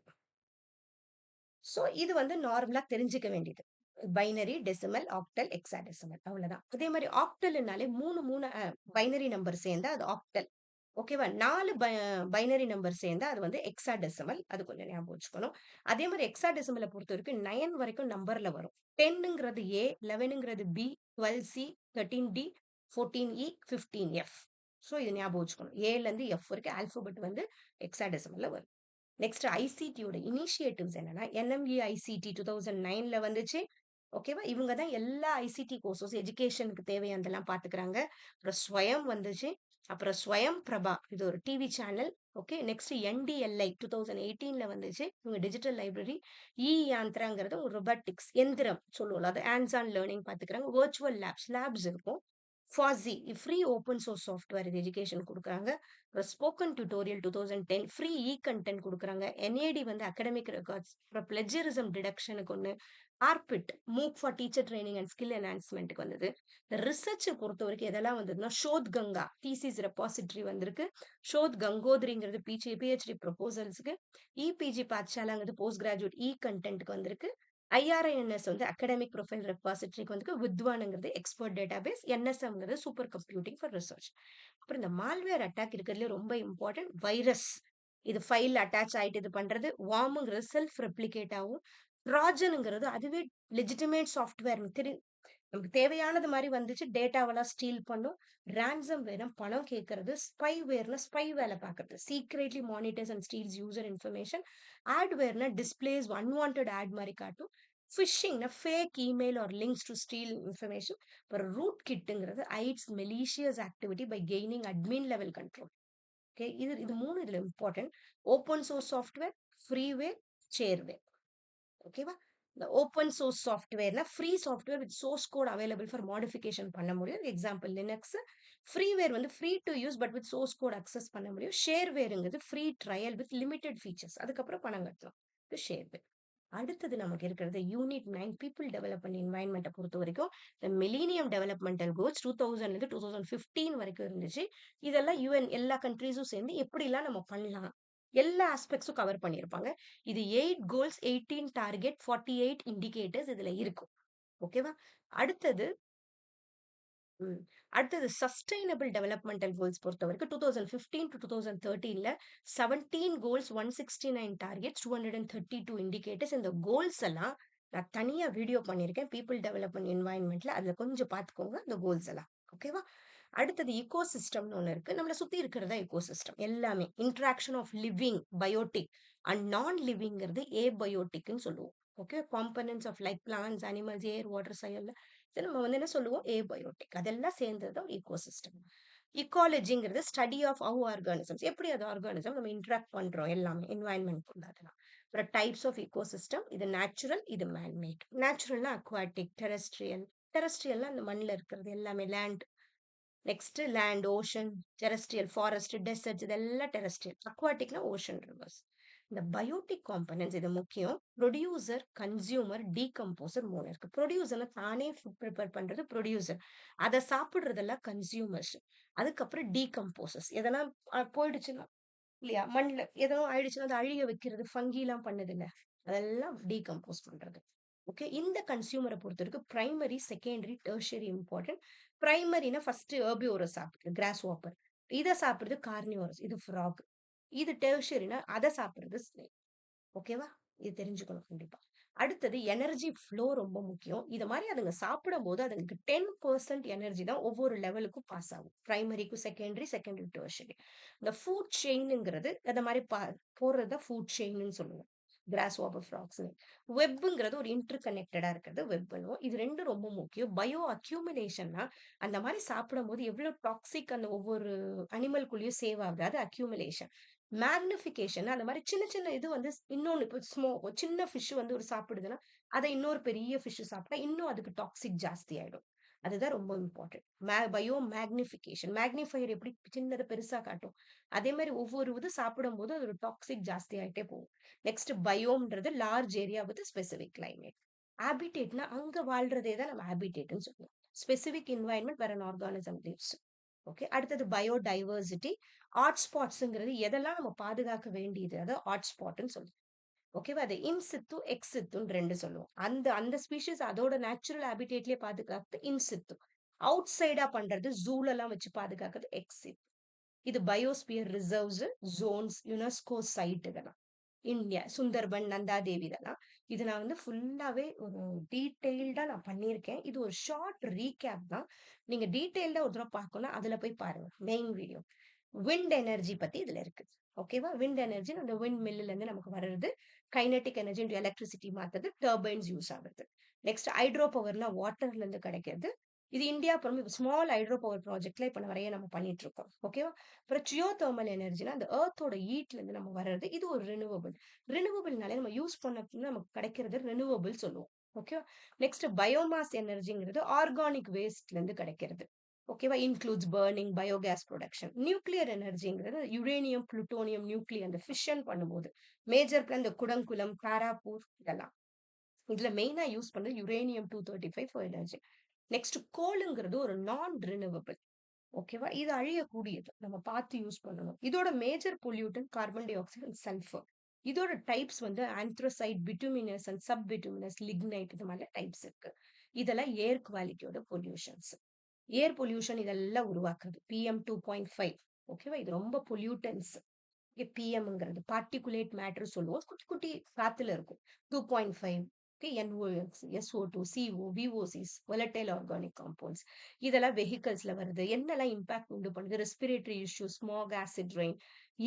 சோ இது வந்து நார்மலா தெரிஞ்சுக்க வேண்டியது. பைனரி, டெசிமல், ஆக்டல், ஹெக்ஸாடெசிமல் அவ்வளவுதான். அதே மாதிரி ஆக்டல்னாலே 3 பைனரி நம்பர் சேர்ந்தா அது ஆக்டல். ஓகேவா? 4 பைனரி நம்பர் சேர்ந்தா அது வந்து ஹெக்ஸாடெசிமல். அது கொஞ்சம் ஞாபகம் வச்சுக்கணும். அதே மாதிரி ஹெக்ஸாடெசிமல பொறுத்தவரைக்கும் 9 வரைக்கும் நம்பர்ல வரும். 10ங்கிறது ஏ, 11ங்கிறது பி, 12 சி, 13 டி, 14 இ, 15 எஃப். சோ இது ஞாபகம் வச்சுக்கணும். ஏல இருந்து எஃப் வரைக்கும் ஆல்பபெட் வந்து ஹெக்ஸாடெசிமல்ல வரும். நெக்ஸ்ட் ஐசிடியோட இனிஷியேட்டிவ்ஸ் என்னன்னா, என்எம்இ ஐசிடி 2009ல வந்துச்சு. ஓகேவா? இவங்க தான் எல்லா ஐசிடி கோர்சஸ் எஜுகேஷனுக்கு தேவையானதெல்லாம் பாத்துக்கிறாங்க. அப்புறம் ஸ்வயம் வந்துச்சு. அப்புறம் ஸ்வயம் பிரபா இது ஒரு TV channel. Okay. Next NDLI 2018ல வந்துச்சு. இவங்க டிஜிட்டல் லைப்ரரி. இ யாந்திராங்கிறது ஒரு ரொபாட்டிக்ஸ் எந்திரம் சொல்லுவோம்ல, அது ஹேண்ட்ஸ் ஆன் லேர்னிங் பாத்துக்கிறாங்க. வர்ச்சுவல் லேப்ஸ் இருக்கும். FOSSEE free open source software இது எஜுகேஷன் கொடுக்குறாங்க. அப்புறம் spoken tutorial 2010 free e content கொடுக்குறாங்க. என்ஏடி வந்து அகடமிக் ரெக்கார்ட்ஸ். அப்புறம் பிளெஜரிசம் டிடக்ஷனுக்கு ஒன்று. ARPIT MOOC for teacher training and skill என்ஹான்ஸ்மெண்ட்டுக்கு வந்தது. இந்த ரிசர்ச்சை பொறுத்த வரைக்கும் எதெல்லாம் வந்ததுன்னா, ஷோத் கங்கா தீசிஸ் ரெபாசிட்டரி வந்திருக்கு. ஷோத் கங்கோத்ரிங்கிறது பிஹெச்டி ப்ரொபோசல்ஸுக்கு. இபிஜி பாட்சாலாங்கிறது போஸ்ட் கிராஜுவேட் இ கண்டென்ட்க்கு வந்திருக்கு. ஐஆர்ஐஎன்எஸ் வந்து அகடமிக் ப்ரொஃபைல் ரெபாசிட்டரிக்கு வந்து வித்வானுங்கிறது எக்ஸ்பர்ட் டேட்டாபேஸ். என்எஸ்எம்ங்கிறது சூப்பர் கம்ப்யூட்டிங் ஃபார் ரிசர்ச். அப்புறம் இந்த மால்வேர் அட்டாக் இருக்கிறதுல ரொம்ப இம்பார்ட்டன்ட் வைரஸ். இது ஃபைல் அட்டாச் ஆயிட்டு இது பண்றது. வார்முங்கிறது செல்ஃப் ரெப்ளிகேட் ஆகும். ட்ராஜனுங்கிறது அதுவே லெஜிட்டிமேட் சாஃப்ட்வேர் நமக்கு தேவையானது மாதிரி வந்துச்சு, டேட்டாவெல்லாம் ஸ்டீல் பண்ணும். ரான்சம் வேர்னா பணம் கேட்கறது. ஸ்பை வேர்னா ஸ்பை வேலை பார்க்கறது. Secretly monitors and steals user information. Ad வேர்னா டிஸ்பிளேஸ் அன்வான்ட் ஆட் மாதிரி காட்டும். ஃபிஷிங்னா fake email or links to steal information. அப்புறம் ரூட் கிட்டுங்கிறது hides malicious activity by gaining admin level control. Okay. இது மூணு இதுல important. Open source software, freeware, shareware. ஓகேவா? இந்த ஓப்பன் சோர்ஸ் சாஃப்ட்வேர்னா free software with source code available for modification பண்ண முடியும். Example Linux. ஃப்ரீவேர் வந்து free to use but with source code access பண்ண முடியும். ஷேர்வேருங்கிறது free trial with limited features. அதுக்கப்புறம் பணம் கட்டலாம். இது ஷேர்வேர். அடுத்தது நமக்கு இருக்கிறது யூனிட் 9 பீப்புள் டெவலப்மெண்ட் என்வாயன்மெண்ட்டை பொறுத்த வரைக்கும் இந்த மிலீனியம் டெவலப்மெண்டல் கோல்ஸ் 2000 2015 வரைக்கும் இருந்துச்சு. இதெல்லாம் யுஎன் எல்லா கண்ட்ரீஸும் சேர்ந்து எப்படிலாம் நம்ம பண்ணலாம் எல்லா ஆஸ்பெக்ட்ஸும் கவர் பண்ணியிருப்பாங்க. இது 8 கோல்ஸ், 18 டார்கெட், 48 இண்டிகேட்டர்ஸ் இதுல இருக்கும். ஓகேவா? அடுத்தது ம். அடுத்தது சஸ்டைனபிள் டெவலப்மெண்டல் கோல்ஸ் பொறுத்த வரைக்கும் 2015 to 2013ல 17 கோல்ஸ், 169 டார்கெட்ஸ், 232 இண்டிகேட்டர்ஸ். இந்த கோல்ஸ் எல்லாம் நான் தனியா வீடியோ பண்ணியிருக்கேன். பீப்புள் டெவலப்மெண்ட் என்வாயன்மெண்ட்ல அதுல கொஞ்சம் பார்த்துக்கோங்க இந்த கோல்ஸ் எல்லாம். ஓகேவா? அடுத்தது ஈகோ சிஸ்டம்னு ஒண்ணு இருக்கு. நம்மள சுத்தி இருக்கிறதா ஈகோ சிஸ்டம் எல்லாமே. Interaction of living biotic and non லிவிங்கிறது ஏபயோட்டிக்னு சொல்லுவோம். Okay. Components of like plants, animals, air, water, soil இது நம்ம வந்து என்ன சொல்லுவோம், ஏபயோட்டிக். அதெல்லாம் சேர்ந்தது தான் ஈகோசிஸ்டம். இக்காலஜிங்கிறது ஸ்டடி ஆஃப் ஹவு ஆர்கானிசம்ஸ் எப்படி அது ஆர்கானிசம் நம்ம இன்டராக்ட் பண்றோம் எல்லாமே என்வாயன்மெண்ட் அதெல்லாம். அப்புறம் டைப்ஸ் ஆஃப் இக்கோசிஸ்டம். இது நேச்சுரல், இது மேன்மேட். நேச்சுரல்னா அக்வாட்டிக், டெரஸ்ட்ரியல். டெரஸ்ட்ரியல்னா அந்த மண்ணில் இருக்கிறது எல்லாமே land. Next land, ocean, terrestrial, forest, deserts இதெல்லாம் டெரஸ்ட்ரியல். அக்வாட்டிக்னா ஓஷன், ரிவர்ஸ். இந்த பயோட்டிக் காம்பனன்ட்ஸ் இது முக்கியம். ப்ரொடியூசர், கன்சியூமர், டீகம்போசர் மூணு இருக்கு. ப்ரொடியூசர்னா தானே ஃபுட் ப்ரிப்பேர் பண்றது ப்ரொடியூசர். அதை சாப்பிடுறதெல்லாம் கன்சியூமர்ஸ். அதுக்கப்புறம் டீகம்போசர்ஸ் எதனா போயிடுச்சுன்னா இல்லையா மண்ணில் ஏதோ ஆயிடுச்சுன்னா அதை அழிய வைக்கிறது, ஃபங்கிலாம் பண்ணுது இல்ல, அதெல்லாம் டீகம்போஸ் பண்றது. ஓகே. இந்த கன்சியூமரை பொறுத்த வரைக்கும் பிரைமரி, செகண்டரி, டெர்ஷரி இம்பார்ட்டன்ட். பிரைமரினா ஃபர்ஸ்ட் ஹெர்பிவோரஸ் சாப்பிடுது, கிராஸ் வாப்பர். இதை சாப்பிடுறது கார்னிவோரஸ், இது ஃப்ராக். இது டெர்ஷரினா அதை சாப்பிடுறது ஸ்னேக். ஓகேவா? இது தெரிஞ்சுக்கணும் கண்டிப்பா. அடுத்தது எனர்ஜி ஃப்ளோ ரொம்ப முக்கியம். இது மாதிரி அதுங்க சாப்பிடும் போது அதுங்களுக்கு 10% எனர்ஜி தான் ஒவ்வொரு லெவலுக்கும் பாஸ் ஆகும். பிரைமரிக்கும் செகண்டரி, செகண்டரி டெர்ஷரி. இந்த ஃபுட் செயின்ங்கிறது அந்த மாதிரி போடுறது தான் ஃபுட் செயின்னு சொல்லுவோம். Grasshopper, frogs. வெப்புங்கிறது ஒரு இன்டர் கனெக்டடா இருக்கிறது வெப். இது ரெண்டும் ரொம்ப முக்கியம். பயோ அக்யூமுலேஷன்னா அந்த மாதிரி சாப்பிடும் போது எவ்வளவு டாக்ஸிக் அந்த ஒவ்வொரு அனிமல்குள்ளேயும் சேவ் ஆகுது, அது அக்யூமுலேஷன். மேக்னிஃபிகேஷன் அந்த மாரி சின்ன சின்ன இது வந்து இன்னொன்னு இப்போ ஒரு சின்ன ஃபிஷ் வந்து ஒரு சாப்பிடுதுன்னா, அத இன்னொரு பெரிய ஃபிஷ் சாப்பிட்டா இன்னும் அதுக்கு டாக்ஸிக் ஜாஸ்தி ஆயிடும். அதுதான் ரொம்ப இம்பார்ட்டன்ட். Bio magnification. மேக்னிஃபையர் எப்படி சின்னத பெருசா காட்டும். அதே மாரி ஒவ்வொரு இது சாப்பிடும்போது அதோட டாக்ஸிக் ஜாஸ்தி ஆயிட்டே போகும். நெக்ஸ்ட் பயோம்ன்றது large area with specific climate. ஹேபிடேட்னா அங்க வாழ்றதே தான் நம்ம ஹேபிடேட்ன்னு சொல்லுவோம். Specific environment where an organism lives. Okay. அடுத்தது பயோடைவர்சிட்டி. ஹாட்ஸ்பாட்ஸ்ங்கிறது எதெல்லாம் நம்ம பாதுகாக்க வேண்டியது. அதான் ஹாட்ஸ்பாட்ன்னு சொல்லுவோம். ஓகேவா? அது இன் சித்து, எக்ஸ் சித்துன்னு 2 சொல்லுவோம். அந்த அந்த ஸ்பீஷீஸ் அதோட நேச்சுரல் ஹேபிடேட்லயே பாதுகாத்து இன் சித்து. அவுட் சைடா பண்றது ஜூலலாம் வச்சு பாதுகாக்கிறது எக்ஸ் சித்து. இது biosphere reserves, zones, UNESCO site இதெல்லாம். இந்தியா, சுந்தர்பன், நந்தாதேவி இதெல்லாம். இது நான் வந்து ஃபுல்லாவே ஒரு டீட்டெயில்டா நான் பண்ணியிருக்கேன். இது ஒரு ஷார்ட் ரீகேப் தான். நீங்க டீட்டெயில்டா ஒரு தடவ பார்க்கணும்னா, அதுல போய் பாருங்க. Main video. விண்ட் எனர்ஜி பத்தி இதுல இருக்கு. ஓகேவா? விண்ட் எனர்ஜி அந்த விண்ட் மில்லுல இருந்து நமக்கு வர்றது. கைனெடிக் எனர்ஜி இன்டு எலக்ட்ரிசிட்டி மாத்துறது. டர்பைன்ஸ் யூஸ் ஆகுது. நெக்ஸ்ட் ஹைட்ரோ பவர்னா வாட்டர்ல இருந்து கிடைக்கிறது. இது இந்தியா ஸ்மால் ஹைட்ரோ பவர் ப்ராஜெக்ட்ல இப்ப நிறைய நம்ம பண்ணிட்டு இருக்கோம். ஓகேவா? அப்புறம் ஜியோ தெர்மல் எனர்ஜினா அந்த எர்த்தோட ஹீட்ல இருந்து நம்ம வர்றது. இது ஒரு ரினியூவபிள். ரினியூவபிள்னாலே நம்ம யூஸ் பண்ண நமக்கு கிடைக்கிறது ரினியூவபிள் சொல்லுவோம். ஓகேவா? நெக்ஸ்ட் பயோமாஸ் எனர்ஜிங்கிறது ஆர்கானிக் வேஸ்ட்ல இருந்து கிடைக்கிறது. ஓகேவா? Includes burning, biogas production. Nuclear எனர்ஜிங்கிறது யுரேனியம், புளுட்டோனியம், நியூக்ளியர் அந்த ஃபிஷன் பண்ணும்போது மேஜர் பிளான் இந்த குடங்குளம், தாராப்பூர் இதெல்லாம். இதுல மெயினா யூஸ் பண்றது யுரேனியம் 235 ஃபார் எனர்ஜி. நெக்ஸ்ட் கோலுங்கிறது ஒரு நான் ரினியூவபிள். ஓகேவா? இது அழியக்கூடியது. நம்ம பார்த்து யூஸ் பண்ணணும். இதோட major pollutant carbon dioxide and sulphur. இதோட டைப்ஸ் வந்து anthracite, bituminous and sub bituminous, lignite இந்த மாதிரி டைப்ஸ் இருக்கு. இதெல்லாம் ஏர் குவாலிட்டியோட பொல்யூஷன்ஸ். ஏர் பொல்யூஷன் இதெல்லாம் உருவாக்குறது. பிஎம் 2.5. ஓகேவா? இது ரொம்ப பொல்யூட்டன்ஸ். பிஎம்ங்கிறது பார்ட்டிகுலேட் மேட்டர் சொல்லுவோம். குட்டி குட்டி காத்துல இருக்கும். 2.5. NOx, SO two, CO, VOCs, volatile organic compounds. இதெல்லாம் வெஹிக்கல்ஸ்ல வருது. என்னெல்லாம் இம்பாக்ட் உண்டு பண்ணுது? Respiratory issue, smog, acid rain.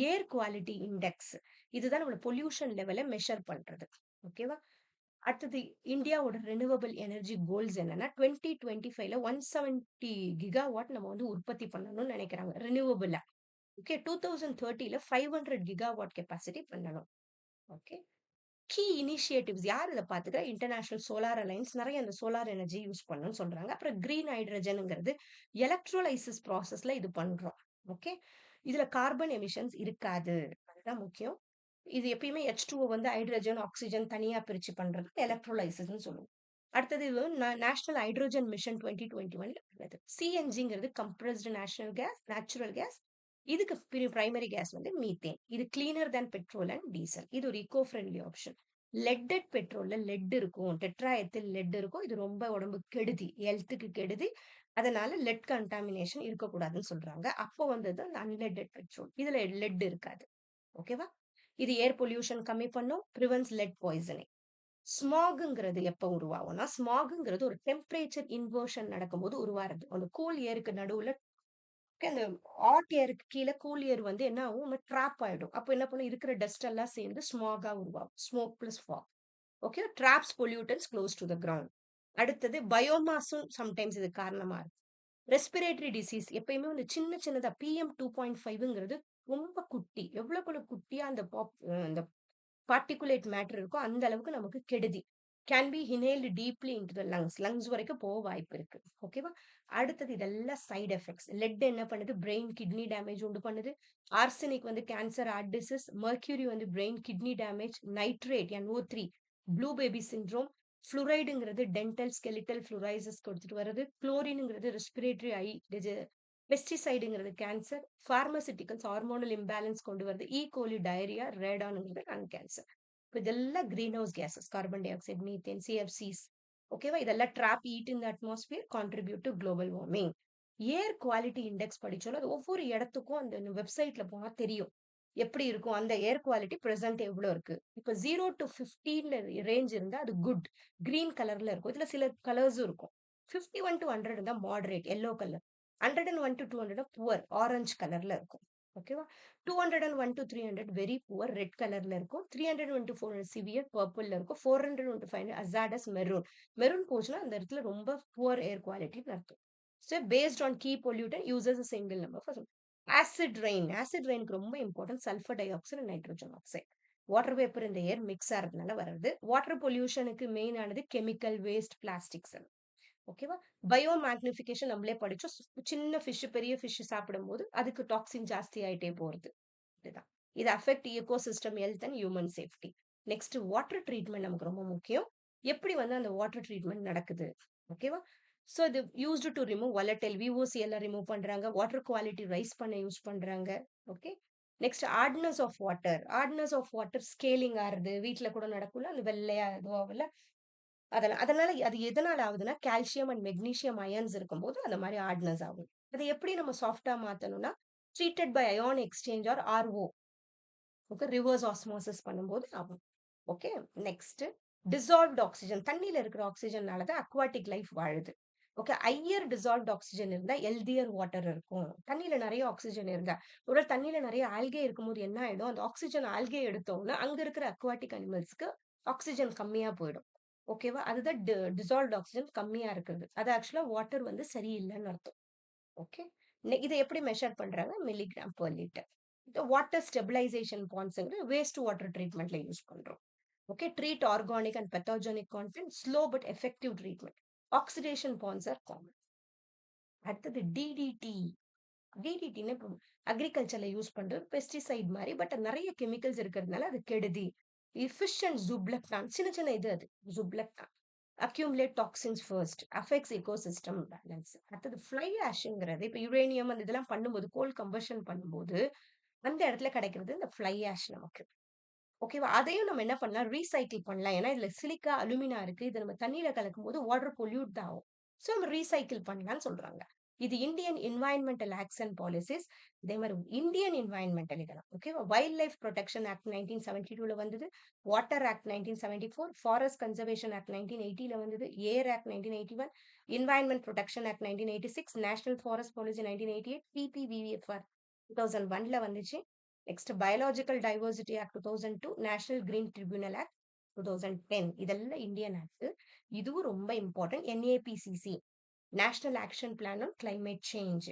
Air quality index. இதுதான் நம்மளோட பொல்யூஷன் லெவலை மெஷர் பண்றது. ஓகேவா? அடுத்தது இந்தியாவோட ரெனியூவபிள் எனர்ஜி கோல்ஸ் என்னன்னா 2025ல 170 கிகாவாட் நம்ம வந்து உற்பத்தி பண்ணணும்னு நினைக்கிறாங்க ரெனியூவபிளா. ஓகே. 2030ல 500 கிகாவாட் கெப்பாசிட்டி பண்ணணும். ஓகே. கீ இனிஷியேட்டிவ்ஸ் யார் இதை பார்த்துக்க இன்டர்நேஷனல் சோலார் அலைன்ஸ் நிறைய அந்த சோலார் எனர்ஜி யூஸ் பண்ணணும்னு சொல்றாங்க. அப்புறம் கிரீன் ஹைட்ரஜனுங்கிறது எலக்ட்ரோலைசிஸ் ப்ராசஸ்ல இது பண்றோம். ஓகே. இதுல கார்பன் எமிஷன்ஸ் இருக்காது. அதுதான் முக்கியம். இது எப்பயுமே H2O வந்து ஹைட்ரஜன், ஆக்ஸிஜன் தனியா பிரிச்சு பண்றது எலக்ட்ரோலைசிஸ்ன்னு சொல்லுவோம். அடுத்தது இது நேஷனல் ஹைட்ரோஜன் மிஷன் 2021ல உள்ளது. சிஎன்ஜிங்கிறது கம்ப்ரஸ்டு நேச்சுரல் கேஸ். இதுக்கு பிரைமரி கேஸ் வந்து மீத்தேன். இது cleaner than petrol and diesel. இது ஒரு இக்கோ ஃப்ரெண்ட்லி ஆப்ஷன். லெட்டட் பெட்ரோல்ல லெட் இருக்கும், டெட்ராயத்தில் லெட் இருக்கும். இது ரொம்ப உடம்புக்கு கெடுதி, ஹெல்த்துக்கு கெடுதி. அதனால லெட் கண்டாமினேஷன் இருக்கக்கூடாதுன்னு சொல்றாங்க. அப்போ வந்தது அந்த அன்லெட்டட் பெட்ரோல். இதுல லெட் இருக்காது. ஓகேவா? இது ஏர் பொல்யூஷன் கம்மி பண்ணும், பிரிவென்ட்ஸ் லெட் பாய்சனிங். ஸ்மாகுங்கிறது எப்ப உருவாகும்னா, ஸ்மாகுங்கிறது ஒரு டெம்பரேச்சர் இன்வர்ஷன் நடக்கும்போது உருவாறது. அந்த கூல் ஏருக்கு நடுவுல அந்த ஹாட் ஏருக்கு கீழ கூல் ஏர் வந்து என்ன ஆகும்? ட்ராப் ஆயிடும். அப்போ என்ன பண்ணும்? இருக்கிற டஸ்ட் எல்லாம் சேர்ந்து ஸ்மாகா உருவாகும். Smoke plus fog. Okay. Traps pollutants close to the ground. அடுத்தது பயோமாஸும் சம்டைம்ஸ் இது காரணமா இருக்கு. ரெஸ்பிரேட்டரி டிசீஸ் எப்பயுமே வந்து சின்ன சின்னதா பிஎம் 2.5ங்கிறது ரொம்ப குட்டி. எவ்வளவுக்குள்ள குட்டியா அந்த பார்ட்டிகுலேட் மேட்டர் இருக்கோ அந்த அளவுக்கு நமக்கு கெடுதி. Can be inhaled deeply into the lungs. Lungs வரைக்கும் போக வாய்ப்பு இருக்கு. ஓகேவா? அடுத்தது இதெல்லாம் சைடு எஃபெக்ட்ஸ். லெட் என்ன பண்ணுது? பிரெயின் கிட்னி டேமேஜ் உண்டு பண்ணுது. ஆர்சனிக் வந்து கேன்சர், ஹார்ட் டிசீஸ். மெர்க்யூரி வந்து brain kidney damage. Nitrate NO3 blue baby syndrome. ஃப்ளூரைடுங்கிறது டென்டல் ஸ்கெலிட்டல் ஃப்ளூரைசிஸ் கொடுத்துட்டு வருது. குளோரினுங்கிறது ரெஸ்பிரேட்டரி பெஸ்டிசைடுங்கிறது கேன்சர். பார்மசிட்டிகல்ஸ் ஹார்மோனல் இம்பேலன்ஸ் கொண்டு வருது. கோலி டயரியா, ரேடானுங்கிறது லங் கேன்சர். இப்போ இதெல்லாம் greenhouse gases. Carbon dioxide, methane, CFCs. ஓகேவா? இதெல்லாம் trap heat in the atmosphere, contribute to global warming. Air quality index படிச்சோம்னா அது ஒவ்வொரு இடத்துக்கும் அந்த வெப்சைட்ல போனா தெரியும். எப்படி இருக்கும்? அந்த ஏர் குவாலிட்டி பிரசன்ட் எவ்வளவு இருக்கு? இப்ப 0 to 15ல ரேஞ்ச் இருந்தா அது குட். கிரீன் கலர்ல இருக்கும். இதுல சில கலர்ஸும் இருக்கும். 51 to 100 இருந்தா moderate, yellow colour. 101 to 200 poor, orange கலர்ல இருக்கும். ஓகேவா? 201 to 300 வெரி புவர், ரெட் கலர்ல இருக்கும். 301 to 400 சிவியர், பர்பிள்ல இருக்கும். 401 to 500 அசாடஸ், மெரூன். மெரூன் போச்சுன்னா அந்த இடத்துல ரொம்ப புவர் ஏர் குவாலிட்டின்னு அர்த்தம். So based on key pollutant uses a single number for acid ரெயினுக்கு ரொம்ப important sulphur dioxide and nitrogen oxide. Water vapour இந்த ஏர் மிக்ஸ் ஆகிறதுனால வர்றது. வாட்டர் பொல்யூஷனுக்கு மெயின் ஆனது கெமிக்கல் வேஸ்ட், பிளாஸ்டிக்ஸ். ஓகேவா? பயோ மேக்னிஃபிகேஷன் நம்மளே படிச்சோம். சின்ன ஃபிஷ் பெரிய ஃபிஷ் சாப்பிடும்போது அதுக்கு டாக்ஸின் ஜாஸ்தி ஆயிட்டே போறது. இதுதான். இது affect ecosystem health and human safety. Next water treatment நமக்கு ரொம்ப முக்கியம். எப்படி வந்து அந்த வாட்டர் ட்ரீட்மெண்ட் நடக்குது? ஓகேவா? ஸோ இது used to remove volatile VOC எல்லாம் ரிமூவ் பண்றாங்க. வாட்டர் குவாலிட்டி ரைஸ் பண்ண யூஸ் பண்றாங்க. Okay. Next hardness of water. Hardness of water scaling ஆறுது. வீட்ல கூட நடக்கும்ல. அந்த வெள்ளையா இதுவாகல. அதெல்லாம் அதனால அது எதனால ஆகுதுன்னா, கால்சியம் அண்ட் மெக்னீசியம் அயன்ஸ் இருக்கும்போது அந்த மாரி ஹார்ட்னஸ் ஆகும். அத எப்படி நம்ம சாஃப்ட்டா மாத்தணும்னா, treated by ion exchange or RO. Okay. Reverse osmosis பண்ணும்போது ஆகும். ஓகே. Next dissolved oxygen. தண்ணீல இருக்கிற ஆக்ஸிஜன்னால தான் அக்வாட்டிக் லைஃப் வாழுது. ஓகே. ஹையர் டிசால்வ்ட் ஆக்ஸிஜன் இருந்தா ஹெல்தியர் வாட்டர் இருக்கும். தண்ணீல நெறைய ஆக்ஸிஜன் இருந்தா. ஒருவேள தண்ணீல நெறைய ஆல்கே இருக்கும்போது என்ன ஆயிடும், அந்த ஆக்ஸிஜன் ஆல்கே எடுத்தோம்னா, அங்க இருக்கிற அக்வாட்டிக் அனிமல்ஸ்க்கு ஆக்ஸிஜன் கம்மியா போயிடும். ஓகேவா? அதுதான் டிசால்வ்ட் ஆக்ஸிஜன் கம்மியா இருக்குது. அது ஆக்சுவலா வாட்டர் வந்து சரியில்லன்னு அர்த்தம். ஓகே. இத எப்படி மெஷர் பண்றாங்க? Milligram per litre. இந்த வாட்டர் ஸ்டெபிலைசேஷன் பாண்ட்ஸ்ங்கிற வேஸ்ட் வாட்டர் ட்ரீட்மெண்ட்ல யூஸ் பண்றோம். Okay. Treat organic and pathogenic content, slow but effective treatment. Oxidation ponds are common. அடுத்தது DDT. DDTன்னு இப்போ அக்ரிகல்ச்சர்ல யூஸ் பண்றது பெஸ்டிசைட் மாரி. பட் நெறைய கெமிக்கல்ஸ் இருக்கிறதுனால அது கெடுதி. ஃபிஷ் அண்ட் ஜூப்ளக்டான் சின்ன சின்ன இது அது. Zooplankton accumulate toxins first, affects ecosystem balance. அடுத்தது ஃப்ளை ஆஷ்ங்கிறது இப்ப யுரேனியம் அந்த இதெல்லாம் பண்ணும்போது, கோல் கம்பஷன் பண்ணும்போது, அந்த இடத்துல கிடைக்கிறது இந்த ஃப்ளை ஆஷ் நமக்கு. ஓகேவா? அதையும் நம்ம என்ன பண்ணலாம்? ரீசைக்கிள் பண்ணலாம். ஏன்னா இதுல சிலிக்கா, அலுமினா இருக்கு. இத நம்ம தண்ணீல கலக்கும்போது வாட்டர் பொல்யூட் தான் ஆகும். சோ நம்ம ரீசைக்கிள் பண்ணலாம்னு சொல்றாங்க. இது Indian environmental acts and policies. இதே மாரி இந்தியன் என்வைரன்மெண்டல் இதெல்லாம். ஓகேவா? வைல்ட் லைஃப் புரொடெக்ஷன் ஆக்ட் 1972ல வந்தது. Water act 1974, forest conservation act 1980ல வந்தது. Air act 1981, environment protection act 1986, national forest policy 1988, PPVFR 2001ல வந்துச்சு. Next biological diversity act 2002, national green tribunal act 2010. இதெல்லாம் இந்தியன் ஆக்ட். இதுவும் ரொம்ப important. NAPCC, national action plan on climate change.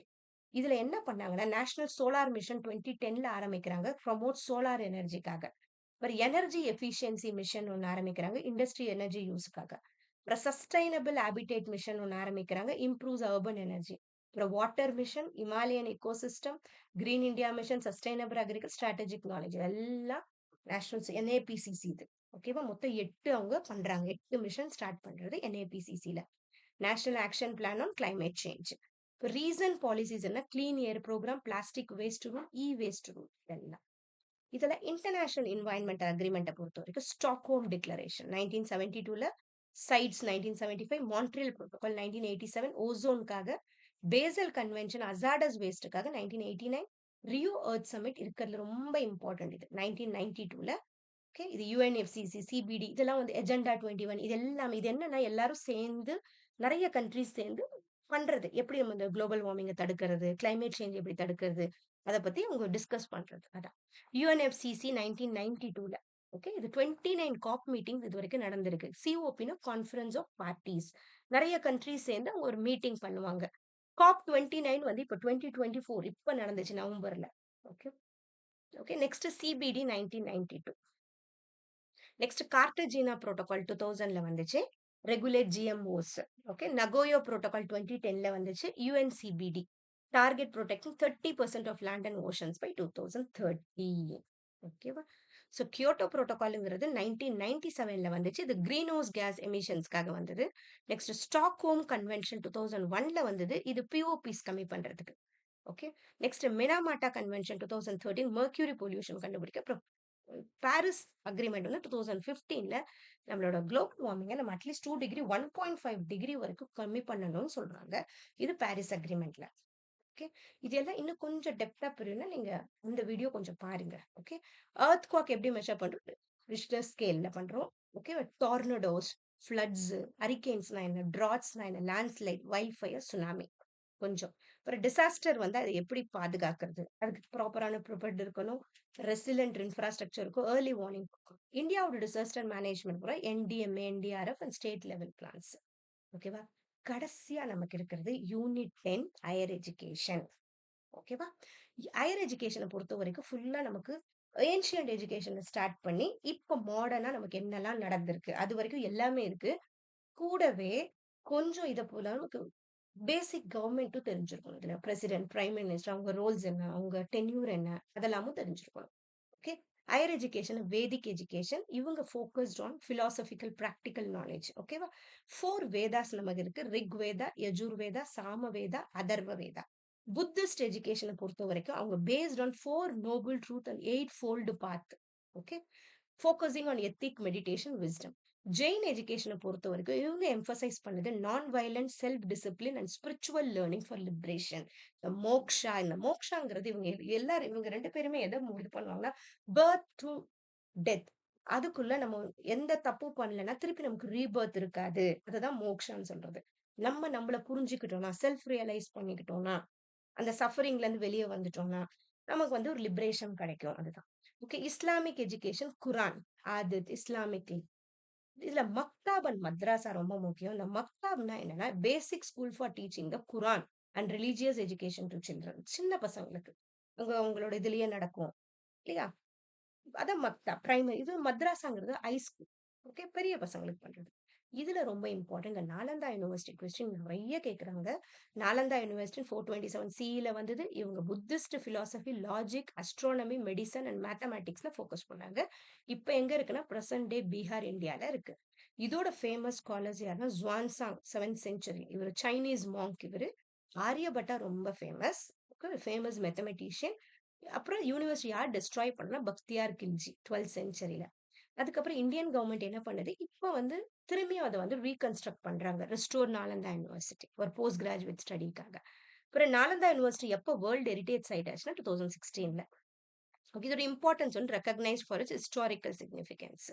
இதுல என்ன பண்ணாங்கன்னா, நேஷனல் சோலார் மிஷன் 2010ல ஆரம்பிக்கிறாங்க. ப்ரமோட் சோலார் எனர்ஜிக்காக. ஒரு எனர்ஜி எஃபிஷியன்சி மிஷன் ஒண்ணு ஆரம்பிக்கிறாங்க. இண்டஸ்ட்ரி எனர்ஜி யூஸ்க்காக. அப்புறம் சஸ்டைனபிள் ஹேபிடேட் மிஷன் ஒண்ணு ஆரம்பிக்கிறாங்க. Improves urban energy. அப்புறம் water mission, Himalayan ecosystem, green India mission, sustainable agriculture, strategic knowledge எல்லாம் நேஷனல் NAPCC இது. ஓகேவா? மொத்தம் 8 அவங்க பண்றாங்க. 8 மிஷன் ஸ்டார்ட் பண்றது NAPCCல. National action plan on climate change. Recent policies என்ன? Clean air program, plastic waste rule, waste rule இதெல்லாம். இதுல இன்டர்நேஷனல் என்வைரன்மெண்டல் அக்ரிமெண்ட்டை பொறுத்த வரைக்கும் ஸ்டாக்ஹோம் டிக்ளரேஷன் 1972ல, சைட்ஸ் 1975, மான்ட்ரியல் புரோட்டோகால் 1987, ஓசோனுக்காக, பேசல் கன்வென்ஷன் அசாடஸ் வேஸ்ட்டுக்காக 1989, ரியோ எர்த் சமிட் இருக்கிறதுல ரொம்ப இம்பார்ட்டன்ட் இது 1992ல. ஓகே. இது UNFCCC, CBD இதெல்லாம் வந்து எஜெண்டா 21 இது எல்லாமே இது என்னன்னா எல்லாரும் சேர்ந்து நிறைய கண்ட்ரிஸ் சேர்ந்து பண்றது. எப்படி நம்ம இந்த குளோபல் வார்மிங்கை தடுக்கிறது, கிளைமேட் சேஞ்ச் எப்படி தடுக்கிறது, அதை பத்தி அவங்க டிஸ்கஸ் பண்றது. அதான் UNFCC 1992ல. ஓகே. இது 29 காப் மீட்டிங் இது வரைக்கும் நடந்திருக்கு. COPனா கான்ஃபரன்ஸ் ஆஃப் பார்ட்டிஸ். நிறைய கண்ட்ரிஸ் சேர்ந்து அவங்க ஒரு மீட்டிங் பண்ணுவாங்க. காப் 29 வந்து இப்ப 2024 இப்ப நடந்துச்சு நவம்பர்ல. Okay. Okay. Next CBD 1992. Next Cartagena protocol 2000ல வந்துச்சு. Regulate GMOs. Okay. Nagoya protocol 2010ல வந்துச்சு. UNCBD target protecting 30% of land and oceans by 2030. ஓகேவா? ஸோ கியோட்டோ புரோட்டோகால்ங்கிறது 1997ல வந்துச்சு. இது கிரீன் ஹவுஸ் கேஸ் எமிஷன்ஸ்க்காக வந்தது. நெக்ஸ்ட் ஸ்டாக்ஹோம் கன்வென்ஷன் 2001ல வந்தது. இது பிஓபிஸ் கம்மி பண்றதுக்கு. Okay. Next Minamata convention 2013 mercury pollution கண்டுபிடிக்க. அப்புறம் பாரிஸ் அக்ரிமெண்ட் வந்து 2015ல நம்மளோட குளோபல் வார்மிங்கை நம்ம அட்லீஸ்ட் 2 டிகிரி 1.5 டிகிரி வரைக்கும் கம்மி பண்ணணும்னு சொல்றாங்க. இது பாரிஸ் அக்ரிமெண்ட்ல. ஓகே. இது எல்லாம் இன்னும் கொஞ்சம் டெப்தா புரியணும்னா நீங்க இந்த வீடியோ கொஞ்சம் பாருங்க. ஓகே. எர்த் குவாக் எப்படி மெஷர் பண்றோம்? ரிக்டர் ஸ்கேல்ல பண்றோம். ஓகே. டார்னடோஸ், ஃப்ளட்ஸ், ஹரிகேன்ஸ்னா என்ன, டிராட்ஸ்னா என்ன, லேண்ட்ஸ்லைட், வைல்ட் ஃபயர், சுனாமி கொஞ்சம். அப்புறம் டிசாஸ்டர் வந்து அதை எப்படி பாதுகாக்கிறது, அதுக்கு ப்ராப்பரான ப்ரிப்பேர்ட் இருக்கணும். ரெசிலென்ட் இன்ஃப்ராஸ்ட்ரக்சர் இருக்கும். ஏர்லி வார்னிங் இருக்கும். இந்தியாவோட டிசாஸ்டர் மேனேஜ்மெண்ட் கூட NDMA, NDRF and state level plans. ஓகேவா? கடைசியா நமக்கு இருக்கிறது யூனிட் 10 ஹையர் எஜுகேஷன். ஓகேவா? ஹையர் எஜுகேஷன பொறுத்தவரைக்கும் ஃபுல்லா நமக்கு ஏன்ஷியன்ட் எஜுகேஷன்ல ஸ்டார்ட் பண்ணி, இப்ப மாடர்னா நமக்கு என்னலாம் நடந்திருக்கு. அதுவரைக்கும் எல்லாமே இருக்கு. கூடவே கொஞ்சம் இத போல நமக்கு பேசிக் கவர்ன்மெண்ட்டும் தெரிஞ்சிருக்கணும். இதுல பிரசிடென்ட், பிரைம் மினிஸ்டர் அவங்க ரோல்ஸ் என்ன? அவங்க டென்யூர் என்ன? அதெல்லாமும் தெரிஞ்சிருக்கணும். Okay. Higher education, Vedic education. இவங்க focused on philosophical, practical knowledge. ஓகேவா? 4 வேதாஸ் நமக்கு இருக்கு. ரிக் வேதா, யஜுர் வேதா, சாம வேதா, அதர்வ வேதா. புத்திஸ்ட் எஜுகேஷன பொறுத்தவரைக்கும் அவங்க based on 4 noble truth and 8 fold path. Okay. Focusing on ethic, meditation, wisdom. Jain எஜுகேஷன பொறுத்தவரைக்கும் இவங்க எம்பசைஸ் பண்ணது non violent, self discipline and spiritual learning for liberation. இந்த மோக்ஷாங்கிறது இவங்க எல்லாரும் இவங்க 2 பேருமே எத இது பண்ணுவாங்கன்னா, பர்த் டு டெத். அதுக்குள்ள நம்ம எந்த தப்பும் பண்ணலன்னா, திருப்பி நமக்கு ரீபர்த் இருக்காது. அததான் மோக்ஷான்னு சொல்றது. நம்ம நம்மள புரிஞ்சுக்கிட்டோம்னா, செல்ஃப் ரியலைஸ் பண்ணிக்கிட்டோம்னா, அந்த சஃபரிங்ல இருந்து வெளிய வந்துட்டோம்னா, நமக்கு ஒரு லிபரேஷன் கிடைக்கும். அதுதான். ஓகே. இஸ்லாமிக் எஜுகேஷன் குரான். அது இஸ்லாமிக். இதுல மக்தாப் அண்ட் மத்ராசா ரொம்ப முக்கியம். இந்த மக்தாப்னா என்னன்னா, basic school for teaching the Quran and religious education to children. சின்ன பசங்களுக்கு. உங்களோட இதுலயே நடக்கும். இல்லையா? அதான் மக்தா பிரைமரி. இது மத்ராஸாங்கிறது ஹைஸ்கூல். ஓகே. பெரிய பசங்களுக்கு பண்றது. இதுல ரொம்ப இம்பார்ட்டன்ட் இந்த நாலந்தா யுனிவர்சிட்டி கொஸ்டின் நெறைய கேட்கறாங்க. நாலந்தா யுனிவர்சிட்டி 427 சிஇல வந்தது. இவங்க Buddhist philosophy, logic, astronomy, medicine and மேத்தமேட்டிக்ஸ்ல ஃபோக்கஸ் பண்ணாங்க. இப்ப எங்க இருக்குன்னா, பிரசன்ட் டே பீகார், இந்தியால இருக்கு. இதோட ஃபேமஸ் ஸ்காலர்ஸ் யாருன்னா, ஜுவான்சாங் 7th செஞ்சுரி. இவரு சைனீஸ் மாங்க் இவரு. ஆரியபட்டா ரொம்ப ஃபேமஸ். Famous mathematician. அப்புறம் யூனிவர்சிட்டி யார் டெஸ்ட்ராய் பண்ணா, பக்தியார் கில்ஜி 12th செஞ்சுரியில. அதுக்கப்புறம் இந்தியன் கவர்மெண்ட் என்ன பண்ணுது, இப்ப திரும்பியும் அத ரீகன்ஸ்ட்ரக்ட் பண்றாங்க. ரெஸ்டோர் நாலந்தா யூனிவர்சிட்டி ஒரு போஸ்ட் கிராஜுவேட் ஸ்டடிக்காக. அப்புறம் நாலந்தா யூனிவர்சிட்டி எப்போ வேர்ல்ட் ஹெரிடேஜ் சைட் ஆச்சுன்னா 2016ல. ஓகே. இதோட importance recognised for it's historical significance.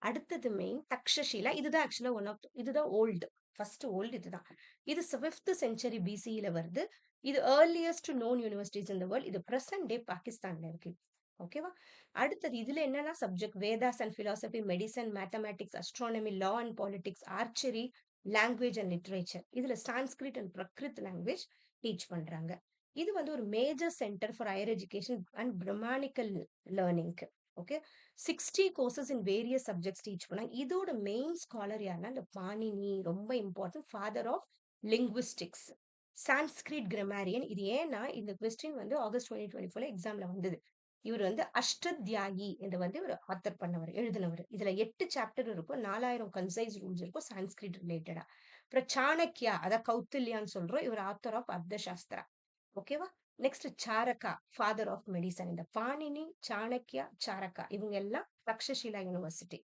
அடுத்தது மெயின் தக்ஷஷிலா. இதுதான் ஆக்சுவலா இதுதான் ஓல்டு. ஃபர்ஸ்ட் ஓல்டு இதுதான். இது 5th செஞ்சுரி பிசிஇல வருது. இது earliest known universities in the world. இது பிரசன்ட் டே பாகிஸ்தான்ல இருக்கு. ஓகேவா? அடுத்தது இதுல என்னன்னா subject Vedas and philosophy, medicine, mathematics, astronomy, law and politics, archery, language and literature. இதுல Sanskrit and Prakrit language teach பண்றாங்க. இது ஒரு major centre for higher education and Brahmanical லேர்னிங்க்கு. Okay. 60 courses in various subjects teach பண்ணாங்க. இதோட மெயின் ஸ்காலர் யாருன்னா, இந்த பாணினி ரொம்ப important father of linguistics. Sanskrit கிராமரியன். இது ஏன்னா இந்த கொஸ்டின் ஆகஸ்ட் 2024 எக்ஸாம்ல வந்தது. இவர் அஷ்டத்யாயி இந்த ஒரு ஆத்தர் பண்ணவர், எழுதினவர். இதுல 8 சாப்டர் இருக்கும். 4000 கன்சைஸ் ரூல்ஸ் இருக்கும் சான்ஸ்கிரிட் ரிலேட்டடா. அப்புறம் சாணக்யா, அத கௌத்தில்யான்னு சொல்றோம். இவர் ஆத்தர் ஆஃப் அர்த்தசாஸ்திரா. ஓகேவா? Next Charaka, father of medicine. இந்த பாணினி, சாணக்யா, சாரகா இவங்க எல்லாம் Takshashila university.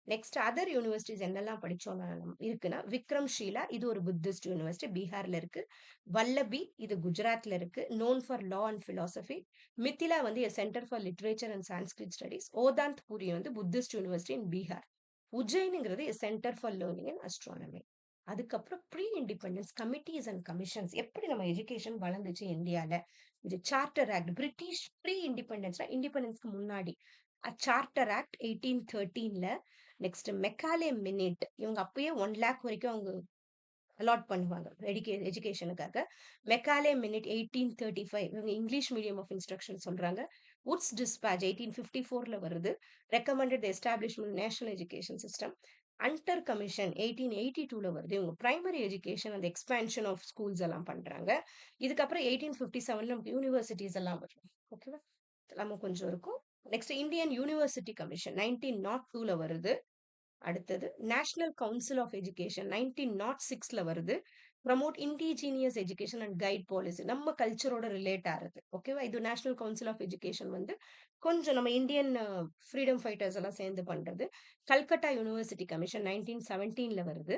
Next other universities என்னெல்லாம் படிச்சோம்னா இருக்குன்னா, விக்ரம்ஷீலா இது ஒரு புத்திஸ்ட் யூனிவர்சிட்டி பீகார்ல இருக்கு. வல்லபி இது குஜராத்ல இருக்கு. Known for law and philosophy. Mithila centre for literature and Sanskrit studies. Odantapuri Buddhist university in Bihar. உஜ்ஜைனுங்கிறது centre for learning and astronomy. அதுக்கப்புறம் pre independence committees and commissions. எப்படி நம்ம எஜுகேஷன் வளர்ந்துச்சு இந்தியால. இது சார்ட்டர் ஆக்ட். பிரிட்டிஷ் ப்ரீ இண்டிபெண்டன்ஸ்னா இண்டிபெண்டன்ஸ்க்கு முன்னாடி. சார்ட்டர் ஆக்ட் 1813ல. Next Macaulay minute. இவங்க அப்பயே 1 லேக் வரைக்கும் அவங்க அலாட் பண்ணுவாங்க எஜுகேஷனுக்காக. Macaulay minute 1835. இவங்க இங்கிலீஷ் மீடியம் ஆஃப் இன்ஸ்ட்ரக்ஷன் சொல்றாங்க. வுட்ஸ் டிஸ்பேட்ச் 1854ல வருது. Recommended establishment national education system. Hunter commission 1882ல வருது. இவங்க பிரைமரி எஜுகேஷன் அந்த எக்ஸ்பான்ஷன் ஆஃப் ஸ்கூல்ஸ் எல்லாம் பண்றாங்க. இதுக்கப்புறம் 1857ல நமக்கு யூனிவர்சிட்டிஸ் எல்லாம் வரும். ஓகேவா? எல்லாமே கொஞ்சம் இருக்கும். நெக்ஸ்ட் இந்தியன் யூனிவர்சிட்டி கமிஷன் 1902ல வருது. அடுத்தது நேஷனல் கவுன்சில் ஆஃப் எஜுகேஷன் 1906ல வருது. Promote indigenous education and guide policy. நம்ம கல்ச்சரோட ரிலேட் ஆகுது. ஓகேவா? இது நேஷனல் கவுன்சில் ஆஃப் எஜுகேஷன் கொஞ்சம் நம்ம இந்தியன் ஃப்ரீடம் ஃபைட்டர்ஸ் எல்லாம் சேர்ந்து பண்றது. கல்கட்டா யூனிவர்சிட்டி கமிஷன் 1917ல வருது.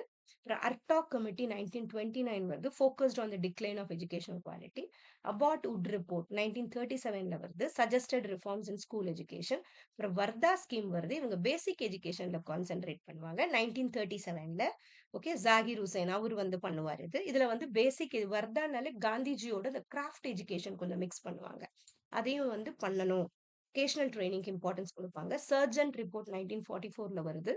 அர்டாக் கமிட்டி 1929 வருது. Focused on the decline of education quality. Abbott Wood report 1937ல வருது. Suggested reforms in school education. அப்புறம் வர்தா ஸ்கீம் வருது. இவங்க பேசிக் எஜுகேஷன்ல கான்சென்ட்ரேட் பண்ணுவாங்க 1937ல. ஓகே. ஜாகிர் ஹுசைன் அவர் பண்ணுவார். இதுல பேசிக் வர்தானாலே காந்திஜியோட இந்த கிராஃப்ட் எஜுகேஷன் கொஞ்சம் மிக்ஸ் பண்ணுவாங்க. அதையும் பண்ணணும். ஒகேஷனல் ட்ரைனிங்க்கு இம்பார்ட்டன்ஸ் கொடுப்பாங்க. சர்ஜன்ட் ரிப்போர்ட் 1944ல வருது.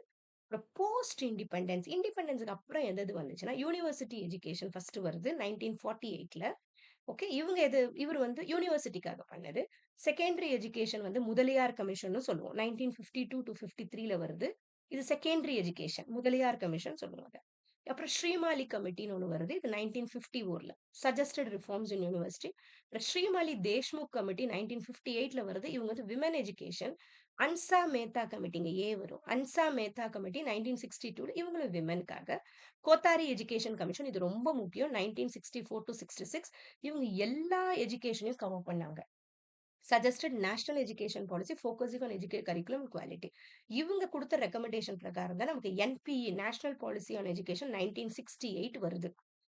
அப்புறம் போஸ்ட் இண்டிபெண்டன்ஸ். இண்டிபெண்டன்ஸ்க்கு அப்புறம் எது வந்துச்சுன்னா, யூனிவர்சிட்டி எஜுகேஷன் ஃபர்ஸ்ட் வருது 1948ல. ஓகே. இவரு வந்து யூனிவர்சிட்டிக்காக பண்ணது. செகண்டரி எஜுகேஷன் வந்து முதலியார் கமிஷன்னு சொல்லுவோம். 1952 டூ 53ல வருது. இது செகண்டரி எஜுகேஷன். முதலியார் கமிஷன் சொல்லுவாங்க. அப்புறம் ஸ்ரீமாலி கமிட்டின்னு ஒண்ணு வருது. இது 1954ல. Suggested reforms in university. அப்புறம் ஸ்ரீமாலி தேஷ்முக் கமிட்டி 1958ல வருது. இவங்க வந்து women education. Hansa Mehta committee இங்க ஏ வரும். அன்சா மேத்தா கமிட்டி 1962ல இவங்களும் விமென்க்காக. கோத்தாரி எஜுகேஷன் கமிஷன் இது ரொம்ப முக்கியம். 1964 டூ 66 இவங்க எல்லா எஜுகேஷனையும் கவர் பண்ணாங்க. Suggested national education policy focusing on curriculum quality. இவங்க குடுத்த ரெக்கமெண்டேஷன் பிரகாரம் தான் நமக்கு NPE national policy on education 1968 வருது.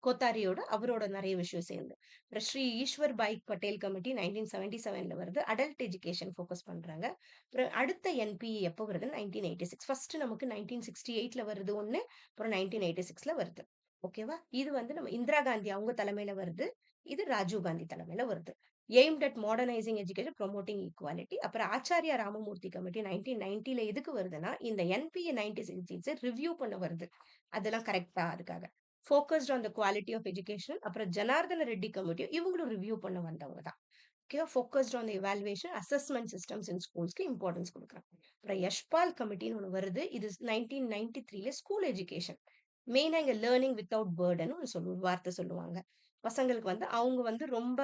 கோத்தாரியோட அவரோட நெறைய விஷயம் சேர்ந்து. அப்புறம் ஸ்ரீ ஈஸ்வர் பாய் பட்டேல் கமிட்டி 1977ல வருது. அடல்ட் எஜுகேஷன் ஃபோக்கஸ் பண்றாங்க. அப்புறம் அடுத்த என்பிஇ எப்போ வருதுன்னு 1986. ஃபர்ஸ்ட் நமக்கு 1968ல வருது ஒண்ணு. அப்புறம் 1986ல வருது. ஓகேவா? இது வந்து நம்ம இந்திரா காந்தி அவங்க தலைமையில வருது. இது ராஜீவ் காந்தி தலைமையில வருது. Aimed at modernising education, promoting equality. அப்புறம் ஆச்சார்யா ராமமூர்த்தி கமிட்டி 1990ல எதுக்கு வருதுன்னா, இந்த என்பிஏ 96 ரிவ்யூ பண்ண வருது. அதெல்லாம் கரெக்ட்டா அதுக்காக. Focused on the quality of education. அப்புறம் ஜனார்தன ரெட்டி கமிட்டி இவங்களும் ரிவ்யூ பண்ண வந்தவங்க தான். ஓகேவா? Focused on the evaluation, assessment systems in ஸ்கூல்ஸ்க்கு இம்பார்ட்டன்ஸ் குடுக்குறாங்க. அப்புறம் யஷ்பால் கமிட்டின்னு ஒண்ணு வருது. இது 1993ல ஸ்கூல் எஜுகேஷன். மெயினா இங்க லேர்னிங் வித்தவுட் பர்டன் ஒரு வார்த்தை சொல்லுவாங்க. பசங்களுக்கு வந்து அவங்க வந்து ரொம்ப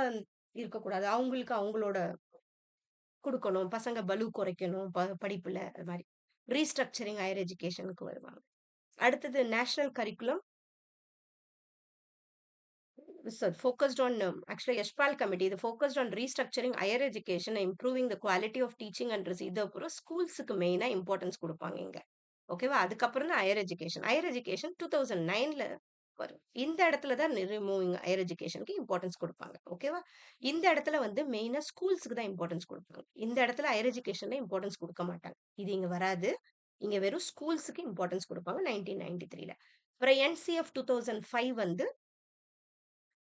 இருக்கக்கூடாது. அவங்களுக்கு அவங்களோட குடுக்கணும். பசங்க பளு குறைக்கணும் படிப்புல அது மாரி. ரீஸ்ட்ரக்சரிங் ஹையர் எஜுகேஷனுக்கு வருவாங்க. அடுத்தது national curriculum focused on actually Yashpal committee. இது focused on restructuring higher education and improving the quality of teaching and இது அப்புறம் ஸ்கூல்ஸுக்கு மெயினா இம்பார்ட்டன்ஸ் குடுப்பாங்க இங்க. ஓகேவா? அதுக்கப்புறம் தான் ஹையர் எஜுகேஷன். ஹையர் எஜுகேஷன் 2009ல வரும். இந்த இடத்துல தான் ரிமூவிங் ஹையர் எஜுகேஷனுக்கு இம்பார்ட்டன்ஸ் குடுப்பாங்க. ஓகேவா? இந்த இடத்துல வந்து மெயினா ஸ்கூல்ஸ்க்கு தான் இம்பார்ட்டன்ஸ் குடுப்பாங்க. இந்த இடத்துல ஹையர் எஜுகேஷன்ல இம்பார்ட்டன்ஸ் குடுக்க மாட்டாங்க. இது இங்க வராது. இங்க வெறும் ஸ்கூல்ஸ்க்கு இம்பார்ட்டன்ஸ் குடுப்பாங்க 1993ல. அப்புறம் என்சிஎஃப் 2005 வந்து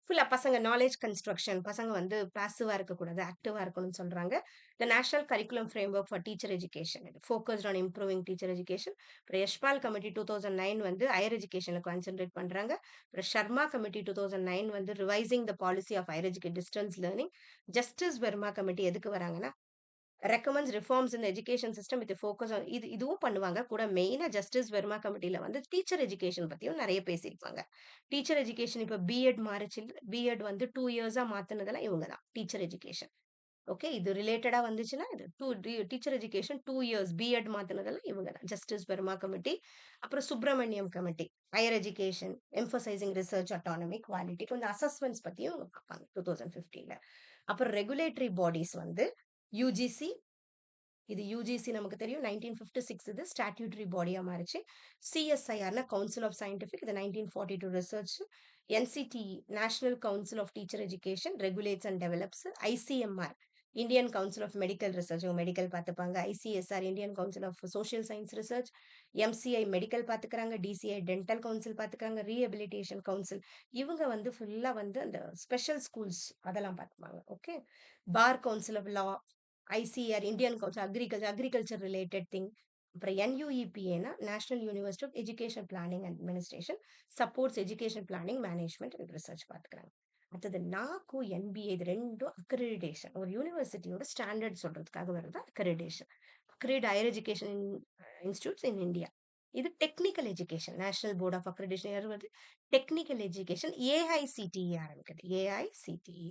ஃபுல்லா பசங்க நாலேட்ஜ் கன்ஸ்ட்ரக்ஷன். பசங்க வந்து பாசிவா இருக்கக்கூடாது. ஆக்டிவா இருக்கணும்னு சொல்றாங்க. The national curriculum framework for teacher education. இது focused on improving teacher education. அப்புறம் யஷ்பால் கமிட்டி 2009 வந்து ஹையர் எஜுகேஷன கான்சன்ட்ரேட் பண்றாங்க. அப்புறம் ஷர்மா கமிட்டி 2009 வந்து revising the policy of higher distance learning. Justice Verma committee எதுக்கு வராங்கன்னா, recommends reforms in education system with focus on இதுவும் பண்ணுவாங்க. கூட மெயினா ஜஸ்டிஸ் வெர்மா கமிட்டில வந்து டீச்சர் எஜுகேஷன் பத்தியும் நெறைய பேசியிருப்பாங்க. டீச்சர் எஜுகேஷன் இப்ப பிஎட் மாறுச்சு. பிஎட் வந்து 2 இயர்ஸா மாத்துனதெல்லாம் இவங்க தான். Teacher education. ஓகே. இது ரிலேட்டடா வந்துச்சுன்னா, இது டீச்சர் எஜுகேஷன் 2 இயர்ஸ் பிஎட் மாத்துனதெல்லாம் இவங்க தான். Justice Verma committee. அப்புறம் Subramaniam committee. Higher education, emphasising research autonomy, quality. கொஞ்சம் அசஸ்மென்ட்ஸ் பத்தியும் இவங்க பார்ப்பாங்க 2015ல. அப்புறம் ரெகுலேட்டரி பாடிஸ் வந்து யுஜிசி. இது யுஜிசி நமக்கு தெரியும். 1956 இது ஸ்டாட்யூட்டரி பாடியா மாறுச்சு. சிஎஸ்ஐஆர்னா கவுன்சில் ஆஃப் சயன்டிஃபிக். இது 1942 research. NCD national council of teacher education regulates and develops. ICMR Indian council of medical research. இவங்க மெடிக்கல் பார்த்துப்பாங்க. ICSR Indian council of social science research. MCI medical பார்த்துக்கிறாங்க. டிசிஐ டென்டல் கவுன்சில் பார்த்துக்கிறாங்க. Rehabilitation council இவங்க வந்து ஃபுல்லா வந்து அந்த special schools அதெல்லாம் பார்த்துப்பாங்க. Okay. Bar council of law. ICR Indian council agriculture related thing. அப்புறம் என்யூஇபிஏனா national university of education planning and administration supports education planning management and research பார்த்துக்கிறாங்க. அடுத்தது நாக்கு என்பிஏ இது ரெண்டும் அக்ரிடேஷன். ஒரு யூனிவர்சிட்டியோட ஸ்டாண்டர்ட் சொல்றதுக்காக வருது accreditation. Accredit higher education institutes in India. இது technical education. National board of accreditation வருது. டெக்னிக்கல் எஜுகேஷன் ஏஐசிடிஇ ஆரம்பிக்குது. AICTE.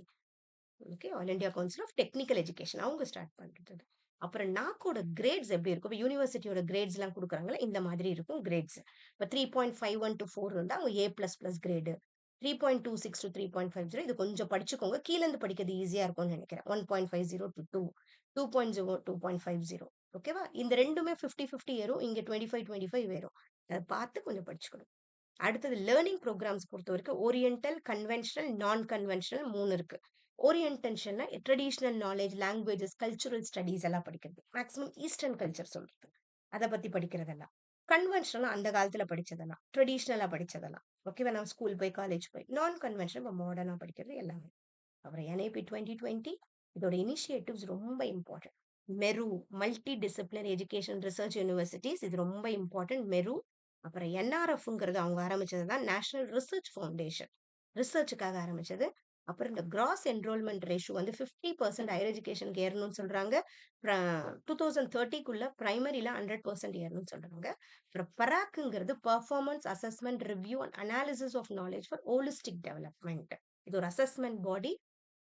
Okay. All India council of technical education அவங்க ஸ்டார்ட் பண்றது. அப்புறம் நாக்கோட கிரேட்ஸ் எப்படி இருக்கும்? இப்ப யூனிவர்சிட்டியோட கிரேட்ஸ் எல்லாம் குடுக்குறாங்கல்ல, இந்த மாதிரி இருக்கும் கிரேட்ஸ். இப்ப 3.51 to 4 இருந்தா அவங்க A++ கிரேடு. 3.26 to 3.50 இது கொஞ்சம் படிச்சுக்கோங்க. கீழ இருந்து படிக்கிறது ஈஸியா இருக்கும்னு நெனைக்கிறேன். 1.50 to 2, 2.0, 2.50. ஓகேவா? இந்த 2மே 50, 50 ஏறும். இங்க 25, 25 ஏறும். அத பார்த்து கொஞ்சம் படிச்சுக்கணும். அடுத்தது லேர்னிங் ப்ரோகிராம்ஸ் பொறுத்தவரைக்கும் ஓரியண்டல், கன்வென்ஷனல், நான் கன்வென்ஷனல் 3 இருக்கு. ஓரியன்டேஷன்னா traditional knowledge, languages, cultural studies எல்லாம் படிக்கிறது. மேக்ஸிமம் ஈஸ்டர்ன் கல்ச்சர் சொல்றது. அத பத்தி படிக்கிறதெல்லாம். கன்வென்ஷனலா அந்த காலத்துல படிச்சதெல்லாம். ட்ரெடிஷனலா படிச்சதெல்லாம். ஓகேவா? நம்ம ஸ்கூல் போய், காலேஜ் போய். நான் கன்வென்ஷனல் இப்ப மாடர்னா படிக்கிறது எல்லாமே. அப்புறம் என்ஐபி 2020 இதோட இனிஷியேட்டிவ்ஸ் ரொம்ப important. MERU multi disciplinary education research universities இது ரொம்ப இம்பார்ட்டன்ட். மெரு. அப்புறம் என்ஆர்எஃப்ங்கிறது அவங்க ஆரம்பிச்சது தான் நேஷனல் ரிசர்ச் ஃபவுண்டேஷன். ரிசர்ச்சுக்காக ஆரம்பிச்சது. அப்புறம் இந்த கிராஸ் என்ரோல்மெண்ட் ரேஷியோ வந்து 50% ஹையர் எஜுகேஷனுக்கு ஏறணும்னு சொல்றாங்க. 2030க்குள்ள பிரைமரில 100% ஏறணும்னு சொல்றாங்க. அப்புறம் பராக்குங்கிறது performance assessment review and analysis of knowledge for holistic development. இது ஒரு அசஸ்மெண்ட் பாடி.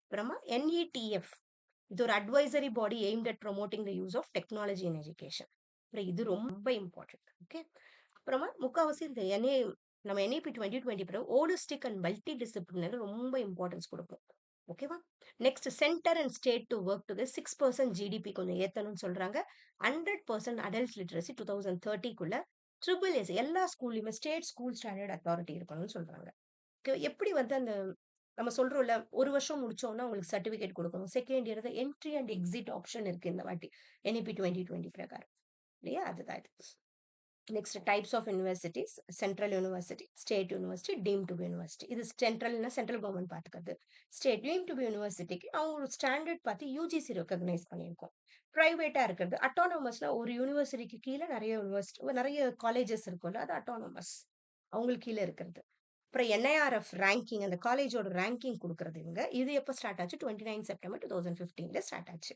அப்புறமா NETF, இது ஒரு advisory body aimed at promoting the use of technology in education. அப்புறம் இது ரொம்ப இம்பார்ட்டன்ட். ஓகே. அப்புறமா முக்காவாசி இந்த நம்ம NEP 2020 பிறகு ஹோலிஸ்டிக் அண்ட் மல்டி டிசிப்ளினரி ரொம்ப இம்பார்ட்டன்ஸ் கொடுப்போம். ஓகேவா? Next centre and state to work together 6% GDP கொஞ்சம் ஏத்தணும்னு சொல்றாங்க. 100% அடல்ட் லிட்ரஸி 2030க்குள்ள ட்ரிபிள் எஸ் எல்லா ஸ்கூல்லையுமே ஸ்டேட் ஸ்கூல் ஸ்டாண்டர்ட் அத்தாரிட்டி இருக்கணும்னு சொல்றாங்க. எப்படி வந்து அந்த நம்ம சொல்றோம்ல, ஒரு வருஷம் முடிச்சோம்னா உங்களுக்கு சர்டிபிகேட் கொடுக்கணும். செகண்ட் இயர் தான் என்ட்ரி அண்ட் எக்ஸிட் ஆப்ஷன் இருக்கு இந்த வாட்டி NEP 2020 பிரகாரம். இல்லையா? அதுதான் இது. Next types of universities: central university, state university, deemed to be university. இது சென்ட்ரல்னா சென்ட்ரல் கவர்மெண்ட் பார்த்துக்கிறது. ஸ்டேட் டீம் டு பி யூனிவர்சிட்டிக்கு அவங்க ஒரு ஸ்டாண்டர்ட் பார்த்து UGC ரெகக்னைஸ் பண்ணியிருக்கோம். பிரைவேட்டா இருக்கிறது அட்டானமஸ்னா ஒரு யூனிவர்சிட்டிக்கு கீழே நிறைய யூனிவர்சிட்டி நிறைய காலேஜஸ் இருக்கும்ல, அது அட்டானமஸ் அவங்களுக்கு கீழே இருக்கிறது. அப்புறம் NIRF ரேங்கிங், அந்த காலேஜோட ரேங்கிங் கொடுக்கறது இவங்க. இது எப்போ ஸ்டார்ட் ஆச்சு? 29 செப்டம்பர் 2015 ஸ்டார்ட் ஆச்சு.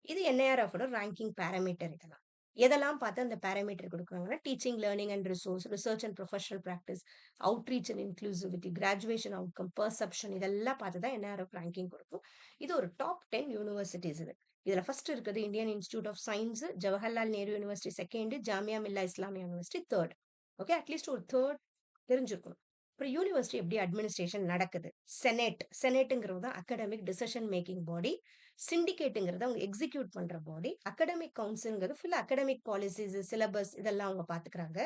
இது NIRF ஓட ரேங்கிங் பேராமீட்டர். இதெல்லாம் எதெல்லாம் பார்த்து அந்த பேராமீட்டர் கொடுக்குறாங்கன்னா teaching, learning and research and professional practice, outreach and inclusivity, graduation outcome, perception, இதெல்லாம் பார்த்து தான் NIRF ரேங்கிங் கொடுக்கும். இது ஒரு டாப் 10 யூனிவர்சிட்டிஸ். இதுல ஃபர்ஸ்ட் இருக்குது Indian institute of science, Jawaharlal Nehru university second, Jamia Millia Islamia university third. Okay, at least ஒரு தேர்ட் தெரிஞ்சிருக்கணும். அப்புறம் யூனிவர்சிட்டி எப்படி அட்மினிஸ்ட்ரேஷன் நடக்குது? செனேட்டுங்கிறது தான் அகாடமிக் டிசிஷன் மேக்கிங் பாடி. சிண்டிகேட்டுங்கிறது அவங்க எக்ஸிக்யூட் பண்ற பாடி. அகாடமிக் கவுன்சில்ங்கிறது ஃபுல் அகாடமிக் பாலிசிஸ், சிலபஸ் இதெல்லாம் அவங்க பாத்துக்கிறாங்க.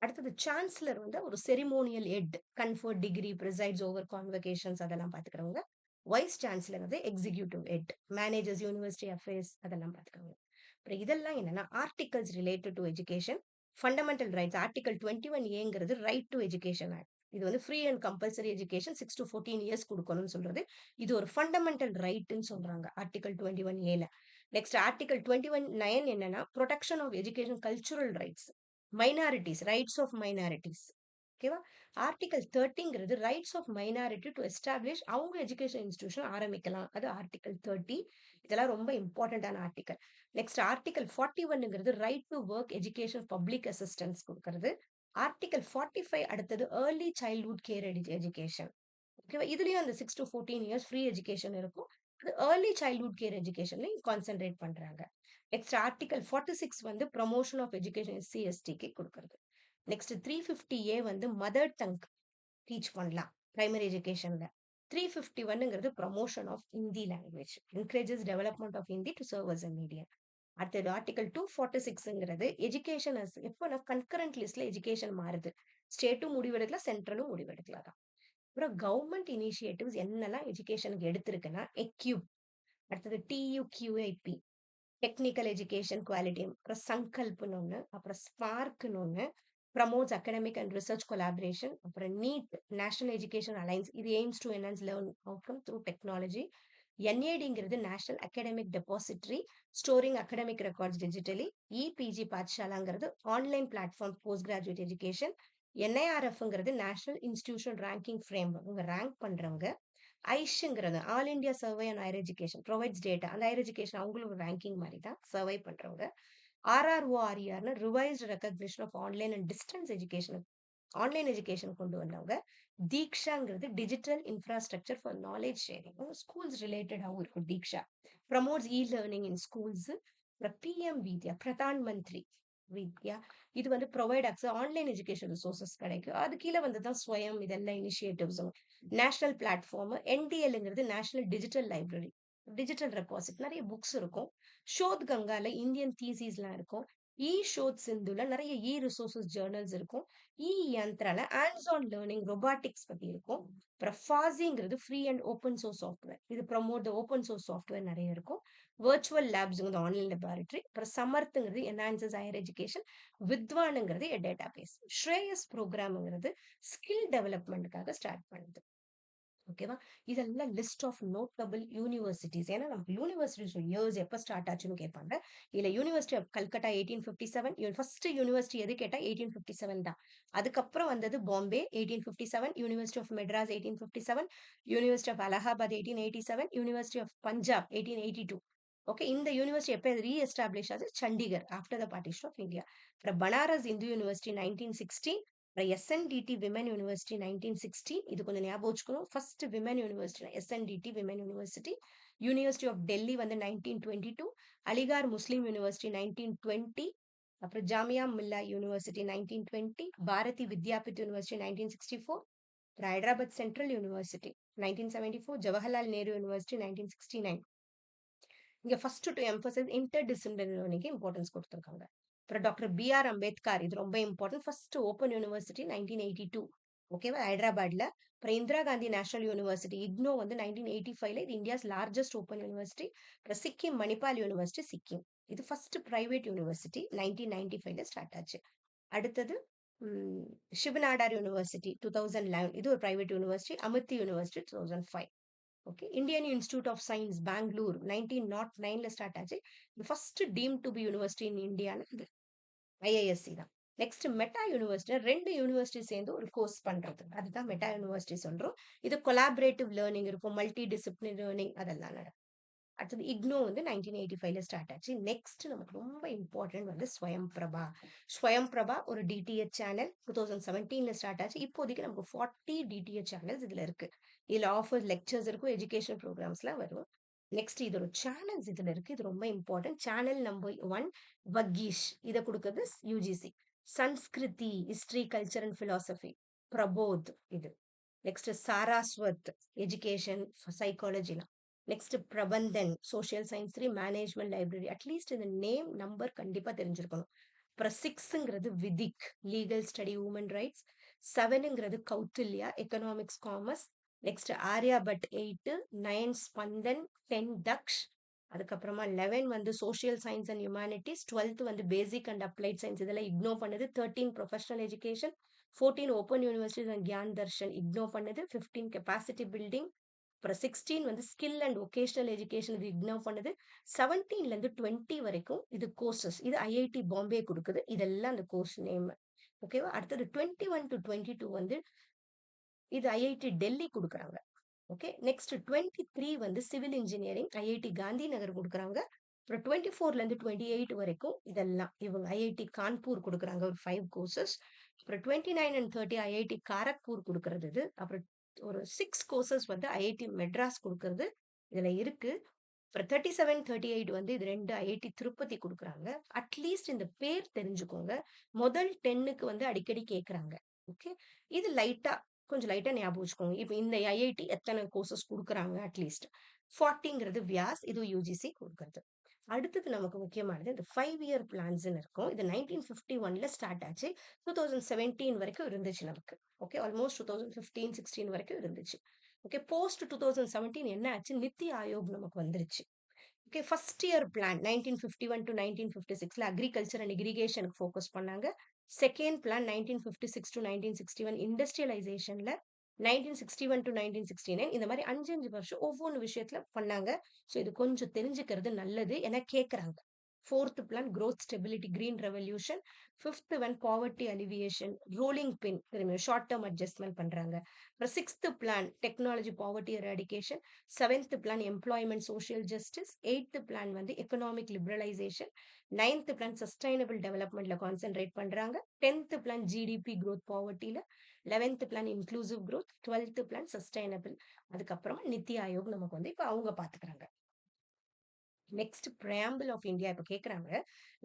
அடுத்தது சான்சலர் வந்து ஒரு ceremonial head, conferred degree, presides over convocations அதெல்லாம் பாத்துக்கிறவங்க. வைஸ் சான்சலர் வந்து executive head, managers university affairs அதெல்லாம் பாத்துக்கிறாங்க. அப்புறம் இதெல்லாம் என்னன்னா articles related to education, fundamental rights. Article 21A right to education act. இது வந்து free and compulsory education 6 to 14 years கொடுக்கணும்னு சொல்றது. இது ஒரு ஃபண்டமெண்டல் ரைட்னு சொல்றாங்க ஆர்டிகல் 21A. நெக்ஸ்ட் ஆர்டிகல் 21(9) என்னன்னா protection of education cultural rights, minorities, rights of minorities. ஓகேவா? Article 30ங்கிறது rights of minority to establish அவங்க எஜுகேஷன் இன்ஸ்டிடியூஷன் ஆரம்பிக்கலாம். அது ஆர்டிகல் 30. இதெல்லாம் ரொம்ப இம்பார்ட்டன்டான ஆர்டிகல். நெக்ஸ்ட் ஆர்டிகல் 41ங்கிறது right to work education public assistance கொடுக்கறது. ஆர்டிகல் 45 அடுத்தது ஏர்லி சைல்ட்ஹுட் கேர் எஜுகேஷன். ஓகேவா? இதுலயும் அந்த 6 to 14 இயர்ஸ் ஃப்ரீ எஜுகேஷன் இருக்கும். அது ஏர்லி சைல்ட்ஹுட் கேர் எஜுகேஷன்லையும் கான்சென்ட்ரேட் பண்றாங்க. நெக்ஸ்ட் ஆர்டிகல் 46 வந்து ப்ரொமோஷன் ஆஃப் எஜுகேஷன் SC/STக்கு கொடுக்கறது. நெக்ஸ்ட் 350A வந்து மதர் டங் டீச் பண்ணலாம் பிரைமரி எஜுகேஷன்ல. 351ங்கிறது promotion of Hindi language, encourages development of Hindi to serve as a medium. அடுத்தது ஆர்டிகல் 246ங்கிறது எஜுகேஷன் எப்போ கன்கரண்ட் லிஸ்ட்ல எஜுகேஷன் மாறுது, ஸ்டேட்டும் முடிவெடுக்கலாம், சென்ட்ரலும் முடிவெடுக்கலாம் தான். அப்புறம் கவர்மெண்ட் இனிஷியேட்டிவ்ஸ் என்னெல்லாம் எஜுகேஷனுக்கு எடுத்திருக்குன்னா எக்யூப், அடுத்தது TUQIP, டெக்னிக்கல் எஜுகேஷன் குவாலிட்டி, அப்புறம் சங்கல்ப்னு ஒன்று, அப்புறம் ஸ்பார்க்னு ஒன்று, promotes academic and research collaboration, அப்புறம் நீட், நேஷனல் எஜுகேஷன் அலைன்ஸ், இது aims to enhance learn outcome through technology. NADங்கிறது national academic depository, storing academic records digitally. EPG பாட்ஷாலாங்கிறது online platform post graduate education. NIRFங்கிறது நேஷனல் இன்ஸ்டிடியூஷன் ரேங்கிங் ஃப்ரேம், உங்க rank பண்றவங்க. ஐஷ்ங்கிறது all India survey and higher education provides data, அந்த higher education அவங்களும் ranking மாதிரி தான் சர்வை பண்றவங்க. RRORERனு revised recognition of online and distance education, online education கொண்டு வந்தவங்க. தீக்ஷாங்கிறது digital infrastructure for knowledge sharing, schools ரிலேட்டடாகவும் இருக்கும் Diksha. Promotes learning in schools. PM Vidya, Pradhan Mantri Vidya, இது வந்து provide access online education resources கிடைக்கும். அது கீழே வந்து தான் ஸ்வயம், இதெல்லாம் இனிஷியேட்டிவ்ஸும். நேஷனல் பிளாட்ஃபார்ம் NDLங்கிறது national digital library, digital repository, நிறைய புக்ஸ் இருக்கும். ஷோத் கங்கால இந்தியன் தீசிஸ்லாம் இருக்கும். ஷோத் சிந்துல நிறைய ரிசோர்சஸ் ஜேர்னல்ஸ் இருக்கும். யந்த்ரால ஹேண்ட்ஸ் ஆன் லேர்னிங் ரொபாட்டிக்ஸ் பத்தி இருக்கும். அப்புறம் ஃபாசிங்கிறது free and open source software, இது promote the open source software நிறைய இருக்கும். வர்ச்சுவல் லேப்ஸுங்கிறது ஆன்லைன் லெபார்டரி. அப்புறம் சமர்த்துங்கிறது என்ஹான்சஸ் ஹையர் எஜுகேஷன். வித்வானுங்கிறது டேட்டா பேஸ். ஸ்ரேயஸ் ப்ரோக்ராம்ங்கிறது ஸ்கில் டெவலப்மெண்ட்டுக்காக ஸ்டார்ட் பண்ணுது. ஓகேவா? இதெல்லாம் லிஸ்ட் ஆஃப் நோட்டபிள் யூனிவர்சிட்டீஸ். ஏன்னா நமக்கு யூனிவர்சிட்டிஸ் இயர்ஸ் எப்ப ஸ்டார்ட் ஆச்சுன்னு கேட்பாங்க. இதுல university of Calcutta 1857 first university எது கேட்டா 1857 தான். அதுக்கப்புறம் வந்தது Bombay 1857, university of Madras 1857, university of Allahabad 1887, university of Punjab 1882. Okay, இந்த யூனிவர்சிட்டி எப்ப ரீ எஸ்டாப்ளிஷ் ஆச்சு? Chandigarh after the partition of India. அப்புறம் பனாரஸ் இந்து யூனிவர்சிட்டி 1916, அப்புறம் எஸ்என்டிடி விமன் யூனிவர்சிட்டி 1960. இது கொஞ்சம் ஞாபகம் வச்சுக்கணும். First women university SNDT women university. University of Delhi வந்து 1922, அலிகார் முஸ்லீம் யூனிவர்சிட்டி 1920, அப்புறம் ஜாமியா மில்லா யூனிவர்சிட்டி 1920, பாரதி வித்யாபீட் யூனிவர்சிட்டி 1964, அப்புறம் Hyderabad central university 1974, Jawaharlal Nehru university 1969. இங்க first to emphasise interdisciplinary லேர்னிங்க்கு இம்பார்ட்டன்ஸ் கொடுத்துருக்காங்க. அப்புறம் டாக்டர் பிஆர் அம்பேத்கர், இது ரொம்ப இம்பார்ட்டன்ட். First open university 1982. ஓகேவா, ஹைதராபாத்ல. அப்புறம் Indira Gandhi national university IGNOU வந்து 1985ல, இது இந்தியாஸ் லார்ஜஸ்ட் ஓப்பன் யூனிவர்சிட்டி. அப்புறம் சிக்கிம் மணிப்பால் யூனிவர்சிட்டி சிக்கிம், இது ஃபர்ஸ்ட் பிரைவேட் யூனிவர்சிட்டி 1995ல ஸ்டார்ட் ஆச்சு. அடுத்தது சிவநாடார் யூனிவர்சிட்டி 2011, இது ஒரு private university. Amrita university 2005. Okay, Indian institute of science Bangalore 1909ல ஸ்டார்ட் ஆச்சு. First time to be university in இந்தியான்னு இது ஐஐஎஸ்சி தான். நெக்ஸ்ட் மெட்டா யூனிவர்சிட்டி, ரெண்டு யூனிவர்சிட்டி சேர்ந்து ஒரு கோர்ஸ் பண்றது, அதுதான் மெட்டா யூனிவர்சிட்டி சொல்றோம். இது கொலாபரேட்டிவ் லேர்னிங் இருக்கும், மல்டி டிசிப்ளினரி லேர்னிங் அதெல்லாம் நடக்கும். அடுத்தது இக்னோ வந்து 1985ல ஸ்டார்ட் ஆச்சு. நெக்ஸ்ட் நமக்கு ரொம்ப இம்பார்ட்டன்ட் வந்து ஸ்வயம் பிரபா. ஸ்வயம் பிரபா ஒரு டிடிஎச் சேனல் 2017ல ஸ்டார்ட் ஆச்சு. இப்போதைக்கு நமக்கு 40 டிடிஎச் சேனல்ஸ் இதுல இருக்கு. இதுல ஆஃபர் லெக்சர்ஸ் இருக்கும், எஜுகேஷன் ப்ரோக்ராம்ஸ்லாம் வரும். நெக்ஸ்ட் இது ஒரு சேனல்ஸ் இதுல இருக்கு, இது ரொம்ப இம்பார்ட்டன்ட். சேனல் நம்பர் 1 வக்கீஷ், இதை கொடுக்கறது UGC. Sanskriti history culture and philosophy Prabodh இது. நெக்ஸ்ட் சாராஸ்வத் எஜுகேஷன் சைக்காலஜிலாம். Next Prabandhan social science 3 management library. At least இந்த நேம் நம்பர் கண்டிப்பா தெரிஞ்சிருக்கணும். அப்புறம் 6ங்கிறது Vidhik legal study human rights. 7ங்கிறது Kautilya economics commerce. Next Aryabhat 8, 9 Spandan, 10 Daksh. அதுக்கப்புறமா 11 வந்து சோஷியல் சயின்ஸ் அண்ட் ஹியூமானிட்டிஸ். 12 வந்து பேசிக் அண்ட் அப்ளைட் சயின்ஸ், இதெல்லாம் இக்னோர் பண்ணுது. 13 professional education. 14 open universities and Gyan Darshan ignore பண்ணுது. 15 கெப்பாசிட்டி பில்டிங். அப்புறம் 16 வந்து ஸ்கில் அண்ட் ஒகேஷனல் எஜுகேஷன், இது இக்னோர் பண்ணுது. 17ல இருந்து 20 வரைக்கும் இது கோர்சஸ், இது ஐஐடி பாம்பே கொடுக்குது. இதெல்லாம் அந்த கோர்ஸ் நேம். ஓகேவா. அடுத்தது 21 to 22 வந்து இது ஐஐடி டெல்லி கொடுக்குறாங்க. ஓகே, நெக்ஸ்ட் 23 வந்து civil engineering IIT Gandhi Nagar கொடுக்குறாங்க. அப்புறம் 24ல இருந்து 28 வரைக்கும் இதெல்லாம் இவங்க ஐஐடி கான்பூர் கொடுக்குறாங்க, ஒரு 5 கோர்சஸ். அப்புறம் 29 and 30 ஐஐடி காரக்பூர் கொடுக்கறது இது. அப்புறம் ஒரு 6 கோர்சஸ் வந்து ஐஐடி மெட்ராஸ் கொடுக்கறது இதுல இருக்கு. அப்புறம் 37, 38 வந்து இது 2 ஐஐடி திருப்பதி கொடுக்குறாங்க. அட்லீஸ்ட் இந்த பேர் தெரிஞ்சுக்கோங்க, முதல் 10க்கு வந்து அடிக்கடி கேட்கறாங்க. ஓகே, இது கொஞ்சம் லைட்டா ஞாபகம் வச்சுக்கோங்க. இப்போ இந்த ஐஐடி எத்தனை கோர்சஸ் கொடுக்குறாங்க அட்லீஸ்ட். 40ங்கிறது வியாஸ், இது யூஜிசி கொடுக்கறது. அடுத்தது நமக்கு முக்கியமானது இந்த 5 இயர் பிளான்ஸ்ன்னு இருக்கும். இது 1951ல ஸ்டார்ட் ஆச்சு. 2017 வரைக்கும் இருந்துச்சு நமக்கு. ஓகே, ஆல்மோஸ்ட் 2015, 16 வரைக்கும் இருந்துச்சு. ஓகே, போஸ்ட் 2017 என்ன ஆச்சு? நித்தி ஆயோக் நமக்கு வந்துருச்சு. Okay, first year plan 1951 to 1956ல அக்ரிகல்ச்சர் அண்ட் இரிகேஷனுக்கு ஃபோக்கஸ் பண்ணாங்க. செகண்ட் பிளான் 1956 to 1961 இண்டஸ்ட்ரியலைசேஷன்ல. 1961 to 1969 இந்த மாதிரி 5 வருஷம் ஒவ்வொரு விஷயத்துல பண்ணாங்க. ஸோ இது கொஞ்சம் தெரிஞ்சுக்கிறது நல்லது, ஏன்னா கேட்கறாங்க. Fourth plan growth stability green revolution. Fifth one poverty alleviation rolling பின் திரும்ப ஷார்ட் டேர்ம் அட்ஜஸ்ட்மெண்ட் பண்றாங்க. அப்புறம் sixth plan technology poverty eradication. Seventh plan employment social justice. Eighth plan வந்து economic liberalisation. Ninth plan sustainable டெவலப்மெண்ட்ல concentrate பண்றாங்க. 10th plan GDP growth பாவர்ட்டியில. 11th plan inclusive growth. 12th plan sustainable. அதுக்கப்புறமா நித்தி ஆயோக் நமக்கு வந்து இப்போ அவங்க பாத்துக்கிறாங்க. நெக்ஸ்ட் பிரையாம்பிள் ஆஃப் இந்தியா இப்போ கேட்குறாங்க.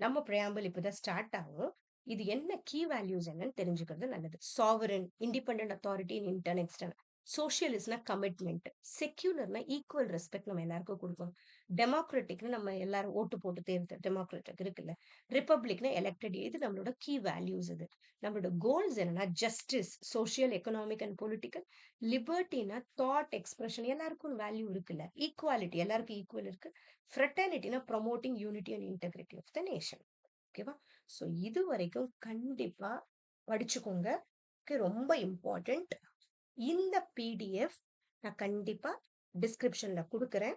நம்ம பிரையாம்பிள் இப்போதான் ஸ்டார்ட் ஆகும். இது என்ன கீ வேல்யூஸ் என்னன்னு தெரிஞ்சுக்கிறது நல்லது. Sovereign independent authority in internal external. சோஷியலிஸ்ட்னா கமிட்மெண்ட். செக்யூலர்னா ஈக்குவல் ரெஸ்பெக்ட் நம்ம எல்லாருக்கும் கொடுக்கணும். டெமோக்ராட்டிக்னு நம்ம எல்லாரும் ஓட்டு போட்டு தேர்ந்தெடுத்த டெமோக்ராட்டிக் இருக்குல்ல. ரிப்பப்ளிக்னா எலெக்டட், இது நம்மளோட கீ வேல்யூஸ். இது நம்மளோட கோல்ஸ் என்னன்னா justice, social economic and political. லிபர்ட்டினா தாட் எக்ஸ்பிரஷன், எல்லாருக்கும் வேல்யூ இருக்குல்ல. ஈக்குவாலிட்டி, எல்லாருக்கும் ஈக்குவல் இருக்கு. ஃப்ரெட்டர்னிட்டினா promoting unity and integrity of the nation. ஓகேவா. ஸோ இது வரைக்கும் கண்டிப்பா படிச்சுக்கோங்க. ஓகே, ரொம்ப இம்பார்ட்டன்ட். இந்த பிடிஎஃப் நான் கண்டிப்பா டிஸ்கிரிப்ஷன்ல குடுக்குறேன்.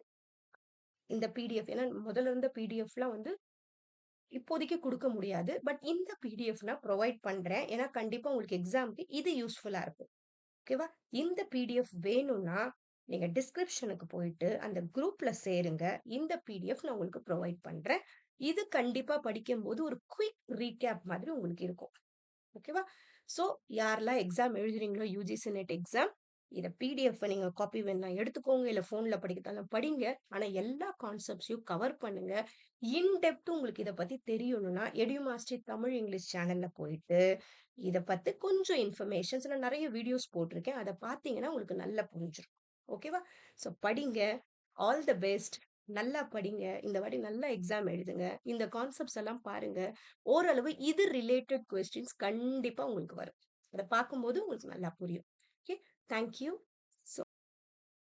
இந்த பிடிஎஃப் ஏன்னா முதல்ல இருந்த பிடிஎஃப்லாம் வந்து இப்போதைக்கு குடுக்க முடியாது. பட் இந்த பிடிஎஃப் நான் புரொவைட் பண்றேன். ஏன்னா கண்டிப்பா உங்களுக்கு எக்ஸாம்க்கு இது யூஸ்ஃபுல்லா இருக்கும். ஓகேவா? இந்த பிடிஎஃப் வேணும்னா, நீங்க டிஸ்கிரிப்ஷனுக்கு போயிட்டு அந்த குரூப்ல சேருங்க. இந்த பிடிஎஃப் நான் உங்களுக்கு புரொவைட் பண்றேன். இது கண்டிப்பா படிக்கும்போது ஒரு குயிக் ரீகேப் மாதிரி உங்களுக்கு இருக்கும். ஓகேவா? ஸோ யாரெல்லாம் எக்ஸாம் எழுதுறீங்களோ யுஜிசி நெட் எக்ஸாம், இத பிடிஎஃப் நீங்க காப்பி வேணுனா எடுத்துக்கோங்க. இல்ல ஃபோன்ல படிக்கிறதாலும் படிங்க. ஆனா எல்லா கான்செப்ட்ஸையும் கவர் பண்ணுங்க. இன் டெப்த் உங்களுக்கு இத பத்தி தெரியணும்னா, எடுமாஸ்டர் தமிழ், இங்கிலீஷ் சேனல்ல போயிட்டு, இத பத்தி கொஞ்சம் இன்ஃபர்மேஷன்ஸ் நான் நெறைய வீடியோஸ் போட்டிருக்கேன். அத பார்த்தீங்கன்னா உங்களுக்கு நல்லா புரிஞ்சிரும். ஓகேவா? ஸோ படிங்க. All the best. நல்லா படிங்க. இந்த வாட்டி நல்லா எக்ஸாம் எழுதுங்க. இந்த கான்செப்ட்ஸ் எல்லாம் பாருங்க. ஓரளவு இது ரிலேட்டட் கொஸ்டின்ஸ் கண்டிப்பா உங்களுக்கு வரும். அத பார்க்கும்போது உங்களுக்கு நல்லா புரியும். ஓகே. Thank you.